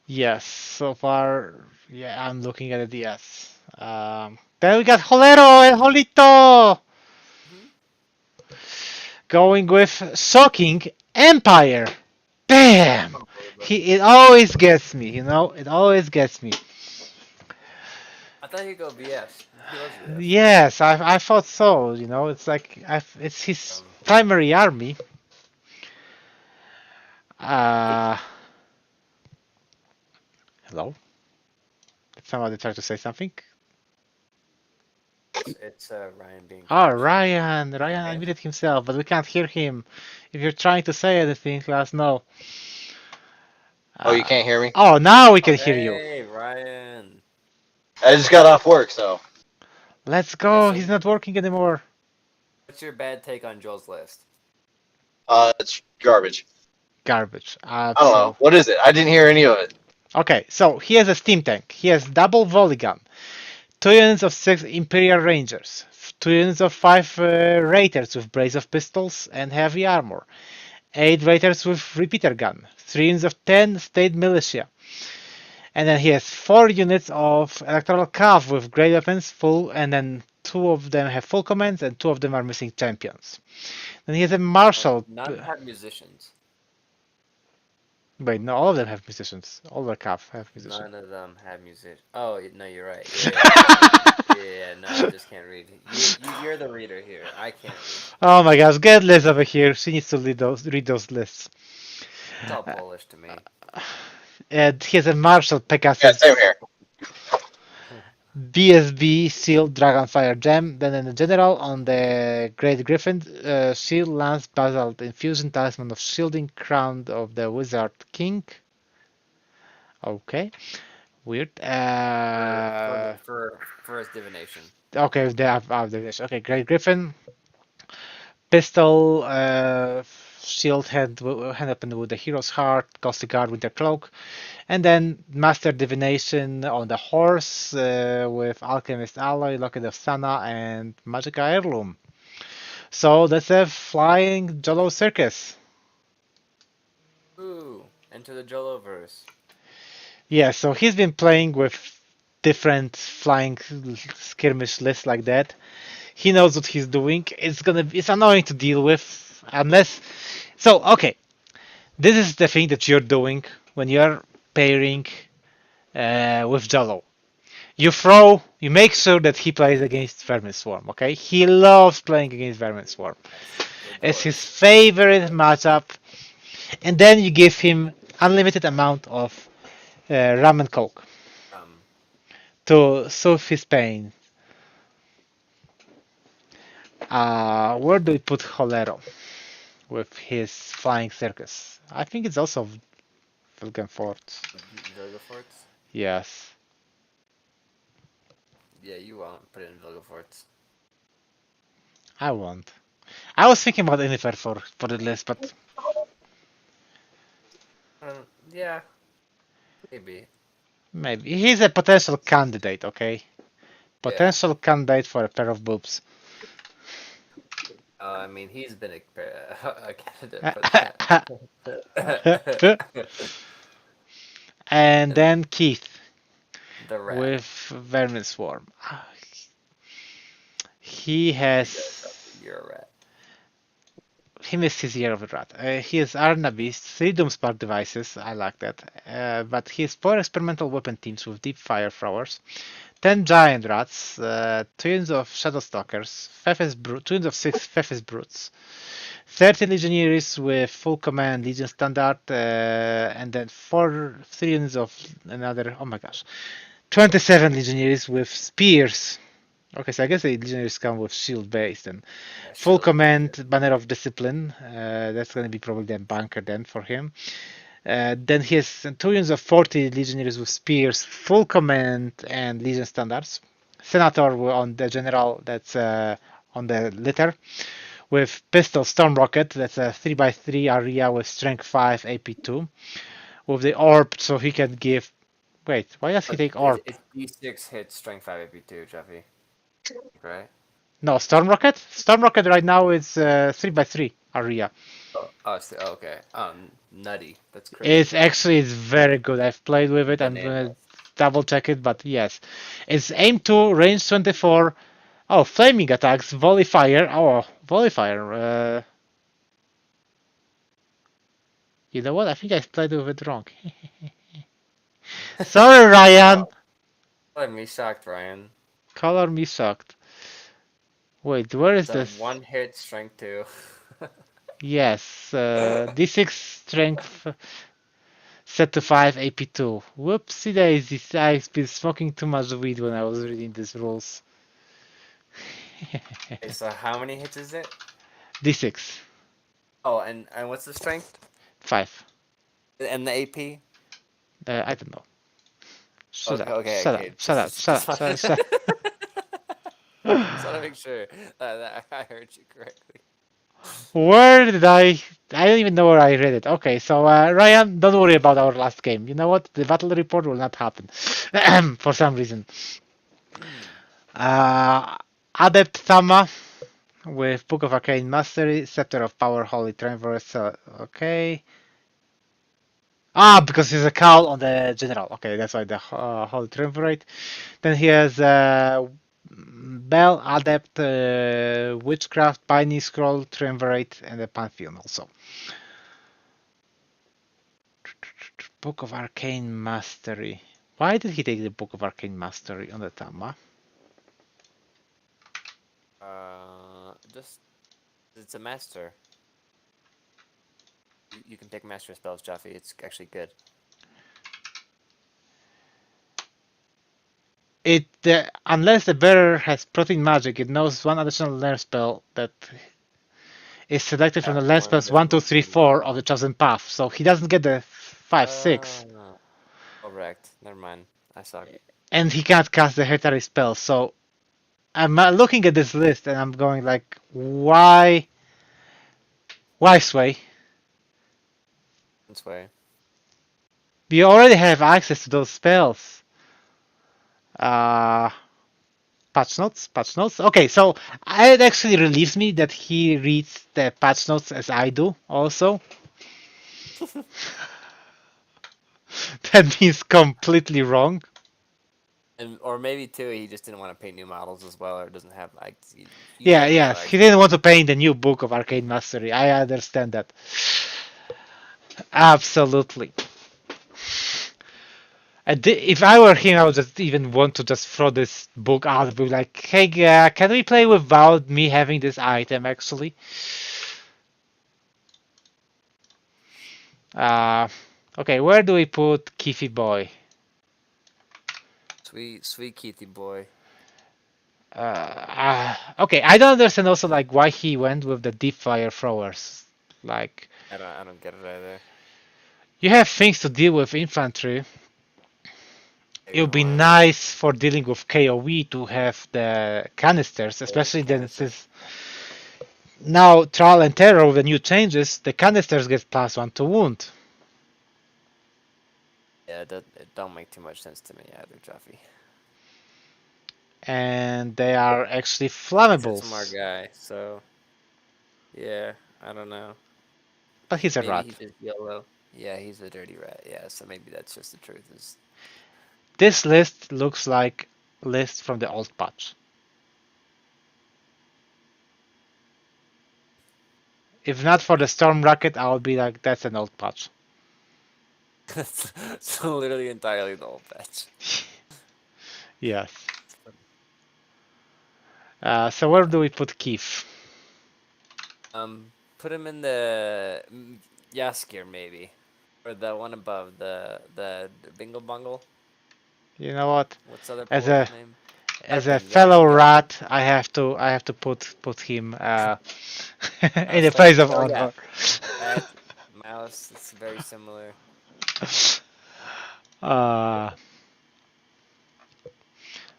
Speaker 2: Yes, so far, yeah, I'm looking at it, yes. Then we got Jolero and Jolito! Going with Shocking Empire! Bam! It always gets me, you know? It always gets me.
Speaker 1: I thought he'd go VS. He loves VS.
Speaker 2: Yes, I thought so, you know? It's like, it's his primary army. Hello? Did somebody try to say something?
Speaker 1: It's Ryan being.
Speaker 2: Oh, Ryan unmuted himself, but we can't hear him. If you're trying to say anything, let us know.
Speaker 4: Oh, you can't hear me?
Speaker 2: Oh, now we can hear you.
Speaker 1: Hey, Ryan.
Speaker 4: I just got off work, so.
Speaker 2: Let's go.
Speaker 1: so-
Speaker 2: He's not working anymore.
Speaker 1: What's your bad take on Joel's list?
Speaker 4: It's garbage.
Speaker 2: Garbage.
Speaker 4: I don't know. What is it? I didn't hear any of it.
Speaker 2: Okay, so he has a steam tank. He has double volley gun, 2 units of 6 Imperial Rangers, 2 units of 5 Raiders with brace of pistols and heavy armor, 8 Raiders with repeater gun, 3 units of 10 State Militia. And then he has 4 units of Electoral Cav with great weapons, full, and then 2 of them have full commands and 2 of them are missing champions. Then he has a Marshal.
Speaker 1: None have musicians.
Speaker 2: Wait, no, all of them have musicians. All the Cav have musicians.
Speaker 1: None of them have music. Oh, no, you're right. Yeah, no, I just can't read. You're the reader here. I can't read.
Speaker 2: Oh my gosh, get Liz over here. She needs to read those lists.
Speaker 1: It's all Polish to me.
Speaker 2: And he has a Marshal
Speaker 4: Yeah,
Speaker 2: Pegasus,
Speaker 4: same here.
Speaker 2: BSB Shield Dragonfire Gem. Then in the general on the Great Griffin, Shield Lance Basalt Infusion Talisman of Shielding Crown of the Wizard King. Okay, weird.
Speaker 1: For his divination.
Speaker 2: Okay, they have okay, Great Griffin. Pistol, shield hand weapon with the hero's heart, Ghostly Guard with the cloak, and then Master Divination on the horse with Alchemist Alloy, Locket of Sana, and Magica Heirloom. So that's a flying Jolo circus.
Speaker 1: Ooh, enter the Joloverse.
Speaker 2: Yeah, so he's been playing with different flying skirmish lists like that. He knows what he's doing. It's annoying to deal with unless. So okay, this is the thing that you're doing when you're pairing with Jolo. You make sure that he plays against Vermin Swarm. Okay, he loves playing against Vermin Swarm. It's his favorite matchup, and then you give him unlimited amount of rum and coke to soothe his pain. Where do we put Holero with his flying circus? I think it's also Vilgenfort.
Speaker 1: Vilgefortz?
Speaker 2: Yes.
Speaker 1: Yeah, you won't put it in Vilgefortz.
Speaker 2: I won't. I was thinking about Inifer for the list, but
Speaker 1: Yeah, maybe.
Speaker 2: maybe he's a potential candidate. Okay, potential candidate for a pair of boobs.
Speaker 1: I mean, he's been a candidate for that.
Speaker 2: And then Keith
Speaker 1: The rat.
Speaker 2: with Vermin Swarm. He has.
Speaker 1: You're a rat.
Speaker 2: He missed his year of the rat. He has Arna Beast, 3 Doomspark devices, I like that. But he has 4 experimental weapon teams with deep fire throwers, 10 giant rats, 2 units of shadow stalkers, 2 units of 6 Fefes brutes, 30 legionaries with full command legion standard, and then 3 units of another, oh my gosh, 27 legionaries with spears. Okay, so I guess the legionaries come with shield based and full command, banner of discipline. That's going to be probably the bunker then for him. Then he has 2 units of 40 legionaries with spears, full command, and legion standards. Senator on the general, that's on the litter, with pistol storm rocket. That's a 3x3 area with strength 5, AP2, with the orb, so he can give. Wait, why does he take orb?
Speaker 1: It's D6 hits strength 5 AP2, Jeffy. Right?
Speaker 2: No, Storm Rocket? Storm Rocket right now is 3x3 area.
Speaker 1: Okay. Nutty. That's crazy.
Speaker 2: It's very good. I've played with it. I'm gonna double check it, but yes. It's aim 2, range 24. Oh, flaming attacks, volley fire. Oh, volley fire. You know what? I think I played with it wrong. Sorry, Ryan.
Speaker 1: Color me shocked, Ryan.
Speaker 2: Color me shocked. Wait, where is this?
Speaker 1: 1 hit, strength 2.
Speaker 2: Yes, D6 strength set to 5, AP2. Whoopsie daisies, I've been smoking too much weed when I was reading these rules.
Speaker 1: Okay, so how many hits is it?
Speaker 2: D6.
Speaker 1: Oh, and what's the strength?
Speaker 2: 5.
Speaker 1: And the AP?
Speaker 2: I don't know. Shut up.
Speaker 1: Okay.
Speaker 2: Shut up.
Speaker 1: Just want to make sure that I heard you correctly.
Speaker 2: Where did I don't even know where I read it. Okay, so Ryan, don't worry about our last game. You know what? The battle report will not happen for some reason. Adept Thama with Book of Arcane Mastery, Scepter of Power, Holy Triumvirate. Okay. Ah, because he's a Khal on the general. Okay, that's why the Holy Triumvirate. Then he has Bell, Adept, Witchcraft, Binding Scroll, Triumvirate, and the Pantheon also. Book of Arcane Mastery. Why did he take the Book of Arcane Mastery on the Tama?
Speaker 1: Just it's a master. You can take master spells, Jaffe. It's actually good.
Speaker 2: It unless the bearer has protein magic, it knows one additional learn spell that is selected from the learn spells 1, 2, 3, 4 of the chosen path. So he doesn't get the 5, 6.
Speaker 1: Correct. Never mind. I suck.
Speaker 2: And he can't cast the hereditary spell. So I'm looking at this list and I'm going like, why Sway?
Speaker 1: This way.
Speaker 2: We already have access to those spells. Patch notes. Okay, so it actually relieves me that he reads the patch notes as I do also. That means completely wrong.
Speaker 1: And or maybe too, he just didn't want to paint new models as well, or doesn't have like.
Speaker 2: Yeah. He didn't want to paint the new Book of Arcane Mastery. I understand that. Absolutely. If I were him, I would just even want to just throw this book out and be like, hey, can we play without me having this item, actually? Okay, where do we put Keefy Boy?
Speaker 1: Sweet Keithy boy.
Speaker 2: Okay, I don't understand also like why he went with the deep fire throwers. Like,
Speaker 1: I don't get it either.
Speaker 2: you have things to deal with infantry. It would be nice for dealing with KOE to have the canisters, especially then since now Trial and Terror with the new changes, the canisters get +1 to wound.
Speaker 1: Yeah, it don't make too much sense to me either, Jaffe.
Speaker 2: And they are actually flammables.
Speaker 1: Smart guy, so yeah, I don't know.
Speaker 2: But he's a
Speaker 1: Maybe
Speaker 2: rat.
Speaker 1: He's just yellow. Yeah, he's a dirty rat. Yeah, so maybe that's just the truth. Is
Speaker 2: this list looks like list from the old patch. If not for the Storm Rocket, I would be like, that's an old patch.
Speaker 1: so literally entirely the old patch.
Speaker 2: Yes. So where do we put Keith?
Speaker 1: Put him in the Yaskir maybe, or the one above the Bingle Bungle.
Speaker 2: You know what?
Speaker 1: What's the other
Speaker 2: As
Speaker 1: poet's
Speaker 2: a
Speaker 1: name?
Speaker 2: as a
Speaker 1: Yarpin,
Speaker 2: fellow
Speaker 1: Yarpin.
Speaker 2: rat, I have to put him in the place of honor.
Speaker 1: Rat, mouse. It's very similar.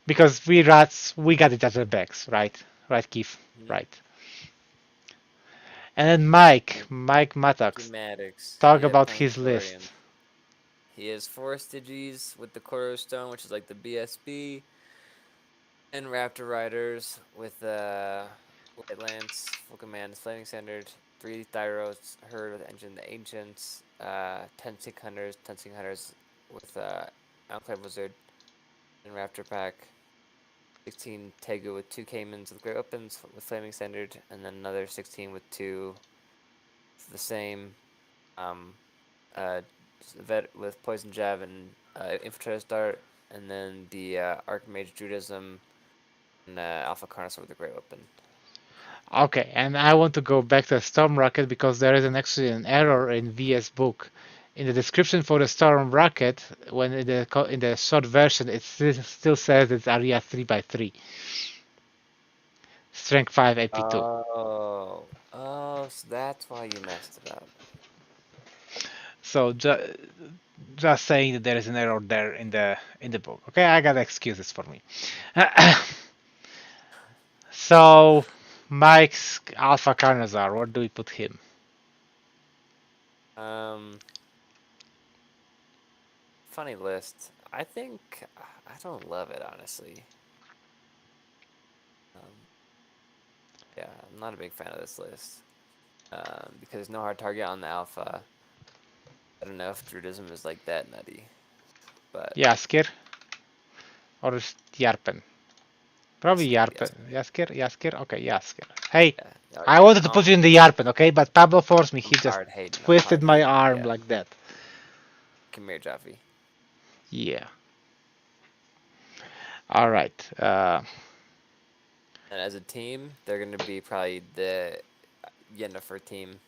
Speaker 2: Because we rats, we got it at the backs, right? Right, Keith? Right. And then Mike Mattox. Talk about his list.
Speaker 1: He has 4 Stygies with the Koro Stone, which is like the BSB, and Raptor Riders with White Lance, Full Command, Flaming Standard, 3 Thyros, Herd with Engine, the Ancients, 10 Sync Hunters with Enclave Wizard, and Raptor Pack, 16 Tegu with 2 Caimans with Great Weapons with Flaming Standard, and then another 16 with 2 the same vet with Poison Jab and Infiltrator's Dart, and then the Archmage Judaism and Alpha Carnosaur with the Great Weapon.
Speaker 2: Okay, and I want to go back to Storm Rocket because there is actually an error in VS book. In the description for the Storm Rocket, when in the short version, it still says it's area 3x3. Strength 5, AP2.
Speaker 1: Oh, so that's why you messed it up.
Speaker 2: So just saying that there is an error there in the book. Okay, I got excuses for me. So Mike's Alpha Carnazar, where do we put him?
Speaker 1: Funny list. I think I don't love it, honestly. Yeah, I'm not a big fan of this list. Because there's no hard target on the alpha. I don't know if Druidism is like that nutty. But
Speaker 2: Jaskier? Or is Yarpen? Probably
Speaker 1: Yes,
Speaker 2: Yarpen. Jaskier? Okay, Jaskier. Hey,
Speaker 1: yeah.
Speaker 2: I wanted to put you in the Yarpen, okay? But Pablo forced me. He
Speaker 1: I'm
Speaker 2: just
Speaker 1: hard hating.
Speaker 2: twisted my
Speaker 1: hating,
Speaker 2: arm
Speaker 1: yeah.
Speaker 2: like that.
Speaker 1: Come here, Jaffe.
Speaker 2: Yeah. All right.
Speaker 1: And as a team, they're going to be probably the Yennefer team.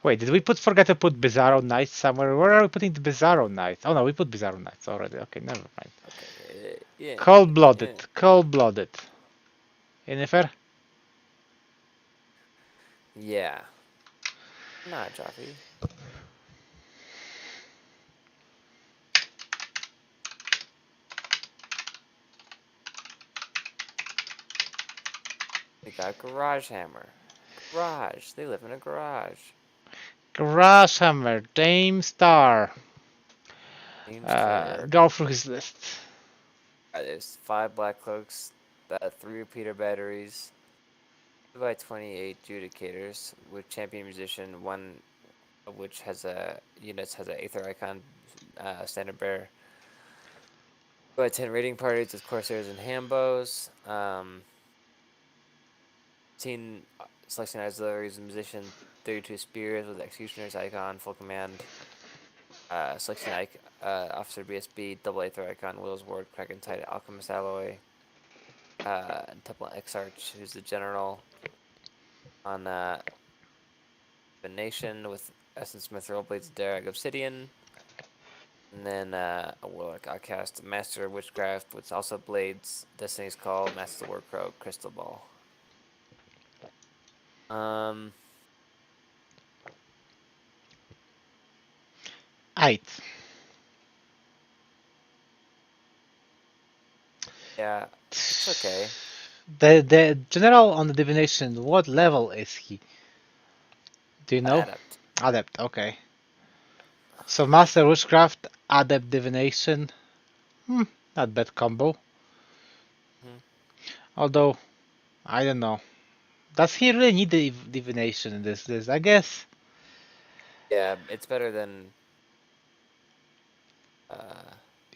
Speaker 2: Wait, did we forget to put Bizarro Knights somewhere? Where are we putting the Bizarro Knights? Oh no, we put Bizarro Knights already. Okay, never mind.
Speaker 1: Okay. Yeah.
Speaker 2: Cold-blooded. Cold-blooded. Yennefer?
Speaker 1: Yeah. Nah, Jaffe. We got Garage Hammer. Garage. They live in a garage.
Speaker 2: Garage Hammer. Dame Star.
Speaker 1: Namestar.
Speaker 2: Go through his list.
Speaker 1: There's 5 Black Cloaks, 3 repeater batteries, 2 by 28 Judicators with Champion Musician, one of which has a units has an Aether Icon standard bearer. 2 by 10 raiding parties with Corsairs and Hambos. 15 Selection Auxiliaries and Musician, 32 Spears with Executioner's Icon, full command. Selection Officer BSB, double Aether Icon, Will's Ward, Kraken Tide, Alchemist Alloy. Temple Exarch, who's the general on the Nation with Essence Smith, Rollblades, Derek, Obsidian. And then a Warlock Outcast, Master of Witchcraft, with also Blades, Destiny's Call, Master of the Warcrow, Crystal Ball.
Speaker 2: Eight.
Speaker 1: Yeah, it's okay.
Speaker 2: The general on the divination, what level is he? Do you know?
Speaker 1: Adept.
Speaker 2: Adept, okay. So Master Witchcraft, Adept Divination. Not bad combo. Although, I don't know. Does he really need the divination in this list? I guess.
Speaker 1: Yeah, it's better than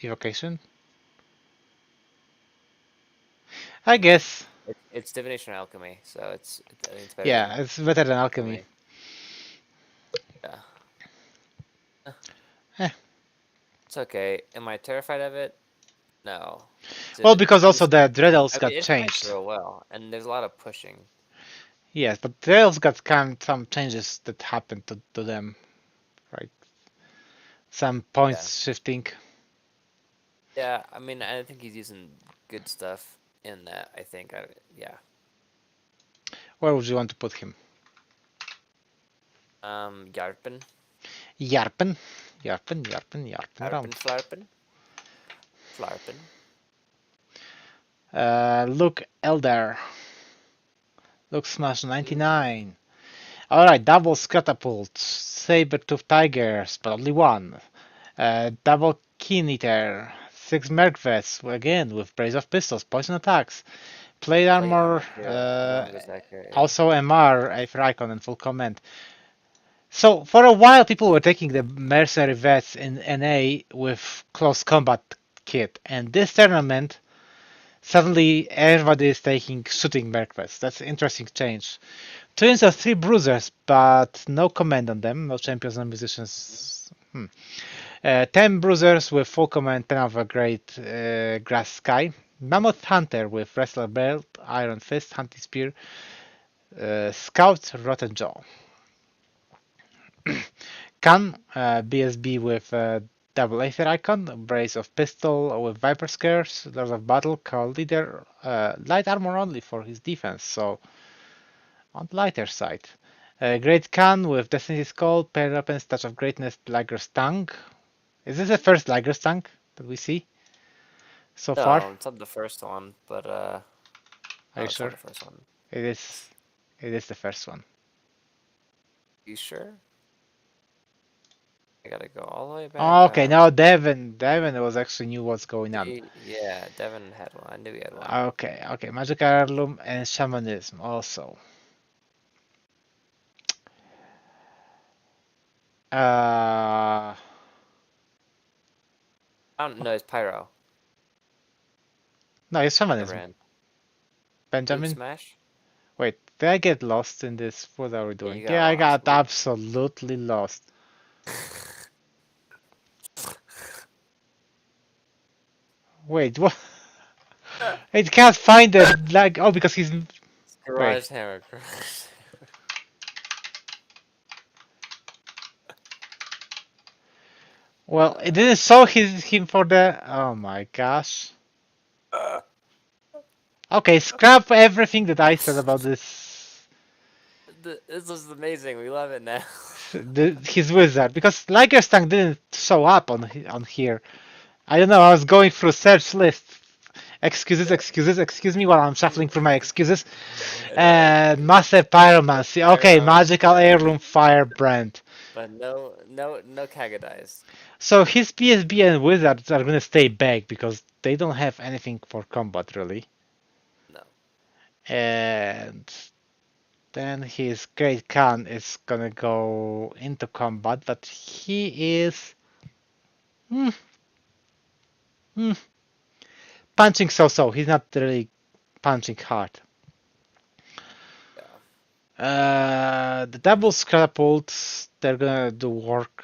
Speaker 2: Evocation? I guess.
Speaker 1: it's Divination or Alchemy, so I think it's better.
Speaker 2: Yeah, it's better than Alchemy.
Speaker 1: Yeah.
Speaker 2: Eh.
Speaker 1: It's okay. Am I terrified of it? No.
Speaker 2: Well, because also the Dreadels got
Speaker 1: it
Speaker 2: changed.
Speaker 1: real well, and there's a lot of pushing.
Speaker 2: Yes, but Dreadels got some changes that happened to them. Right. Some points shifting.
Speaker 1: Yeah, I mean, I think he's using good stuff in that, I think. Yeah.
Speaker 2: Where would you want to put him?
Speaker 1: Yarpen.
Speaker 2: Yarpen.
Speaker 1: Yarpen,
Speaker 2: Around.
Speaker 1: Flarpen.
Speaker 2: Luke Elder. Luke Smash 99. Alright, double Catapult. Saber-tooth Tigers, but only one. Double Keen Eater. 6 Merkvets, again with Brace of Pistols, Poison Attacks. Plate Armor, also MR, Aether Icon, and Full Command. So, for a while, people were taking the Mercenary Vets in NA with Close Combat kit, and this tournament, suddenly everybody is taking Shooting Merkvets. That's an interesting change. Twins are 3 Bruisers, but no command on them, no Champions and Musicians. 10 Bruisers with full command, 10 of a great Grass Sky. Mammoth Hunter with Wrestler Belt, Iron Fist, Hunting Spear. Scout, Rotten Jaw. Khan, BSB with double Aether Icon, Brace of Pistol with Viper Scares, Lord of Battle, Call Leader, light armor only for his defense, so on the lighter side. Great Khan with Destiny's Call, Pair Weapons, Touch of Greatness, Liger's Tongue. Is this the first Liger's Tongue that we see so far?
Speaker 1: No, it's not the first one, but
Speaker 2: Are you
Speaker 1: it's
Speaker 2: sure?
Speaker 1: not the first one.
Speaker 2: It is. It is the first one.
Speaker 1: You sure? I gotta go all the way back.
Speaker 2: Oh, okay, now Devin was actually knew what's going on.
Speaker 1: Yeah, Devin had one. I knew he had one.
Speaker 2: Okay, okay, Magic Heirloom and Shamanism also.
Speaker 1: I don't know. It's Pyro.
Speaker 2: No, it's Shamanism.
Speaker 1: Brand. Loot
Speaker 2: Benjamin?
Speaker 1: Smash.
Speaker 2: Wait, did I get lost in this? What are we doing?
Speaker 1: got
Speaker 2: Yeah, I
Speaker 1: lost.
Speaker 2: got absolutely lost. Wait, what? It can't find it. Like, oh, because he's.
Speaker 1: Garage Hammer.
Speaker 2: Well, it didn't show him for the. Oh my gosh. Okay, scrap everything that I said about this.
Speaker 1: This is amazing. We love it now.
Speaker 2: His wizard, because Ligerstang didn't show up on here. I don't know. I was going through search lists. Excuse me while I'm shuffling through my excuses. Master Pyromancy. Okay, Magical Heirloom Firebrand.
Speaker 1: But no Kagadize.
Speaker 2: So his PSB and wizards are gonna stay back because they don't have anything for combat really.
Speaker 1: No.
Speaker 2: And then his Great Khan is gonna go into combat, but he is punching so-so. He's not really punching hard. The double catapults, they're gonna do work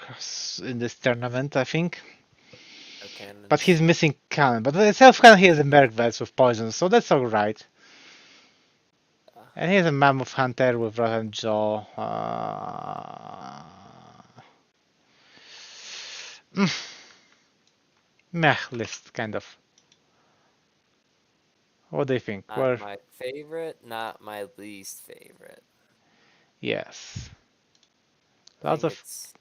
Speaker 2: in this tournament, I think.
Speaker 1: No cannons.
Speaker 2: But he's missing cannon. But itself cannon, he has a Merc Vest with poison, so that's alright. And he has a Mammoth Hunter with Rotten Jaw. Meh list, kind of. What do you think?
Speaker 1: Not my favorite, not my least favorite.
Speaker 2: Yes.
Speaker 1: I
Speaker 2: Lots
Speaker 1: think
Speaker 2: of.
Speaker 1: it's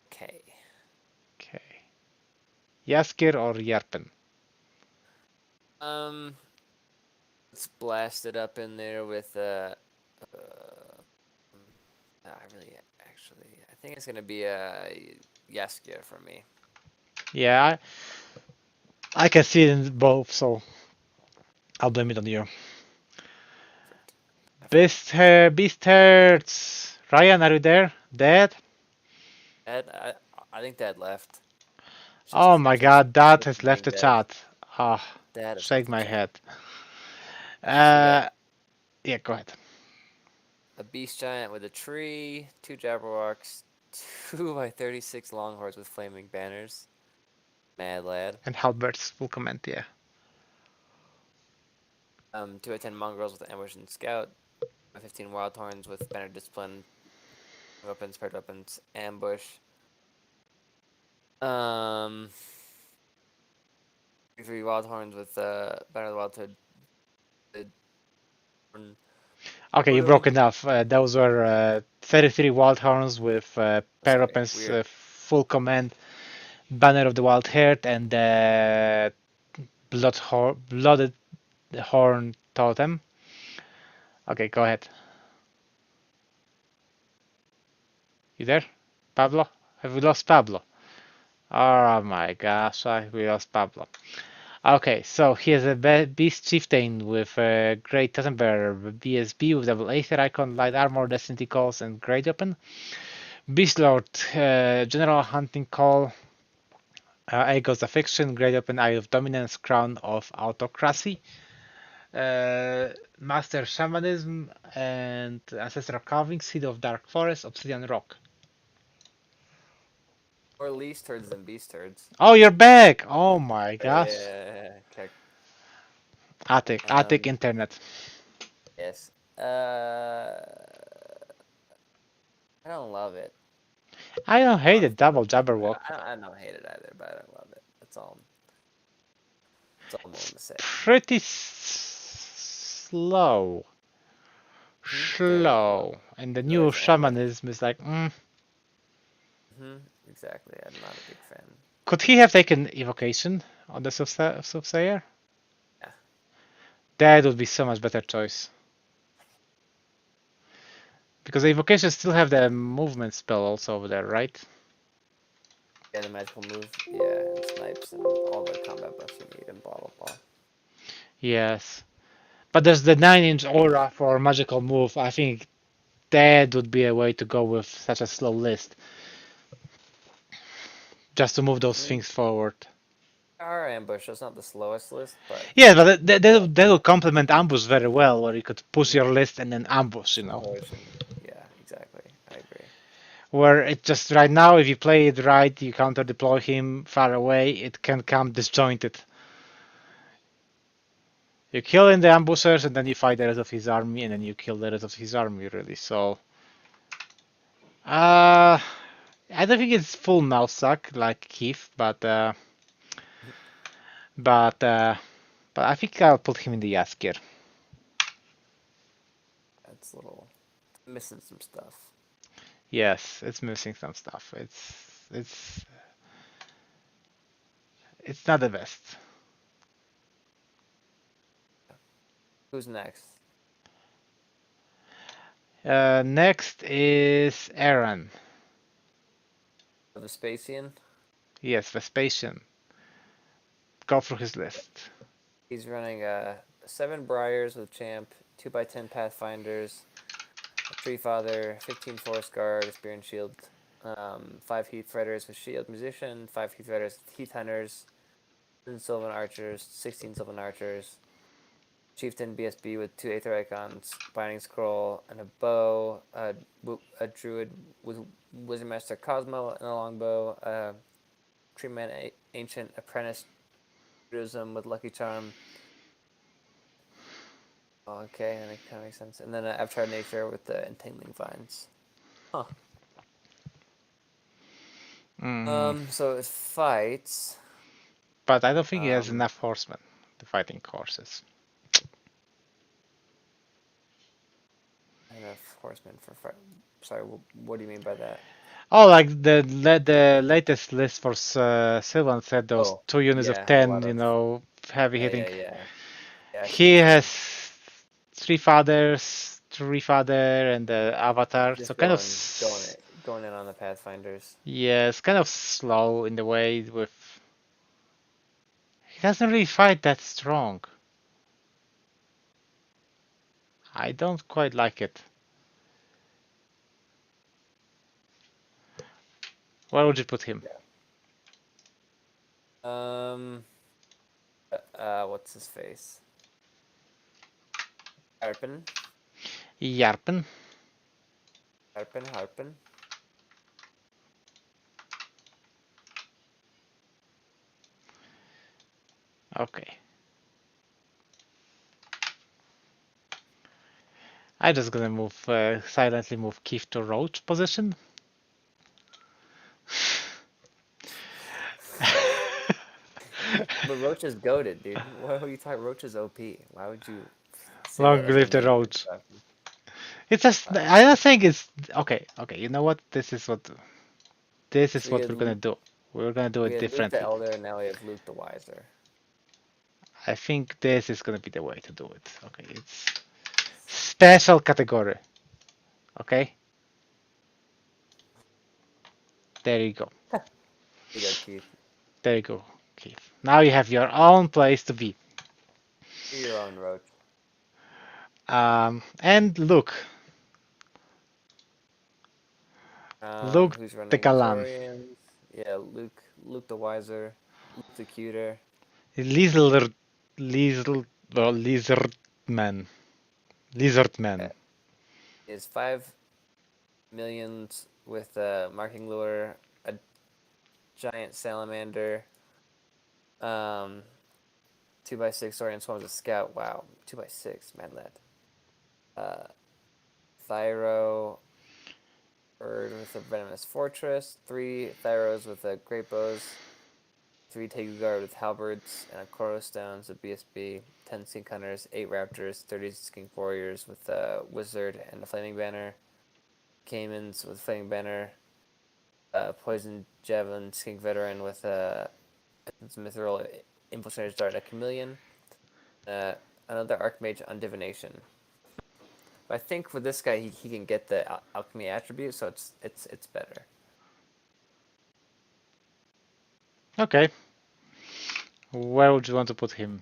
Speaker 1: okay.
Speaker 2: Okay. Jaskier or Yarpen?
Speaker 1: Let's blast it up in there with I think it's gonna be a Jaskier for me.
Speaker 2: Yeah, I can see it in both, so I'll blame it on you. Beast Herds. Ryan, are you there? Dad?
Speaker 1: Dad, I think Dad left.
Speaker 2: Oh my God, Dad has left the chat. Ah,
Speaker 1: Dad
Speaker 2: shake my head.
Speaker 1: Yeah,
Speaker 2: go ahead.
Speaker 1: a Beast Giant with a tree, 2 Jabberwocks, 2x36 Longhorns with flaming banners. Mad lad.
Speaker 2: And Halbert's full comment, yeah.
Speaker 1: 2x10 Mongrels with Ambush and Scout. 15 Wildhorns with Banner Discipline. Weapons, paired weapons, Ambush. 3 Wildhorns with Banner of the Wild Toad.
Speaker 2: Okay, you broke enough. Those were 33 Wildhorns with pair weapons, full command, Banner of the Wild Herd, and Blooded Horn Totem. Okay, go ahead. You there? Pablo? Have we lost Pablo? Oh my gosh, we lost Pablo. Okay, so he has a Beast Chieftain with a Great Totem Bearer, BSB with double Aether Icon, Light Armor, Destiny Calls, and Great Weapon. Beast Lord, General Hunting Call, Aegos Affliction, Great Weapon, Eye of Dominance, Crown of Autocracy. Master Shamanism and Ancestral Carving, Seed of Dark Forest, Obsidian Rock.
Speaker 1: Or least turds than beast turds.
Speaker 2: Oh, you're back! Oh my gosh.
Speaker 1: Yeah, okay.
Speaker 2: Attic internet.
Speaker 1: Yes. I don't love it.
Speaker 2: I don't hate it, double Jabberwock.
Speaker 1: I don't hate it either, but I don't love it. That's all I'm willing to say.
Speaker 2: Pretty slow. Slow. And the new Shamanism is like,
Speaker 1: Exactly. I'm not a big fan.
Speaker 2: Could he have taken Evocation on the Soothsayer?
Speaker 1: Yeah.
Speaker 2: That would be so much better choice. Because the invocations still have the movement spell also over there, right?
Speaker 1: Yeah, the magical move. Yeah, and snipes and all the combat buffs you need and blah blah blah.
Speaker 2: Yes. But there's the 9-inch aura for magical move. I think that would be a way to go with such a slow list. Just to move those things forward.
Speaker 1: Our ambush, that's not the slowest list, but
Speaker 2: Yeah, but that will complement ambush very well, where you could push your list and then ambush, you know.
Speaker 1: push and yeah, exactly. I agree.
Speaker 2: Where it just right now, if you play it right, you counter deploy him far away, it can come disjointed. You kill in the ambushers and then you fight the rest of his army and then you kill the rest of his army, really. So, I don't think it's full mouse suck like Keith, but I think I'll put him in the Yaskir.
Speaker 1: That's a little missing some stuff.
Speaker 2: Yes, it's missing some stuff. It's not the best.
Speaker 1: Who's next?
Speaker 2: Next is Aaron.
Speaker 1: Vespasian.
Speaker 2: Yes, Vespasian. Go through his list.
Speaker 1: He's running 7 Briars with Champ, 2x10 Pathfinders, a Tree Father, 15 Forest Guard, a Spear and Shield, 5 Heath Riders with Shield Musician, 5 Heath Riders with Heath Hunters, 10 Sylvan Archers, 16 Sylvan Archers, Chieftain BSB with 2 Aether Icons, Binding Scroll, and a bow, a Druid with Wizardmaster Cosmo and a longbow, a Treeman Ancient Apprentice Druidism with Lucky Charm. Oh, okay, that kind of makes sense. And then Avatar Nature with the Entangling Vines. Huh. So it fights.
Speaker 2: But I don't think he has enough horsemen to fighting horses.
Speaker 1: Enough horsemen for fight. Sorry, what do you mean by that?
Speaker 2: Oh, like the latest list for Sylvan said those 2 units
Speaker 1: yeah,
Speaker 2: of
Speaker 1: a
Speaker 2: 10,
Speaker 1: lot
Speaker 2: you
Speaker 1: of-
Speaker 2: know, heavy
Speaker 1: Yeah,
Speaker 2: hitting.
Speaker 1: yeah. I see
Speaker 2: He
Speaker 1: what you're
Speaker 2: has
Speaker 1: saying.
Speaker 2: 3 fathers, 3 father, and the avatar.
Speaker 1: Just
Speaker 2: So kind of
Speaker 1: going in on the Pathfinders.
Speaker 2: yes, kind of slow in the way with. He doesn't really fight that strong. I don't quite like it. Where would you put him?
Speaker 1: What's his face? Harpen.
Speaker 2: Yarpen.
Speaker 1: Harpen.
Speaker 2: Okay. I'm just gonna move silently move Keith to Roach position.
Speaker 1: But Roach is goated, dude. Why would you talk Roach is OP? Why would you say
Speaker 2: Long
Speaker 1: that as
Speaker 2: live
Speaker 1: a
Speaker 2: the
Speaker 1: negative
Speaker 2: Roach.
Speaker 1: stuff?
Speaker 2: It's just I don't think it's okay. Okay, you know what? This is what
Speaker 1: We
Speaker 2: we're
Speaker 1: had
Speaker 2: gonna do. We're gonna do
Speaker 1: We
Speaker 2: it
Speaker 1: had Luke the
Speaker 2: differently.
Speaker 1: Elder, and now we have Luke the Wiser.
Speaker 2: I think this is gonna be the way to do it. Okay, it's special category. Okay. There you go.
Speaker 1: You got Keith.
Speaker 2: There you go, Keith. Now you have your own place to be.
Speaker 1: Do your own Roach.
Speaker 2: And Luke. Luke
Speaker 1: Who's running
Speaker 2: the Galan.
Speaker 1: Azorians? Yeah, Luke the Wiser, Luke the Cuter.
Speaker 2: Lizard man.
Speaker 1: He has 5 millions with marking lure, a giant salamander, 2x6 Saurian swarms of scout. Wow, 2x6, mad lad. Thyro bird with a venomous fortress, 3 Thyros with a great bows, 3 Tegu guard with halberds and a Koro stones, a BSB, 10 skink hunters, 8 raptors, 30 skink warriors with a wizard and a flaming banner, caimans with flaming banner, poison javelin skink veteran with a mithril infiltrator's dart, a chameleon, a another Archmage on Divination. But I think with this guy, he can get the Alchemy attribute, so it's better.
Speaker 2: Okay. Where would you want to put him?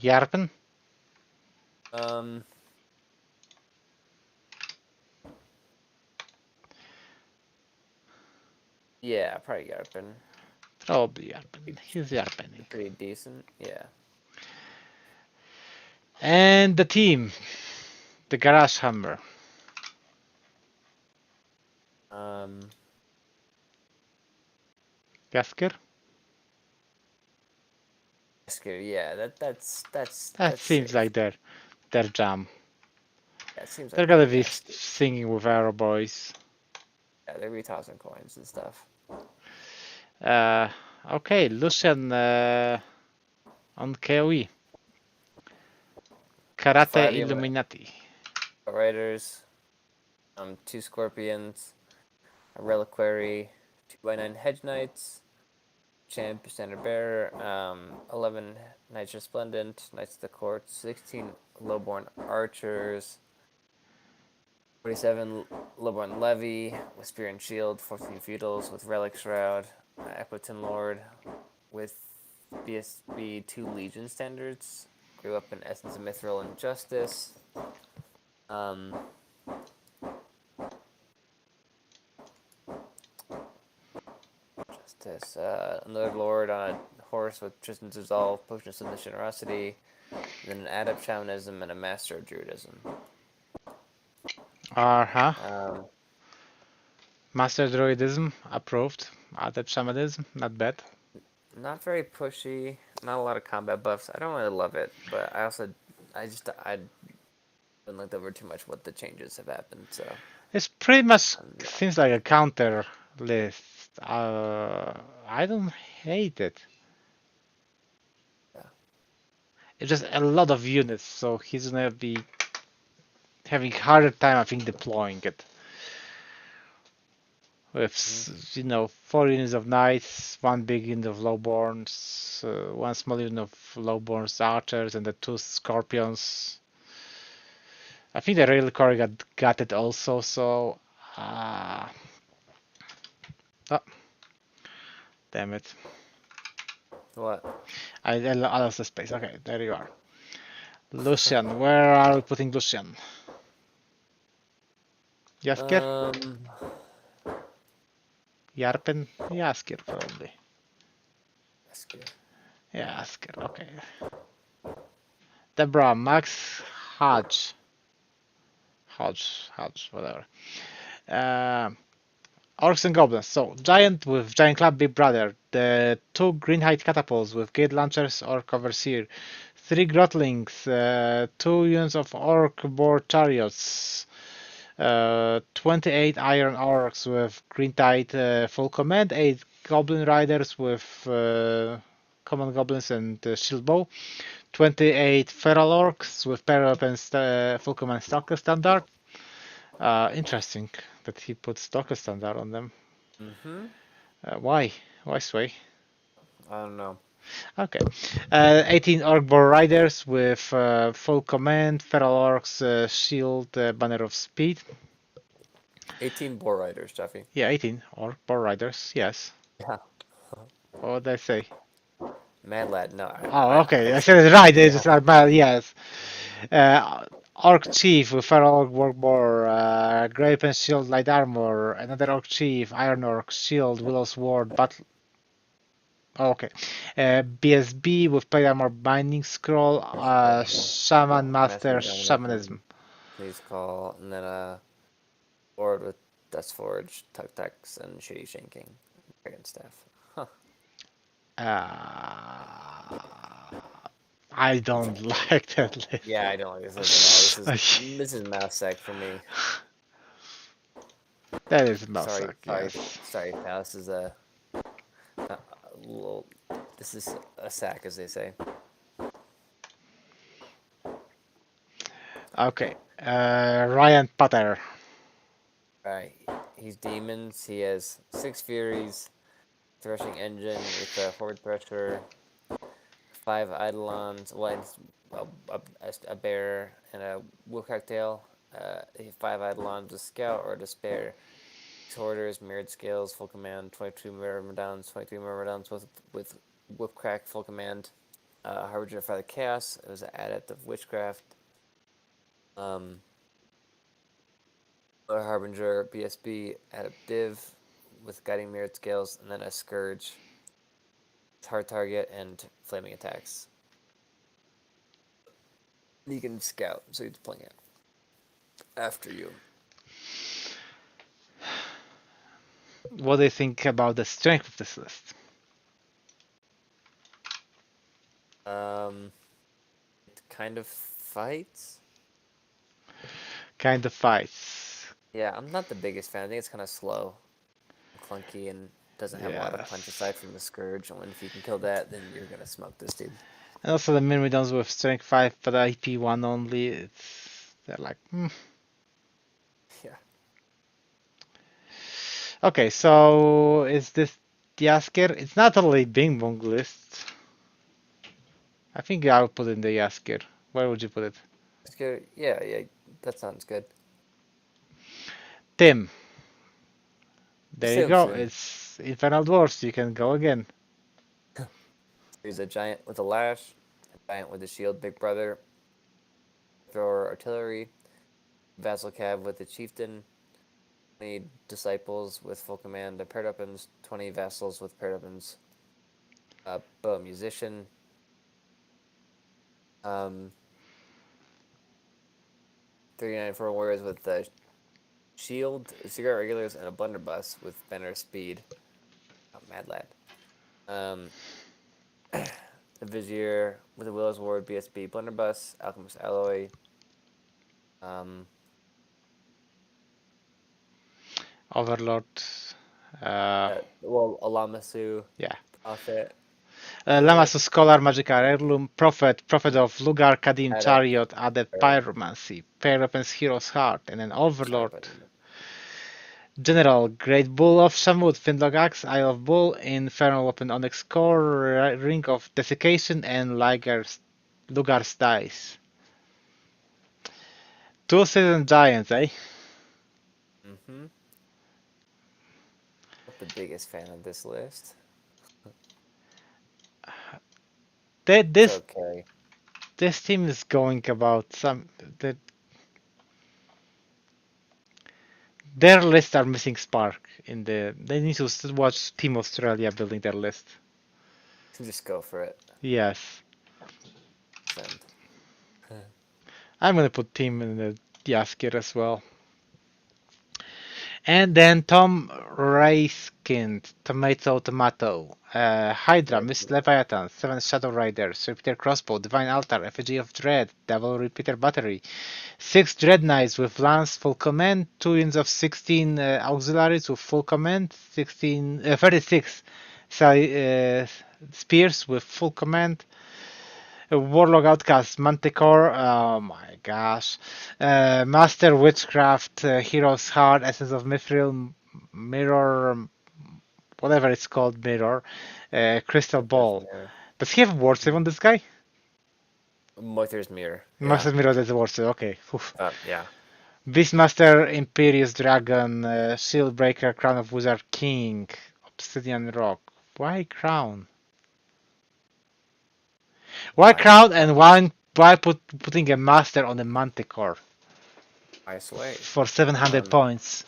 Speaker 2: Yarpen?
Speaker 1: Yeah, probably Yarpen.
Speaker 2: Probably Yarpen. He's Yarpening.
Speaker 1: Pretty decent, yeah.
Speaker 2: And the team. The Garage Hammer. Gasker?
Speaker 1: Yeah, that's
Speaker 2: That seems
Speaker 1: safe.
Speaker 2: like their jam.
Speaker 1: That seems like
Speaker 2: They're gonna be
Speaker 1: nasty.
Speaker 2: singing with Arrow Boys.
Speaker 1: Yeah, they'll be tossing coins and stuff.
Speaker 2: Okay, Lucian on KOE. Karate
Speaker 1: 5
Speaker 2: Illuminati.
Speaker 1: Riders, 2 Scorpions, a Reliquary, 2x9 Hedge Knights, Champ Standard Bearer, 11 Knights Resplendent, Knights of the Court, 16 Lowborn Archers, 47 Lowborn Levy with Spear and Shield, 14 Feudals with Relic Shroud, Equiton Lord with BSB 2 Legion Standards, grew up in Essence of Mithril and Justice. Justice, another Lord on a horse with Tristan's Resolve, Potion of Sudden Generosity, then an Adept Shamanism and a Master of Druidism.
Speaker 2: Master Druidism approved. Adept Shamanism, not bad.
Speaker 1: Not very pushy, not a lot of combat buffs. I don't really love it, but I haven't looked over too much what the changes have happened, so.
Speaker 2: It's pretty much seems like a counter list. I don't hate it.
Speaker 1: Yeah.
Speaker 2: It's just a lot of units, so he's gonna be having harder time, I think, deploying it. With 4 units of knights, 1 big unit of lowborns, 1 small unit of lowborns archers, and the 2 scorpions. I think the Reliquary got it also, so oh, damn it.
Speaker 1: What?
Speaker 2: I lost the space. Okay, there you are. Lucian, where are we putting Lucian? Jaskier? Yarpen? Jaskier, probably. Jaskier, okay. Deborah, Max, Hodge, whatever. Orcs and Goblins. So, Giant with Giant Club Big Brother. The 2 Green Height Catapults with Gate Launchers, Orc Overseer. 3 Grotlings. 2 units of Orc Board Chariots. 28 Iron Orcs with Green Tide Full Command. 8 Goblin Riders with Common Goblins and Shield Bow. 28 Feral Orcs with Parallel and Full Command Stalker Standard. Interesting that he put Stalker Standard on them. Why? Why Sway?
Speaker 1: I don't know.
Speaker 2: Okay. 18 Orc Boar Riders with Full Command, Feral Orcs, Shield, Banner of Speed.
Speaker 1: 18 Boar Riders, Jeffy.
Speaker 2: Yeah, 18 Orc Boar Riders, yes.
Speaker 1: Yeah.
Speaker 2: What did I say?
Speaker 1: Mad Lad, no.
Speaker 2: Okay, I said it right. It's just like mad, yes. Orc Chief with Feral Orc Warboar, Grape and Shield Light Armor, another Orc Chief, Iron Orc Shield, Willow's Ward, Battle. Okay. BSB with Plate Armor Binding Scroll, Shaman Master Shamanism.
Speaker 1: Please call, and then a Lord with Dust Forge, Tuck Tucks, and Shitty Shanking. Dragon Staff. Huh.
Speaker 2: I don't like that list.
Speaker 1: Yeah, I don't like this list at all. This is Mousesack for me.
Speaker 2: That is Mousesack, yes.
Speaker 1: Sorry, pal. This is a little. This is a sack, as they say.
Speaker 2: Okay. Ryan Potter.
Speaker 1: Alright, he's demons. He has 6 Furies, Threshing Engine with a Horde Thresher, 5 Eidolons, a bear, and a wolf cocktail. 5 Eidolons, a scout or a despair. 6 orders, mirrored scales, full command. 22 myrmidons, 23 myrmidons with whip crack, full command. Harbinger for the chaos. It was an adept of witchcraft. A Harbinger BSB adept div with guiding mirrored scales, and then a scourge. Hard target and flaming attacks. You can scout, so he's playing it after you.
Speaker 2: What do you think about the strength of this list?
Speaker 1: It kind of fights.
Speaker 2: Kind of fights.
Speaker 1: Yeah, I'm not the biggest fan. I think it's kind of slow, clunky, and doesn't have a lot of punch
Speaker 2: Yes.
Speaker 1: aside from the scourge. And if you can kill that, then you're gonna smoke this dude.
Speaker 2: And also the Myrmidons with strength 5 but IP 1 only. They're like,
Speaker 1: Yeah.
Speaker 2: Okay, so is this Jaskier? It's not totally Bing Bong list. I think I would put it in the Jaskier. Where would you put it?
Speaker 1: It's good. Yeah, that sounds good.
Speaker 2: Tim. There you go.
Speaker 1: Simpson.
Speaker 2: It's Infernal Dwarfs. You can go again.
Speaker 1: He's a giant with a lash, a giant with a shield, big brother, thrower artillery, vassal cab with a chieftain, 20 disciples with full command, paired weapons, 20 vassals with paired weapons, bow musician, 39 for warriors with the shield, cigarette regulars, and a blunderbuss with banner speed. Oh, mad lad. The Vizier with a Willow's Ward, BSB, Blunderbuss, Alchemist Alloy.
Speaker 2: Overlord.
Speaker 1: Alamasu.
Speaker 2: Yeah.
Speaker 1: Prophet.
Speaker 2: Lamasu Scholar, Magic Heirloom, Prophet of Lugar, Kadim,
Speaker 1: Adept.
Speaker 2: Chariot, Adept, Pyromancy, Pair Weapons, Hero's Heart, and then Overlord. General, Great Bull of Shamut, Findlog Axe, Eye of Bull, Infernal Weapon, Onyx Core, Ring of Desiccation, and Lugar's Dice. 2 Season Giants, eh?
Speaker 1: Not the biggest fan of this list.
Speaker 2: This
Speaker 1: Okay.
Speaker 2: this team is going about their lists are missing spark in the. They need to watch Team Australia building their list.
Speaker 1: Just go for it.
Speaker 2: Yes,
Speaker 1: Send.
Speaker 2: I'm gonna put Team in the Jaskier as well. And then Tom Raiskind, Tomato, Hydra, Miss Leviathan, 7 Shadow Riders, Repeater Crossbow, Divine Altar, Effigy of Dread, Double Repeater Battery, 6 Dread Knights with Lance full command, 2 units of 16 auxiliaries with full command, 36 spears with full command, Warlock Outcast, Manticore, oh my gosh, Master Witchcraft, Hero's Heart, Essence of Mithril, Mirror, whatever it's called, Mirror, Crystal Ball. Does he have a ward save on this guy?
Speaker 1: Moithir's Mirror.
Speaker 2: Master Mirror, that's a ward save, okay. Oof.
Speaker 1: Yeah.
Speaker 2: Beastmaster, Imperious Dragon, Shieldbreaker, Crown of Wizard King, Obsidian Rock. Why Crown? Why Crown and why putting a Master on the Manticore?
Speaker 1: I swear.
Speaker 2: For 700 points.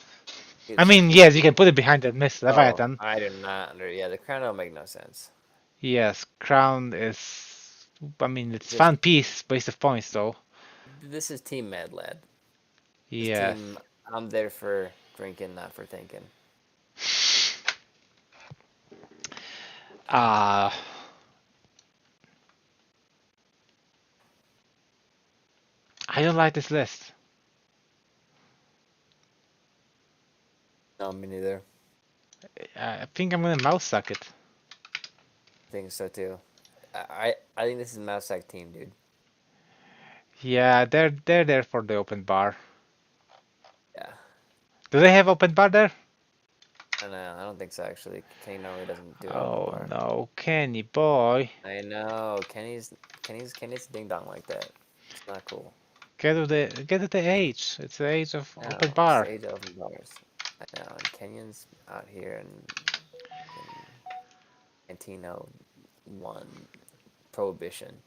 Speaker 2: I mean, yes, you can put it behind the Miss Leviathan.
Speaker 1: I do not yeah, the crown don't make no sense.
Speaker 2: Yes, Crown is. I mean, it's fun piece, waste of points though.
Speaker 1: This is Team Mad Lad.
Speaker 2: Yeah.
Speaker 1: I'm there for drinking, not for thinking.
Speaker 2: I don't like this list.
Speaker 1: No, me neither.
Speaker 2: I think I'm gonna mouse suck it.
Speaker 1: I think so too. I think this is a mouse sack team, dude.
Speaker 2: Yeah, they're there for the open bar.
Speaker 1: Yeah.
Speaker 2: Do they have open bar there?
Speaker 1: I don't know. I don't think so actually. Kenny normally doesn't do it on the
Speaker 2: Oh
Speaker 1: bar.
Speaker 2: no, Kenny boy.
Speaker 1: I know. Kenny's ding dong like that. It's not cool.
Speaker 2: Get to the age. It's the age of open
Speaker 1: No, it's
Speaker 2: bar.
Speaker 1: the age of open bars. I know. And Kenyans out here in 1901 prohibition.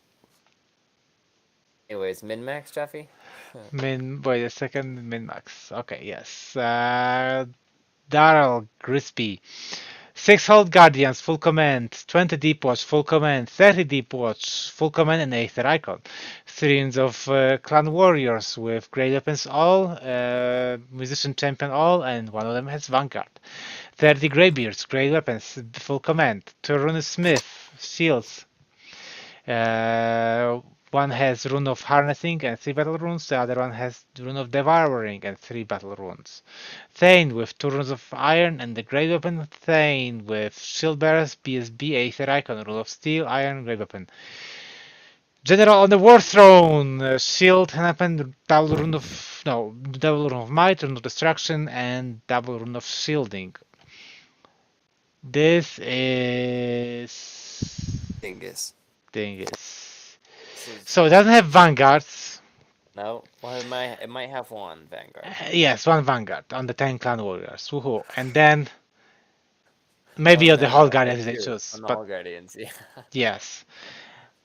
Speaker 1: Anyways, min max, Jeffy.
Speaker 2: Wait a second, min max. Okay, yes. Daryl Grisby. 6 Hold Guardians, full command, 20 Deep Watch, full command, 30 Deep Watch, full command, and Aether Icon. 3 units of Clan Warriors with Great Weapons all, Musician Champion all, and one of them has Vanguard. 30 Greybeards, Great Weapons, full command, 2 Rune Smith, Shields. One has Rune of Harnessing and 3 battle runes, the other one has Rune of Devouring and 3 battle runes. Thane with 2 runes of Iron and the Great Weapon. Thane with Shield Bearers, BSB, Aether Icon, Rule of Steel, Iron, Great Weapon. General on the War Throne, Shield, Weapon, double rune of Might, Rune of Destruction, and double rune of Shielding. This is
Speaker 1: Dingus.
Speaker 2: So it doesn't have vanguards.
Speaker 1: No, well, it might have one Vanguard.
Speaker 2: Yes, one vanguard on the 10 clan warriors. Woohoo! And then maybe
Speaker 1: Well,
Speaker 2: on the
Speaker 1: then
Speaker 2: whole
Speaker 1: like
Speaker 2: guardians they
Speaker 1: two
Speaker 2: choose.
Speaker 1: on the
Speaker 2: But
Speaker 1: Hall Guardians. Yeah.
Speaker 2: yes.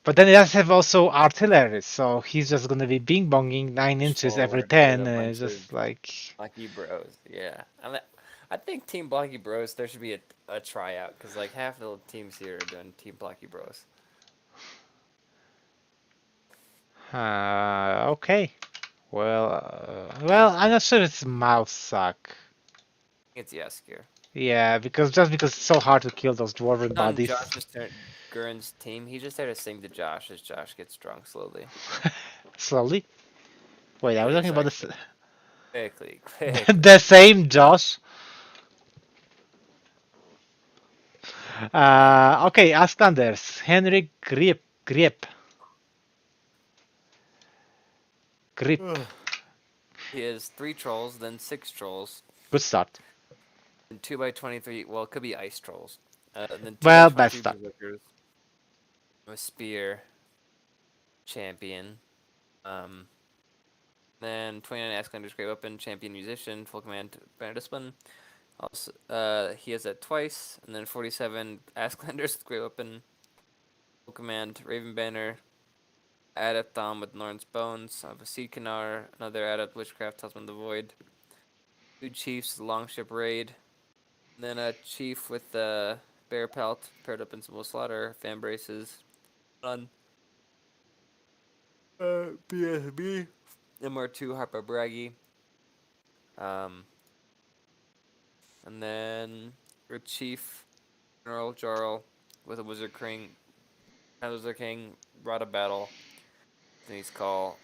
Speaker 2: But then it does have also artillery, so he's just gonna be bing bonging 9 inches every
Speaker 1: Forward with
Speaker 2: 10,
Speaker 1: a bunch
Speaker 2: just
Speaker 1: of
Speaker 2: like
Speaker 1: Blocky Bros. Yeah. I think Team Blocky Bros. There should be a tryout because like half the teams here are doing Team Blocky Bros.
Speaker 2: okay. Well, I'm not sure it's mouse suck.
Speaker 1: It's Yaskir.
Speaker 2: Yeah, because it's so hard to kill those dwarven
Speaker 1: On
Speaker 2: bodies.
Speaker 1: Josh's Gurn's team, he just had to sing to Josh as Josh gets drunk slowly.
Speaker 2: Slowly. Wait, I was talking about this.
Speaker 1: Quickly.
Speaker 2: The same Josh. Okay, Asklanders. Henrik Grip.
Speaker 1: He has 3 trolls, then 6 trolls,
Speaker 2: Good start.
Speaker 1: and 2x23. Well, it could be ice trolls. And then 2
Speaker 2: Well,
Speaker 1: by
Speaker 2: bad
Speaker 1: 23
Speaker 2: start.
Speaker 1: berserkers, a spear, champion. Then 29 Asklander's Great Weapon, champion musician, full command, banner discipline. Also, he has that twice, and then 47 Asklander's Great Weapon, full command, Raven Banner, Adept Thom with Norn's Bones, I have a Seed Canar, another Adept Witchcraft, Talisman of the Void, 2 Chiefs, Longship Raid, and then a Chief with the Bear Pelt, paired up in Simple Slaughter, Fan Braces, Run, BSB, MR2, Harper Braggy, and then a Chief, General Jarl with a Wizard King, Rod of Battle, Denise Call,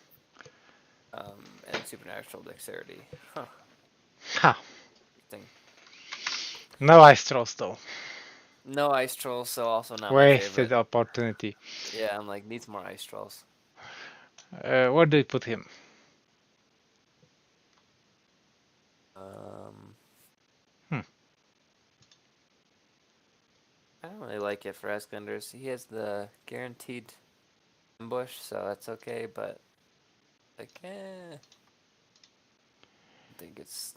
Speaker 1: and Supernatural Dexterity. Huh.
Speaker 2: Ha.
Speaker 1: Interesting.
Speaker 2: No ice trolls though.
Speaker 1: No ice trolls, so also not my
Speaker 2: Wasted
Speaker 1: favorite.
Speaker 2: opportunity.
Speaker 1: Yeah, I'm like, needs more ice trolls.
Speaker 2: Where do you put him?
Speaker 1: I don't really like it for Asklanders. He has the guaranteed ambush, so that's okay, but like, I think it's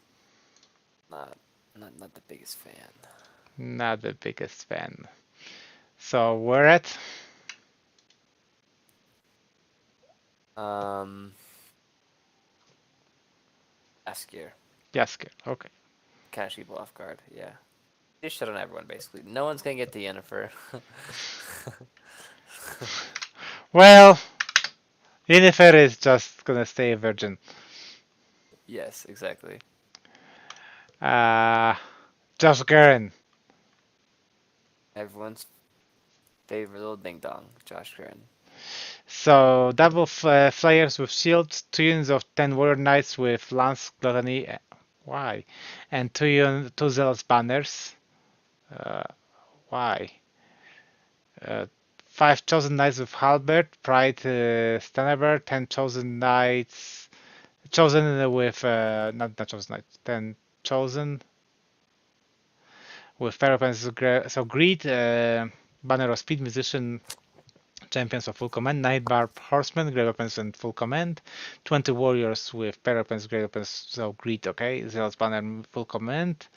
Speaker 1: not the biggest fan.
Speaker 2: Not the biggest fan. So we're at
Speaker 1: Askir.
Speaker 2: Jaskier. Okay.
Speaker 1: Catch people off guard, yeah. Just shut on everyone, basically. No one's gonna get the Yennefer.
Speaker 2: Well, Yennefer is just gonna stay a virgin.
Speaker 1: Yes, exactly.
Speaker 2: Josh Garen.
Speaker 1: Everyone's favorite little ding dong, Josh Gren.
Speaker 2: So double flyers with shields, 2 units of 10 warrior knights with lance gluttony. Why? And 2 zealous banners. Why? 5 chosen knights with halberd, pride standard, 10 chosen knights. Chosen with not chosen knights. 10 chosen. with Fire Weapons, so Greed, Banner of Speed, Musician, Champions of Full Command, Nightbarb, Horseman, Great Weapons and Full Command, 20 Warriors with Fire Weapons, Great Weapons, so Greed, okay, Zealous Banner, Full Command.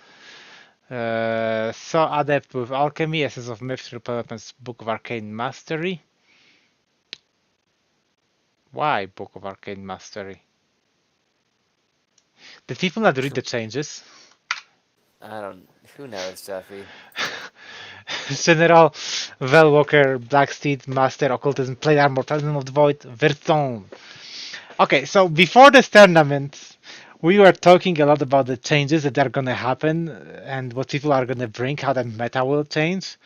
Speaker 2: So Adept with Alchemy, Essence of Myth, Triple Weapons, Book of Arcane Mastery. Why Book of Arcane Mastery? Did people not read the changes?
Speaker 1: I don't. Who knows, Jeffy?
Speaker 2: General, Velwalker, Blacksteed, Master, Occultism, Plate Armor, Titan of the Void, Verstone. Okay, so before this tournament, we were talking a lot about the changes that are gonna happen and what people are gonna bring, how the meta will change.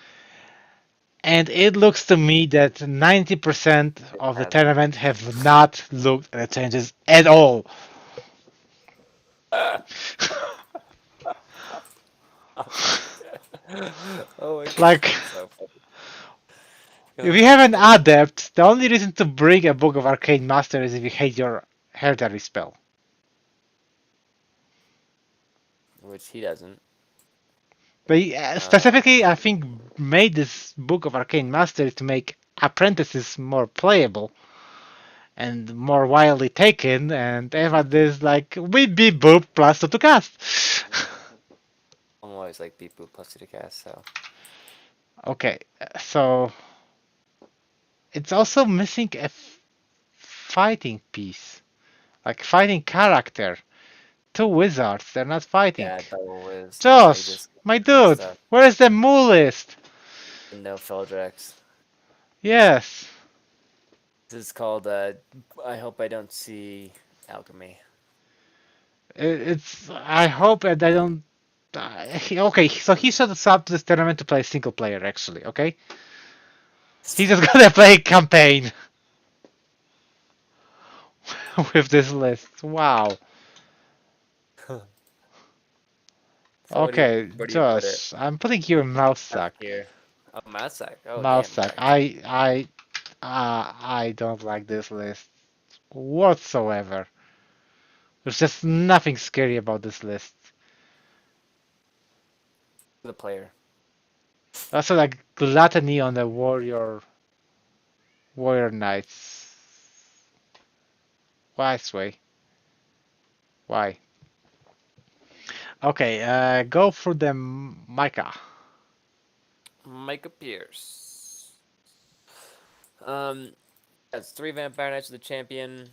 Speaker 2: And it looks to me that 90% of the
Speaker 1: hasn't.
Speaker 2: tournament have not looked at the changes at all.
Speaker 1: Oh my god.
Speaker 2: Like,
Speaker 1: So funny.
Speaker 2: if you have an adept, the only reason to bring a Book of Arcane Master is if you hate your hereditary spell.
Speaker 1: Which he doesn't.
Speaker 2: But specifically, I think made this Book of Arcane Master to make apprentices more playable and more widely taken, and Eva is like, we be boop plus 2 to cast.
Speaker 1: I'm always like beat boot plus 2 to cast, so.
Speaker 2: Okay, so it's also missing a fighting piece, like fighting character. 2 wizards, they're not fighting.
Speaker 1: Yeah, double whiz.
Speaker 2: Josh, my dude,
Speaker 1: stuff.
Speaker 2: where is the Moo list?
Speaker 1: No Feldrex.
Speaker 2: Yes.
Speaker 1: This is called, I hope I don't see Alchemy.
Speaker 2: It's. I hope that I don't. Okay, so he should stop this tournament to play single player. Actually, okay. He's just gonna play campaign with this list. Wow.
Speaker 1: So
Speaker 2: Okay,
Speaker 1: where do you put
Speaker 2: Josh, I'm putting you in mouse sack.
Speaker 1: Here. Oh, mouse sack. Oh,
Speaker 2: Mouse
Speaker 1: damn,
Speaker 2: sack.
Speaker 1: right.
Speaker 2: I don't like this list whatsoever. There's just nothing scary about this list.
Speaker 1: The player.
Speaker 2: Also, like gluttony on the warrior knights. Why, Sway? Why? Okay, go through the Micah.
Speaker 1: Micah Pierce. That's 3 Vampire Knights with the champion.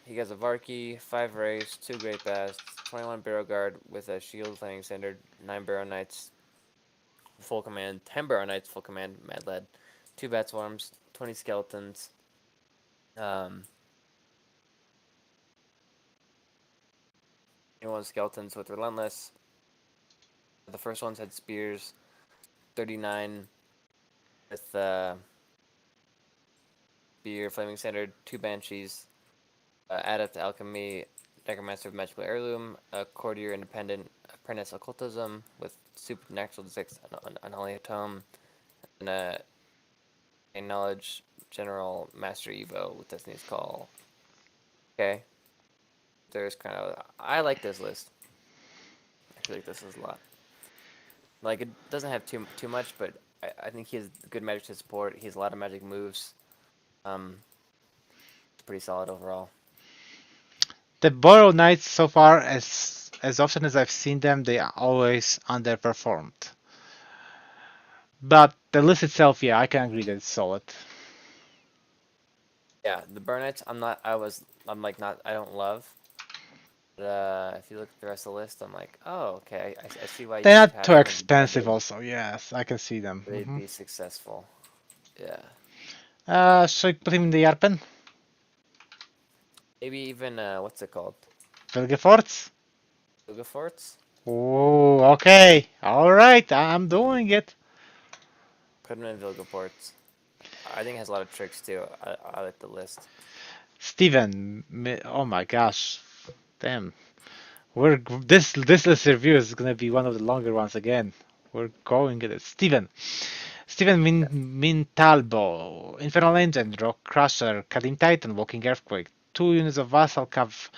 Speaker 1: He has a Varki, 5 Race, 2 Great Bast, 21 Barrow Guard with a Shield Fighting Standard, 9 Barrow Knights full command, 10 Barrow Knights full command, Mad Led, 2 Bat Swarms, 20 Skeletons. 21 Skeletons with Relentless. The first ones had Spears, 39 with Spear, Flaming Standard, 2 Banshees, Adept Alchemy, Necromancer of Magical Heirloom, Courtier Independent, Apprentice Occultism with Supernatural 6, Unholy Tome, and a Knowledge General Master Evo with Destiny's Call. Okay. There's kind of. I like this list. I feel like this is a lot. Like, it doesn't have too much, but I think he has good magic to support. He has a lot of magic moves. It's pretty solid overall.
Speaker 2: The Borrow Knights so far, as often as I've seen them, they are always underperformed. But the list itself, yeah, I can agree that it's solid.
Speaker 1: Yeah, the Burn Knights, I don't love. But if you look at the rest of the list, I'm like, oh, okay, I see why.
Speaker 2: They're
Speaker 1: you
Speaker 2: not
Speaker 1: have
Speaker 2: too
Speaker 1: them.
Speaker 2: expensive, also. Yes, I can see them.
Speaker 1: They'd be successful. Yeah.
Speaker 2: Should I put him in the Yarpen?
Speaker 1: Maybe even what's it called?
Speaker 2: Vilgefortz?
Speaker 1: Vilgefortz?
Speaker 2: Oh, okay. All right, I'm doing it.
Speaker 1: Put him in Vilgefortz. I think it has a lot of tricks too. I like the list.
Speaker 2: Steven, oh my gosh, damn. This list review is gonna be one of the longer ones again. We're going at it. Steven Mintalbo, Infernal Engine, Rock Crusher, Cutting Titan, Walking Earthquake, 2 units of Vassal Cav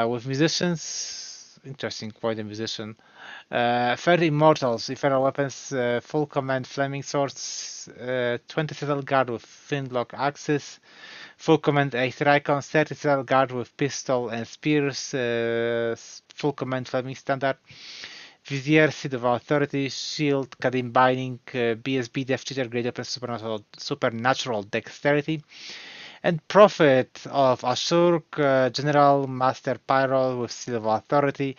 Speaker 2: with Musicians. Interesting, quite a musician. 30 Immortals, Ethereal Weapons, Full Command, Flaming Swords, 20 Citadel Guard with Flintlock Axes, Full Command Aether Icons, 30 Citadel Guard with Pistol and Spears, Full Command Flaming Standard, Vizier, Seed of Authority, Shield, Kadim Binding, BSB, Death Cheater, Great Weapon, Supernatural Dexterity, and Prophet of Ashur, General Master Pyro with Seal of Authority,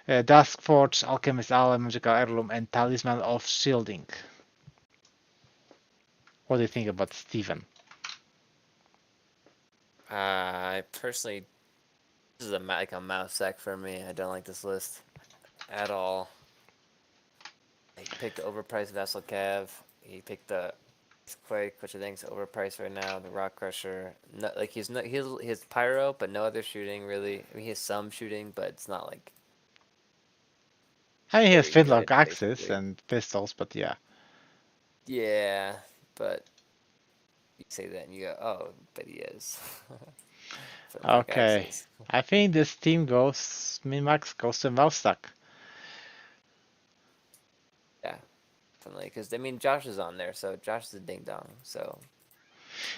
Speaker 2: Duskforge, Alchemist Ally, Magical Heirloom, and Talisman of Shielding. What do you think about Steven?
Speaker 1: I personally, this is like a mouse sack for me. I don't like this list at all. He picked the overpriced Vessel Cav. He picked the Quake, which I think is overpriced right now. The Rock Crusher. No, like he has Pyro, but no other shooting really. I mean, he has some shooting, but it's not like.
Speaker 2: I mean, he has
Speaker 1: very
Speaker 2: Flintlock
Speaker 1: good,
Speaker 2: Axes
Speaker 1: basically.
Speaker 2: and pistols, but yeah.
Speaker 1: Yeah, but you say that and you go, oh, but he is. Flintlock
Speaker 2: Okay.
Speaker 1: Axes.
Speaker 2: I think this team goes, min-max goes to Mousesack.
Speaker 1: Yeah, definitely. Because I mean, Josh is on there, so Josh is a ding dong. So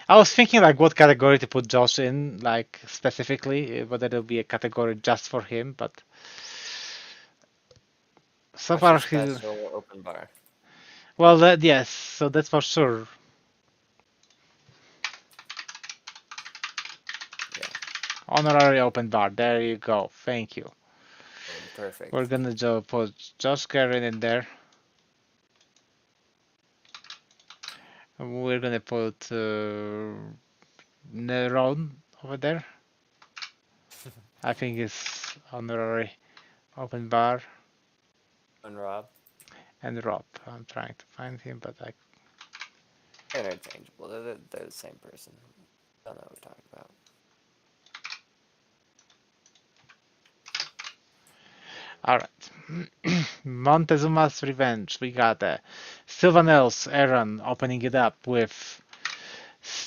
Speaker 2: I was thinking like what category to put Josh in, like specifically, whether there'll be a category just for him, but so
Speaker 1: Josh
Speaker 2: far
Speaker 1: is
Speaker 2: he's,
Speaker 1: special open bar.
Speaker 2: well, yes, so that's for sure.
Speaker 1: Yeah.
Speaker 2: Honorary open bar, there you go, thank you.
Speaker 1: Perfect.
Speaker 2: We're gonna put Josh Guerin in there. We're gonna put Neron over there. I think it's honorary open bar.
Speaker 1: And Rob.
Speaker 2: And Rob. I'm trying to find him, but I.
Speaker 1: Interchangeable. They're the same person. Don't know what we're talking about.
Speaker 2: Alright. Montezuma's Revenge. We got Sylvanel's Aaron opening it up with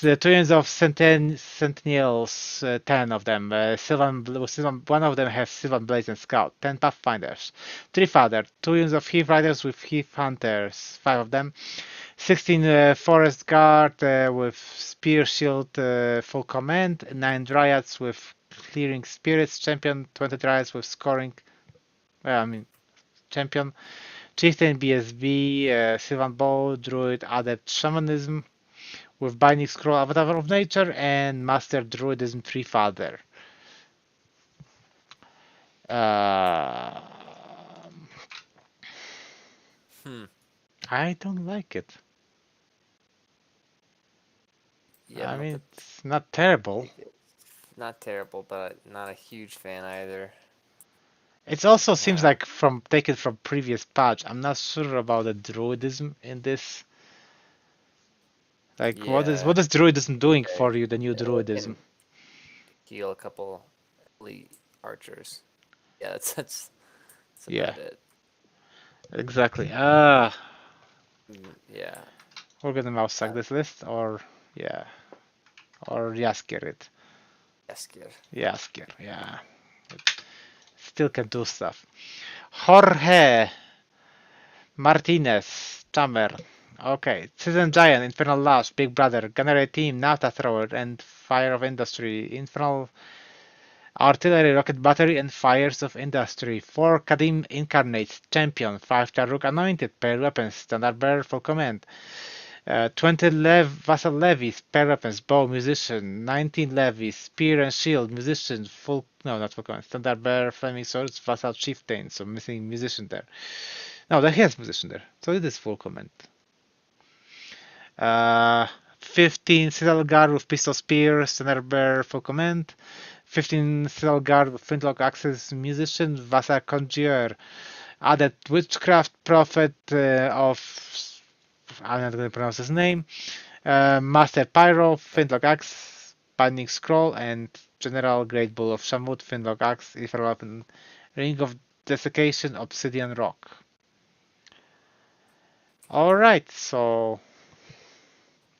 Speaker 2: the Twins of Sentinels, 10 of them. One of them has Sylvan Blaze and Scout, 10 Pathfinders. 3 Father, 2 units of Heath Riders with Heath Hunters, 5 of them. 16 Forest Guard with Spear Shield full command. 9 Dryads with Clearing Spirits Champion. 20 Dryads with Scoring. Champion. Chieftain BSB, Sylvan Bow, Druid Adept Shamanism with Binding Scroll Avatar of Nature and Master Druidism 3 Father. I don't like it.
Speaker 1: Yeah,
Speaker 2: I mean, it's not terrible.
Speaker 1: Not terrible, but not a huge fan either.
Speaker 2: It also seems like taken from previous patch. I'm not sure about the Druidism in this. Like, what is Druidism doing for you? The new Druidism.
Speaker 1: Heal a couple elite archers. Yeah, that's
Speaker 2: Yeah.
Speaker 1: about it.
Speaker 2: Exactly.
Speaker 1: Yeah.
Speaker 2: We're gonna mouse suck this list, or yeah, or Jaskier it. Jaskier, yeah. It still can do stuff. Jorge Martinez, Chamber. Okay, Citizen Giant, Infernal Lash, Big Brother, Gunnery Team, Nauta Thrower, and Fire of Industry, Infernal Artillery, Rocket Battery, and Fires of Industry. 4 Kadim Incarnates, Champion, 5 Taruk Anointed, Pair Weapons, Standard Bearer, Full Command. 20 Vassal Levies, Pair Weapons, Bow, Musician. 19 Levies, Spear and Shield, Musician, not full command. Standard Bearer, Flaming Swords, Vassal Chieftain, so missing Musician there. No, he has Musician there, so it is full command. 15 Citadel Guard with Pistol Spear, Standard Bearer, full command. 15 Citadel Guard with Flintlock Axes, Musician, Vassal Conjurer. Added Witchcraft Prophet of... I'm not going to pronounce his name. Master Pyro, Flintlock Axe, Binding Scroll, and General Great Bull of Shamut, Flintlock Axe, Ethereal Weapon, Ring of Desiccation, Obsidian Rock. Alright, so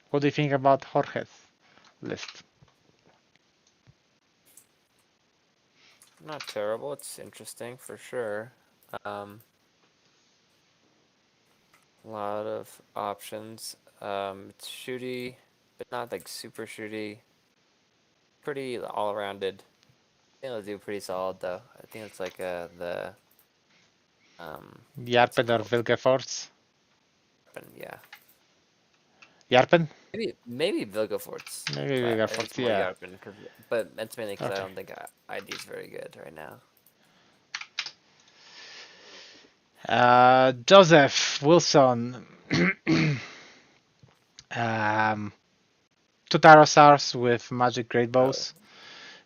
Speaker 2: what do you think about Jorge's list?
Speaker 1: Not terrible. It's interesting for sure. A lot of options. It's shooty, but not like super shooty. Pretty all-rounded. I think it'll do pretty solid though. I think it's like the what's it
Speaker 2: Yarpen or
Speaker 1: called?
Speaker 2: Vilgefortz?
Speaker 1: Yeah.
Speaker 2: Yarpen?
Speaker 1: Maybe Vilgefortz.
Speaker 2: Maybe
Speaker 1: But I think
Speaker 2: Vilgefortz,
Speaker 1: it's more
Speaker 2: yeah.
Speaker 1: Yarpen, but that's mainly because I
Speaker 2: Okay.
Speaker 1: don't think ID is very good right now.
Speaker 2: Joseph Wilson. Two Pterosaurs with magic great bows.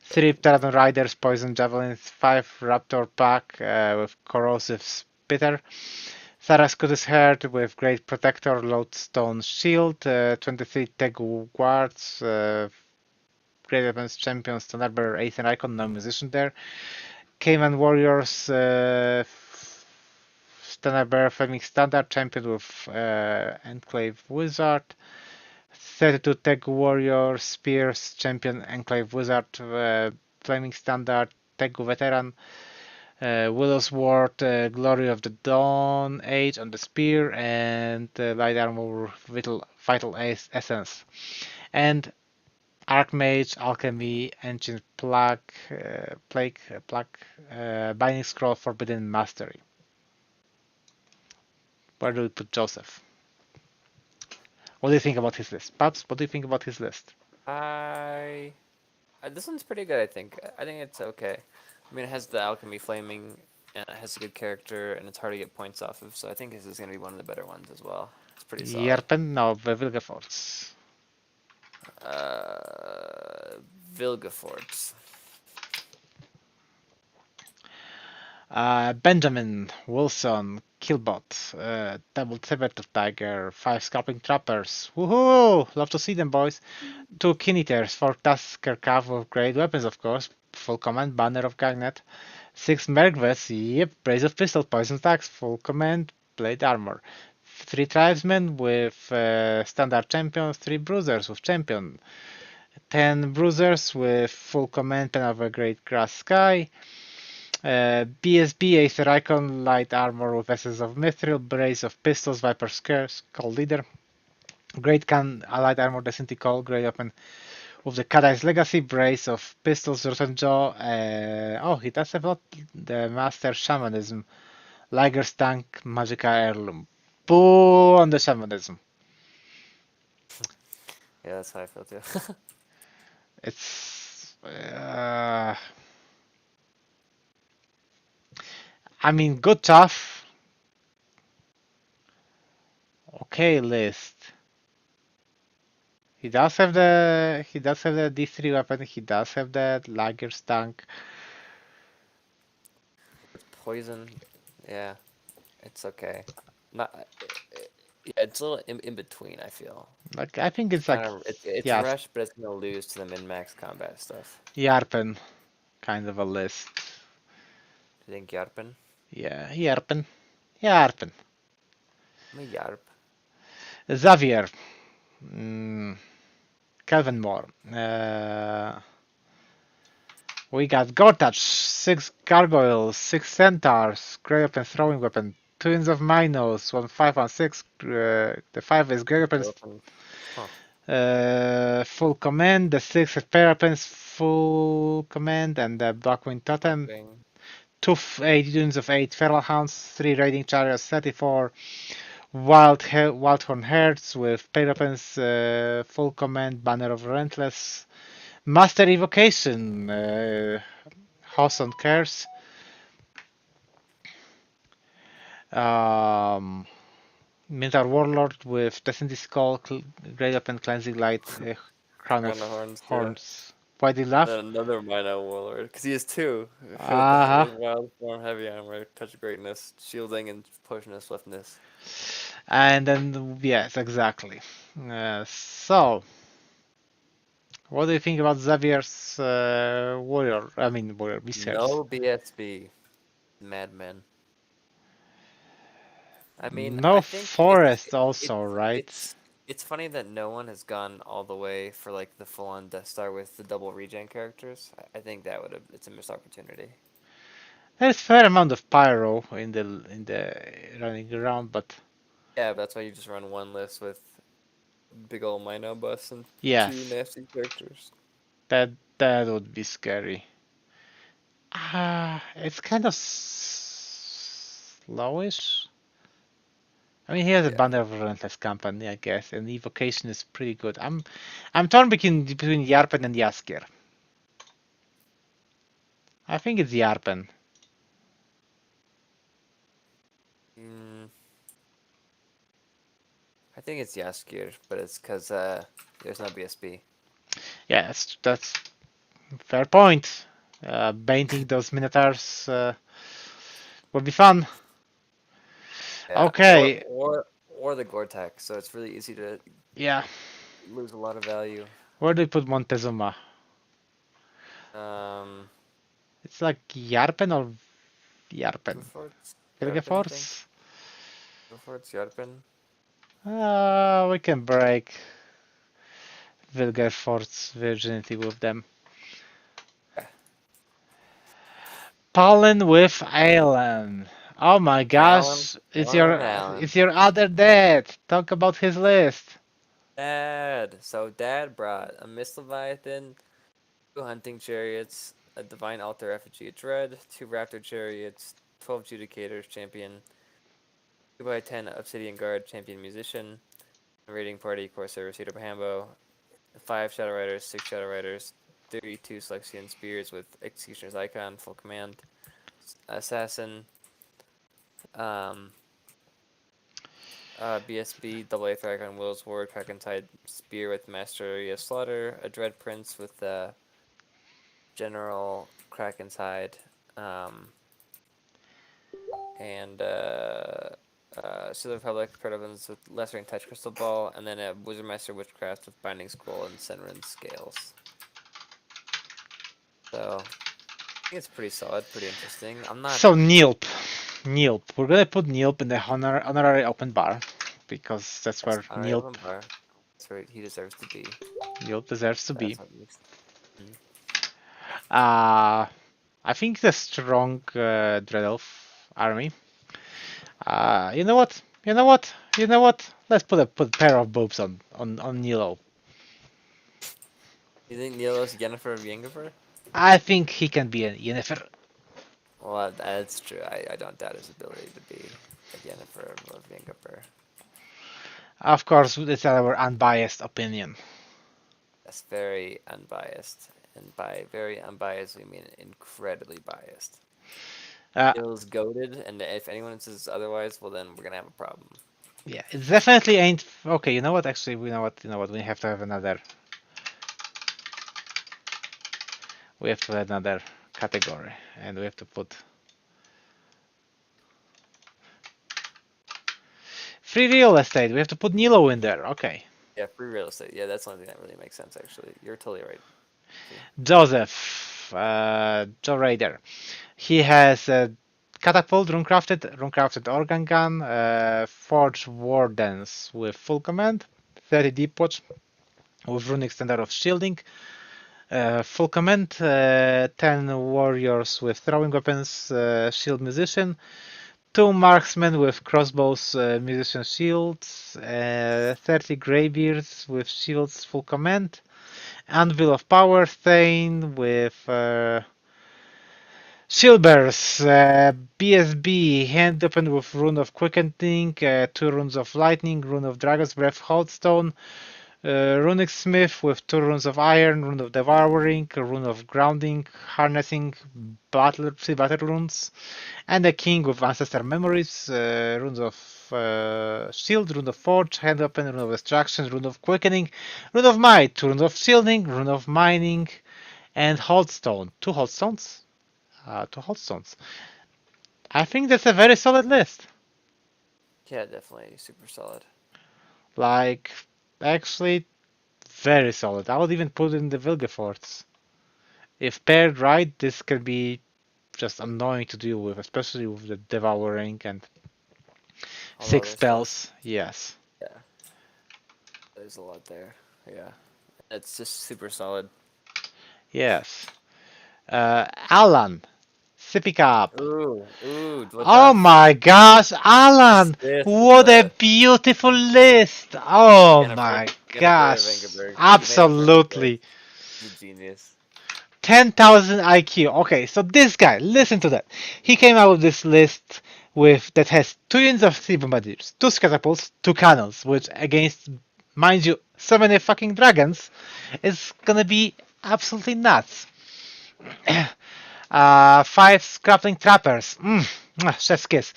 Speaker 2: Three Pterodon Riders, Poison Javelins, 5 Raptor Pack with Corrosive Spitter. Tharascutus Herd with Great Protector, Lodestone Shield, 23 Tegu Guards, Great Weapons Champion, Standard Aether Icon, no musician there. Caveman Warriors, Standard Flaming Standard Champion with Enclave Wizard. 32 Tech Warrior, Spears, Champion, Enclave Wizard, Flaming Standard, Tech Veteran, Willow's Ward, Glory of the Dawn Age on the Spear, and Light Armor Vital Essence. And Archmage, Alchemy, Ancient Plague, Binding Scroll, Forbidden Mastery. Where do we put Joseph? What do you think about his list? Babs, what do you think about his list?
Speaker 1: This one's pretty good. I think it's okay. I mean, it has the alchemy flaming, and it has a good character, and it's hard to get points off of. So I think this is gonna be one of the better ones as well. It's pretty solid.
Speaker 2: Jerpen? No, Vilgefortz.
Speaker 1: Vilgefortz.
Speaker 2: Benjamin Wilson, Killbot, double Saber-tooth Tiger, 5 Scalping Trappers. Woohoo! Love to see them, boys. 2 Kineters, 4 Tusker Cav with great weapons, of course. Full command, Banner of Gagnet. 6 Mergvets, yep, Brace of Pistol, Poison Stacks, full command, Blade Armor. 3 Tribesmen with Standard Champion, 3 Bruisers with Champion. 10 Bruisers with full command, Pen of a Great Grass Sky. BSB, Aether Icon, Light Armor with Essence of Mithril, Brace of Pistols, Viper's Curse, Call Leader. Great Can, Light Armor, Destiny Call, Great Weapon with the Kadai's Legacy, Brace of Pistols, Rotten Jaw. Oh, he does have a lot. The Master Shamanism, Liger's Tank, Magica Heirloom. Boo on the Shamanism.
Speaker 1: Yeah, that's how I feel too.
Speaker 2: It's. I mean, good tough. Okay, list. He does have the D3 weapon. He does have the Lager's tank.
Speaker 1: Poison. Yeah, it's okay. Not. Yeah, it's a little in between. I feel.
Speaker 2: Like I think it's like
Speaker 1: It's
Speaker 2: yeah,
Speaker 1: rush, but it's gonna lose to the min-max combat stuff.
Speaker 2: Yarpen kind of a list.
Speaker 1: Do you think Yarpen?
Speaker 2: Yeah, Yarpen. Yarpen.
Speaker 1: I'm a Yarp.
Speaker 2: Xavier. Kelvin Moore. We got Gortach, 6 Gargoyles, 6 Centaurs, Grey Weapon, Throwing Weapon, Twins of Minos, 1 5 1 6. The 5 is Grey Weapons, full command. The 6 is Pair Weapons, full command, and the Blackwing Totem. 2 8 units of 8 Feral Hounds, 3 Raiding Chariots, 34 Wildhorn Herds with Pair Weapons, full command, Banner of Relentless. Master Evocation, Hoson Curse. Minotaur Warlord with Destiny Skull, Great Weapon, Cleansing Light, Crown of Horns. Why did you laugh?
Speaker 1: Another Mino Warlord, because he has 2. Wild form, heavy armor, touch of greatness, shielding, and poisonous swiftness.
Speaker 2: And then yes, exactly. So, what do you think about Xavier's warrior? I mean, warrior Beasters.
Speaker 1: No BSB, madmen. I mean,
Speaker 2: no
Speaker 1: I think
Speaker 2: forest also, right?
Speaker 1: It's funny that no one has gone all the way for like the full-on Death Star with the double regen characters. I think that it's a missed opportunity.
Speaker 2: There's a fair amount of pyro in the running around, but
Speaker 1: Yeah, that's why you just run one list with big old Mino bus and two
Speaker 2: Yes,
Speaker 1: nasty characters.
Speaker 2: that would be scary. It's kind of slowish. I mean, he has a
Speaker 1: Yeah.
Speaker 2: banner of Relentless Company, I guess, and Evocation is pretty good. I'm torn between Yarpen and Jaskier. I think it's Yarpen.
Speaker 1: Mm, I think it's Jaskier, but it's because there's no BSB.
Speaker 2: Yeah, that's fair point. Painting those Minotaurs would be fun.
Speaker 1: Yeah,
Speaker 2: Okay,
Speaker 1: or the Gore-Tex, so it's really easy to
Speaker 2: yeah.
Speaker 1: lose a lot of value.
Speaker 2: Where do you put Montezuma?
Speaker 1: Um,
Speaker 2: It's like Yarpen or Yarpen?
Speaker 1: Guforts, Yarpen, I think.
Speaker 2: Vilgefortz?
Speaker 1: Guforts, Yarpen.
Speaker 2: We can break Vilgefortz virginity with them. Pollen with Alan. Oh my
Speaker 1: Alan,
Speaker 2: gosh,
Speaker 1: Alan, Alan.
Speaker 2: it's your other dad. Talk about his list.
Speaker 1: Dad. So Dad brought a Mist Leviathan, 2 Hunting Chariots, a Divine Altar Effigy of Dread, 2 Raptor Chariots, 12 Judicators Champion, 2x10 Obsidian Guard Champion Musician, a Raiding Party Corsair Cedar Hambo, 5 Shadow Riders, 6 Shadow Riders, 32 Selexian Spears with Executioner's Icon, full command, Assassin, um, BSB, double Aether Icon, Will's Ward, Kraken Tide Spear with Mastery of Slaughter, a Dread Prince with General Kraken's Hide, and Seal of Republic, Predovans with Lesser and Touch Crystal Ball, and then a Wizardmaster Witchcraft with Binding Scroll and Senrin's Scales. So, I think it's pretty solid, pretty interesting. I'm not.
Speaker 2: So Neelp. We're gonna put Neelp in the honorary open bar because that's where
Speaker 1: Honorary Open Bar. That's where he deserves to be.
Speaker 2: Neelp deserves to be.
Speaker 1: That's what makes.
Speaker 2: I think the strong Dread Elf army. You know what? You know what? You know what? Let's put a pair of boobs on Nilo.
Speaker 1: You think Nilo's Yennefer of Yennefer?
Speaker 2: I think he can be a Yennefer.
Speaker 1: Well, that's true. I don't doubt his ability to be a Yennefer of Yennefer.
Speaker 2: Of course, it's our unbiased opinion.
Speaker 1: That's very unbiased. And by very unbiased, we mean incredibly biased. Feels goaded, and if anyone says otherwise, well, then we're gonna have a problem.
Speaker 2: Yeah, it definitely ain't. Okay, you know what? Actually, we know what. You know what? We have to have another. We have to have another category, and we have to put free real estate. We have to put Nilo in there. Okay.
Speaker 1: Yeah, free real estate. Yeah, that's the only thing that really makes sense. Actually, you're totally right.
Speaker 2: Joseph, Joe Raider. He has a catapult, runecrafted organ gun, forge wardens with full command, 30 deep watch with rune extender of shielding, full command, 10 warriors with throwing weapons, shield musician, 2 marksmen with crossbows, musician shields, 30 greybeards with shields full command, Anvil of Power, Thane with Shieldbearers, BSB, hand open with Rune of Quickening, 2 runes of Lightning, Rune of Dragon's Breath, Holdstone, Runic Smith with 2 runes of Iron, Rune of Devouring, Rune of Grounding, Harnessing, 3 battle runes, and a King with Ancestor Memories, runes of Shield, Rune of Forge, Hand Open, Rune of Destruction, Rune of Quickening, Rune of Might, Rune of Shielding, Rune of Mining, and Holdstone. 2 Holdstones? 2 Holdstones. I think that's a very solid list.
Speaker 1: Yeah, definitely super solid.
Speaker 2: Like, actually, very solid. I would even put it in the Vilgefortz. If paired right, this can be just annoying to deal with, especially with the Devouring and
Speaker 1: All
Speaker 2: 6
Speaker 1: other
Speaker 2: spells.
Speaker 1: stuff.
Speaker 2: Yes.
Speaker 1: Yeah, there's a lot there. Yeah, it's just super solid.
Speaker 2: Yes. Alan, pickup.
Speaker 1: Ooh,
Speaker 2: Oh my gosh, Alan! What a beautiful list! Oh my gosh,
Speaker 1: Vangerberg.
Speaker 2: absolutely.
Speaker 1: He's a genius.
Speaker 2: 10,000 IQ. Okay, so this guy, listen to that. He came out with this list that has 2 units of steam bombardiers, 2 catapults, 2 cannons, which against, mind you, so many fucking dragons, is gonna be absolutely nuts. 5 Scrappling Trappers. Chef's kiss.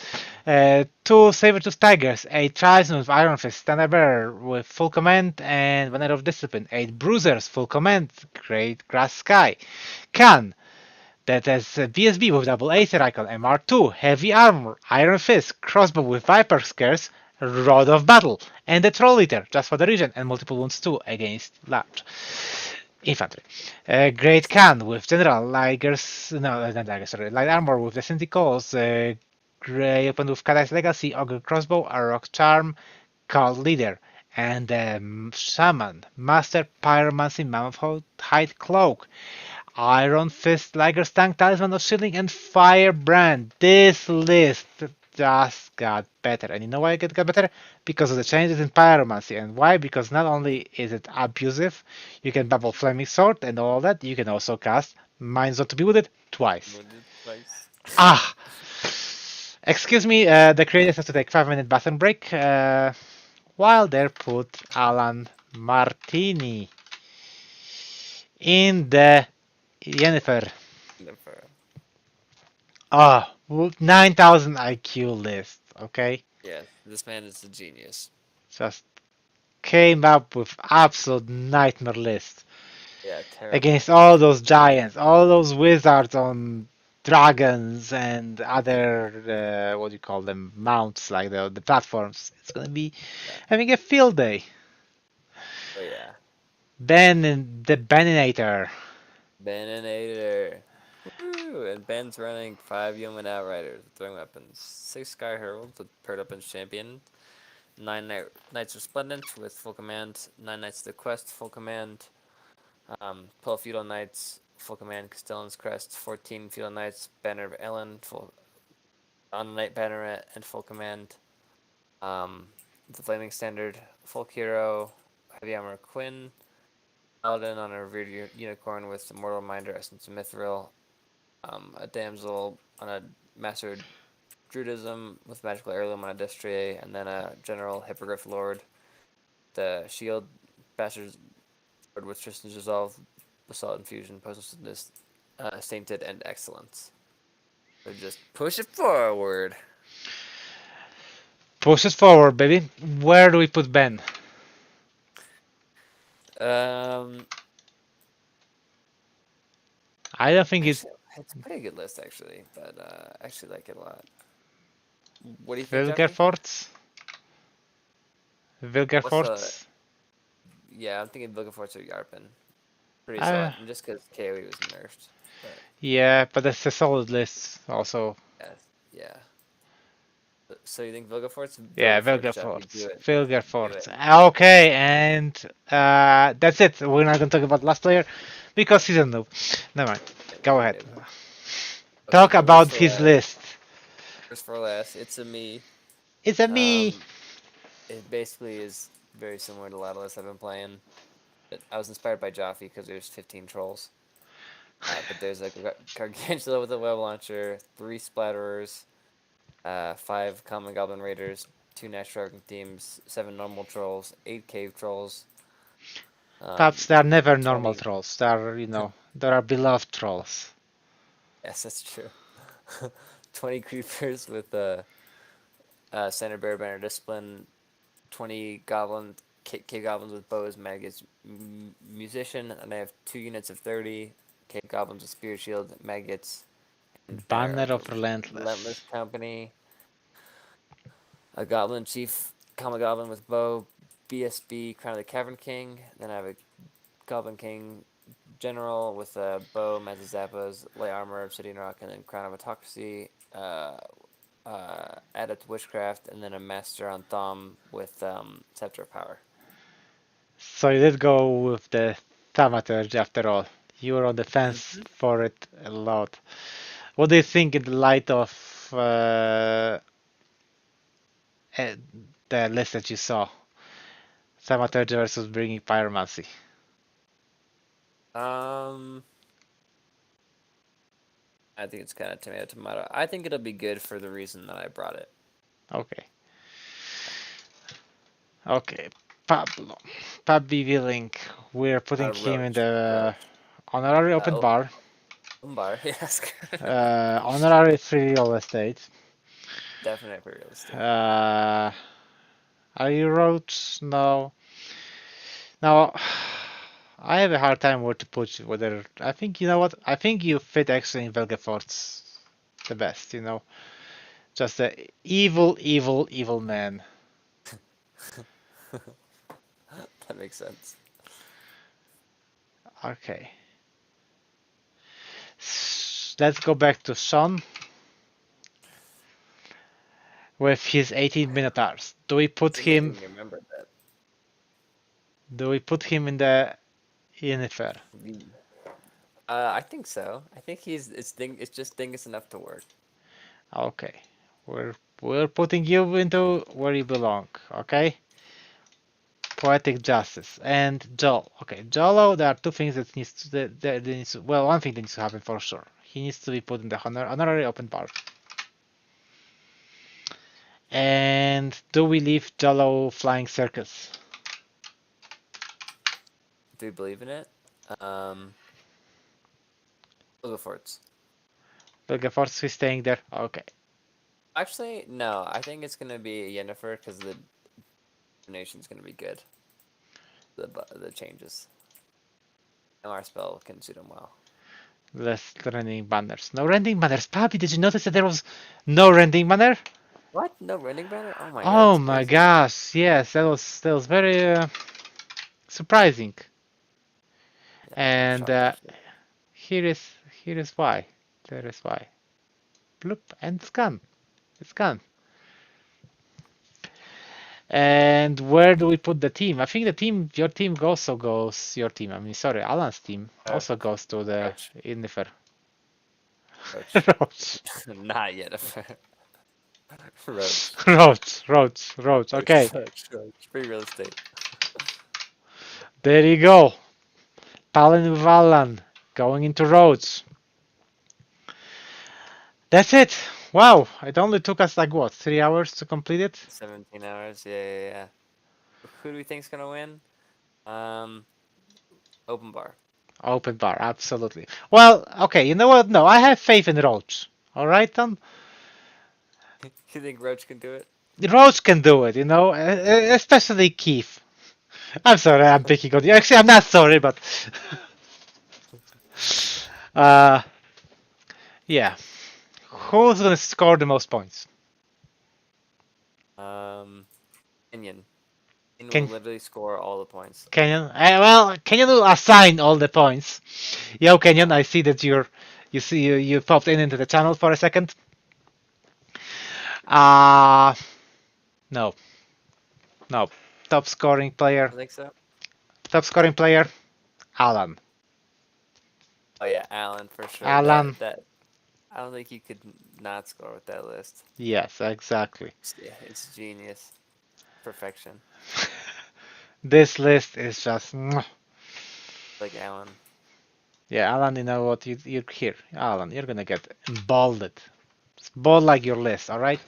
Speaker 2: 2 Saber-tooth Tigers. 8 Tribesmen with Iron Fist. Standard Bearer with full command and Banner of Discipline. 8 Bruisers, full command. Great Grass Sky. Khan. That has BSB with double Aether icon. MR2. Heavy Armor. Iron Fist. Crossbow with Viper Scares. Rod of Battle. And the Troll Eater, just for the region. And multiple wounds too against large infantry. Great Khan with General Ligers, no, not Ligers, sorry, Light Armor with the Syndicals, Grey Open with Kadai's Legacy, Ogre Crossbow, a Rock Charm, Cult Leader, and Shaman, Master Pyromancy, Mammoth Hide Cloak, Iron Fist, Liger's Tank, Talisman of Shielding, and Firebrand. This list just got better. And you know why it got better? Because of the changes in Pyromancy. And why? Because not only is it abusive, you can bubble Flaming Sword and all that, you can also cast Minds Not to be Wounded twice. Ah! Excuse me, the creators have to take 5-minute bathroom break. While they put Alan Martini in the Yennefer. 9,000 IQ list, okay?
Speaker 1: Yeah, this man is a genius.
Speaker 2: Just came up with absolute nightmare list.
Speaker 1: Yeah, terrible.
Speaker 2: Against all those giants, all those wizards on dragons and other, what do you call them, mounts, like the platforms. It's gonna be having a field day.
Speaker 1: Oh yeah.
Speaker 2: Ben and the Beninator.
Speaker 1: Woo! And Ben's running 5 Yeoman Outriders with throwing weapons, 6 Sky Heralds with Paired Up and Champion, 9 Knights Resplendent with full command, 9 Knights of the Quest full command, 12 Feudal Knights full command, Castellan's Crest, 14 Feudal Knights, Banner of Ellen full on Knight Banneret and full command, the Flaming Standard, Folk Hero, Heavy Armor Quinn, Paladin on a revered unicorn with Immortal Reminder, Essence of Mithril, a Damsel on a Master Druidism with Magical Heirloom on a Destrier, and then a General Hippogriff Lord, the Shield Bastard Lord with Tristan's Resolve, Basalt Infusion, Possessiveness, Sainted, and Excellence. So just push it forward.
Speaker 2: Push it forward, baby. Where do we put Ben? I don't think
Speaker 1: it's a pretty good list actually, but I actually like it a lot. What do you think?
Speaker 2: Vilgefortz? Vilgefortz?
Speaker 1: Yeah, I'm thinking Vilgefortz or Yarpen. Pretty solid, just because KoE was nerfed. But...
Speaker 2: Yeah, but that's a solid list also.
Speaker 1: Yeah. So you think Vilgefortz?
Speaker 2: Yeah, Vilgefortz. Okay, and that's it. We're not gonna talk about last player because he's a noob. Never mind. Go ahead. Okay, talk about his list.
Speaker 1: First for last, it's a me.
Speaker 2: It's a me.
Speaker 1: It basically is very similar to a lot of lists I've been playing. I was inspired by Joffy because there's 15 trolls. But there's like a Gargantula with a web launcher, 3 splatterers, 5 common goblin raiders, 2 natural dragon teams, 7 normal trolls, 8 cave trolls.
Speaker 2: Perhaps they are never normal trolls. They are, there are beloved trolls.
Speaker 1: Yes, that's true. 20 creepers with center bear banner discipline, 20 cave goblins with bows, maggots, musician, and I have 2 units of 30 cave goblins with spear shield, maggots, and
Speaker 2: banner of relentless
Speaker 1: company. A goblin chief, common goblin with bow, BSB, Crown of the Cavern King. Then I have a goblin king general with a bow, magic zappas, light armor, obsidian rock, and then Crown of Autocracy. Adept witchcraft, and then a master on Thom with Scepter of Power.
Speaker 2: So you did go with the Thaumaturge after all. You were on the fence for it a lot. What do you think in the light of the list that you saw? Thaumaturgy versus bringing pyromancy.
Speaker 1: I think it's kind of tomato. I think it'll be good for the reason that I brought it.
Speaker 2: Okay. Okay. Pablo. Pabby Link. We're putting him in
Speaker 1: Roach.
Speaker 2: the honorary open
Speaker 1: Oh.
Speaker 2: bar.
Speaker 1: Bar, yes.
Speaker 2: Honorary free real estate.
Speaker 1: Definitely for real estate.
Speaker 2: Are you Roach? No. Now, I have a hard time where to put you. Whether I think you know what I think you fit actually in Velgefortz the best. You know, just a evil, evil, evil man.
Speaker 1: That makes sense.
Speaker 2: Okay. Let's go back to Sean with his 18 Minotaurs. Do we put
Speaker 1: It's
Speaker 2: him?
Speaker 1: amazing you remembered that.
Speaker 2: Do we put him in the Yennefer?
Speaker 1: I think so. I think it's just dingus enough to work.
Speaker 2: Okay. We're putting you into where you belong. Okay. Poetic Justice and Joel. Okay, Jolo. There are two things that needs to well, one thing that needs to happen for sure. He needs to be put in the honorary open bar. And do we leave Jolo Flying Circus?
Speaker 1: Do we believe in it? We'll go for it.
Speaker 2: Belgeforce is staying there. Okay.
Speaker 1: Actually, no. I think it's gonna be Yennefer because the donation's gonna be good. The changes. And our spell can suit him well.
Speaker 2: Less rending banners. No rending banners. Papi, did you notice that there was no rending banner?
Speaker 1: What? No running banner? Oh my god.
Speaker 2: Oh
Speaker 1: that's
Speaker 2: my
Speaker 1: crazy.
Speaker 2: gosh! Yes, that was very surprising.
Speaker 1: Yeah,
Speaker 2: And
Speaker 1: shocked, actually.
Speaker 2: here is why. There is why. Bloop, and it's gone. It's gone. And where do we put the team? I think your team also goes. Your team. I mean, sorry, Alan's team also goes to the
Speaker 1: Roach.
Speaker 2: Yennefer.
Speaker 1: Roach.
Speaker 2: Roach.
Speaker 1: Not Yennefer. Roach.
Speaker 2: Roach. Okay,
Speaker 1: Roach. Free real estate.
Speaker 2: there you go. Palin Vallan going into Rhodes. That's it. Wow, it only took us like what, 3 hours to complete it?
Speaker 1: 17 hours. Yeah. Who do we think's gonna win? Open bar.
Speaker 2: Open bar, absolutely. Well, okay, you know what? No, I have faith in Roach. All right, Tom?
Speaker 1: You think Roach can do it?
Speaker 2: Roach can do it, you know, especially Keith. I'm sorry, I'm picking on you. Actually, I'm not sorry, but yeah. Who's gonna score the most points?
Speaker 1: Kenyon. Kenyon
Speaker 2: Can-
Speaker 1: will literally score all the points.
Speaker 2: Kenyon? Well, Kenyon will assign all the points. Yo, Kenyon, I see that you popped into the channel for a second. No. Top scoring
Speaker 1: I
Speaker 2: player.
Speaker 1: think so.
Speaker 2: Top scoring player, Alan.
Speaker 1: Oh yeah, Alan for sure.
Speaker 2: Alan.
Speaker 1: That I don't think you could not score with that list.
Speaker 2: Yes, exactly.
Speaker 1: It's genius. Perfection.
Speaker 2: This list is just
Speaker 1: Like Alan.
Speaker 2: yeah, Alan. You know what? You're here, Alan. You're gonna get balded. Bald like your list. All right.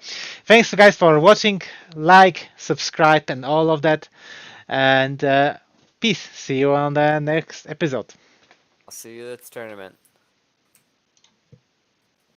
Speaker 2: Thanks, guys, for watching. Like, subscribe, and all of that. And peace. See you on the next episode.
Speaker 1: I'll see you at the tournament.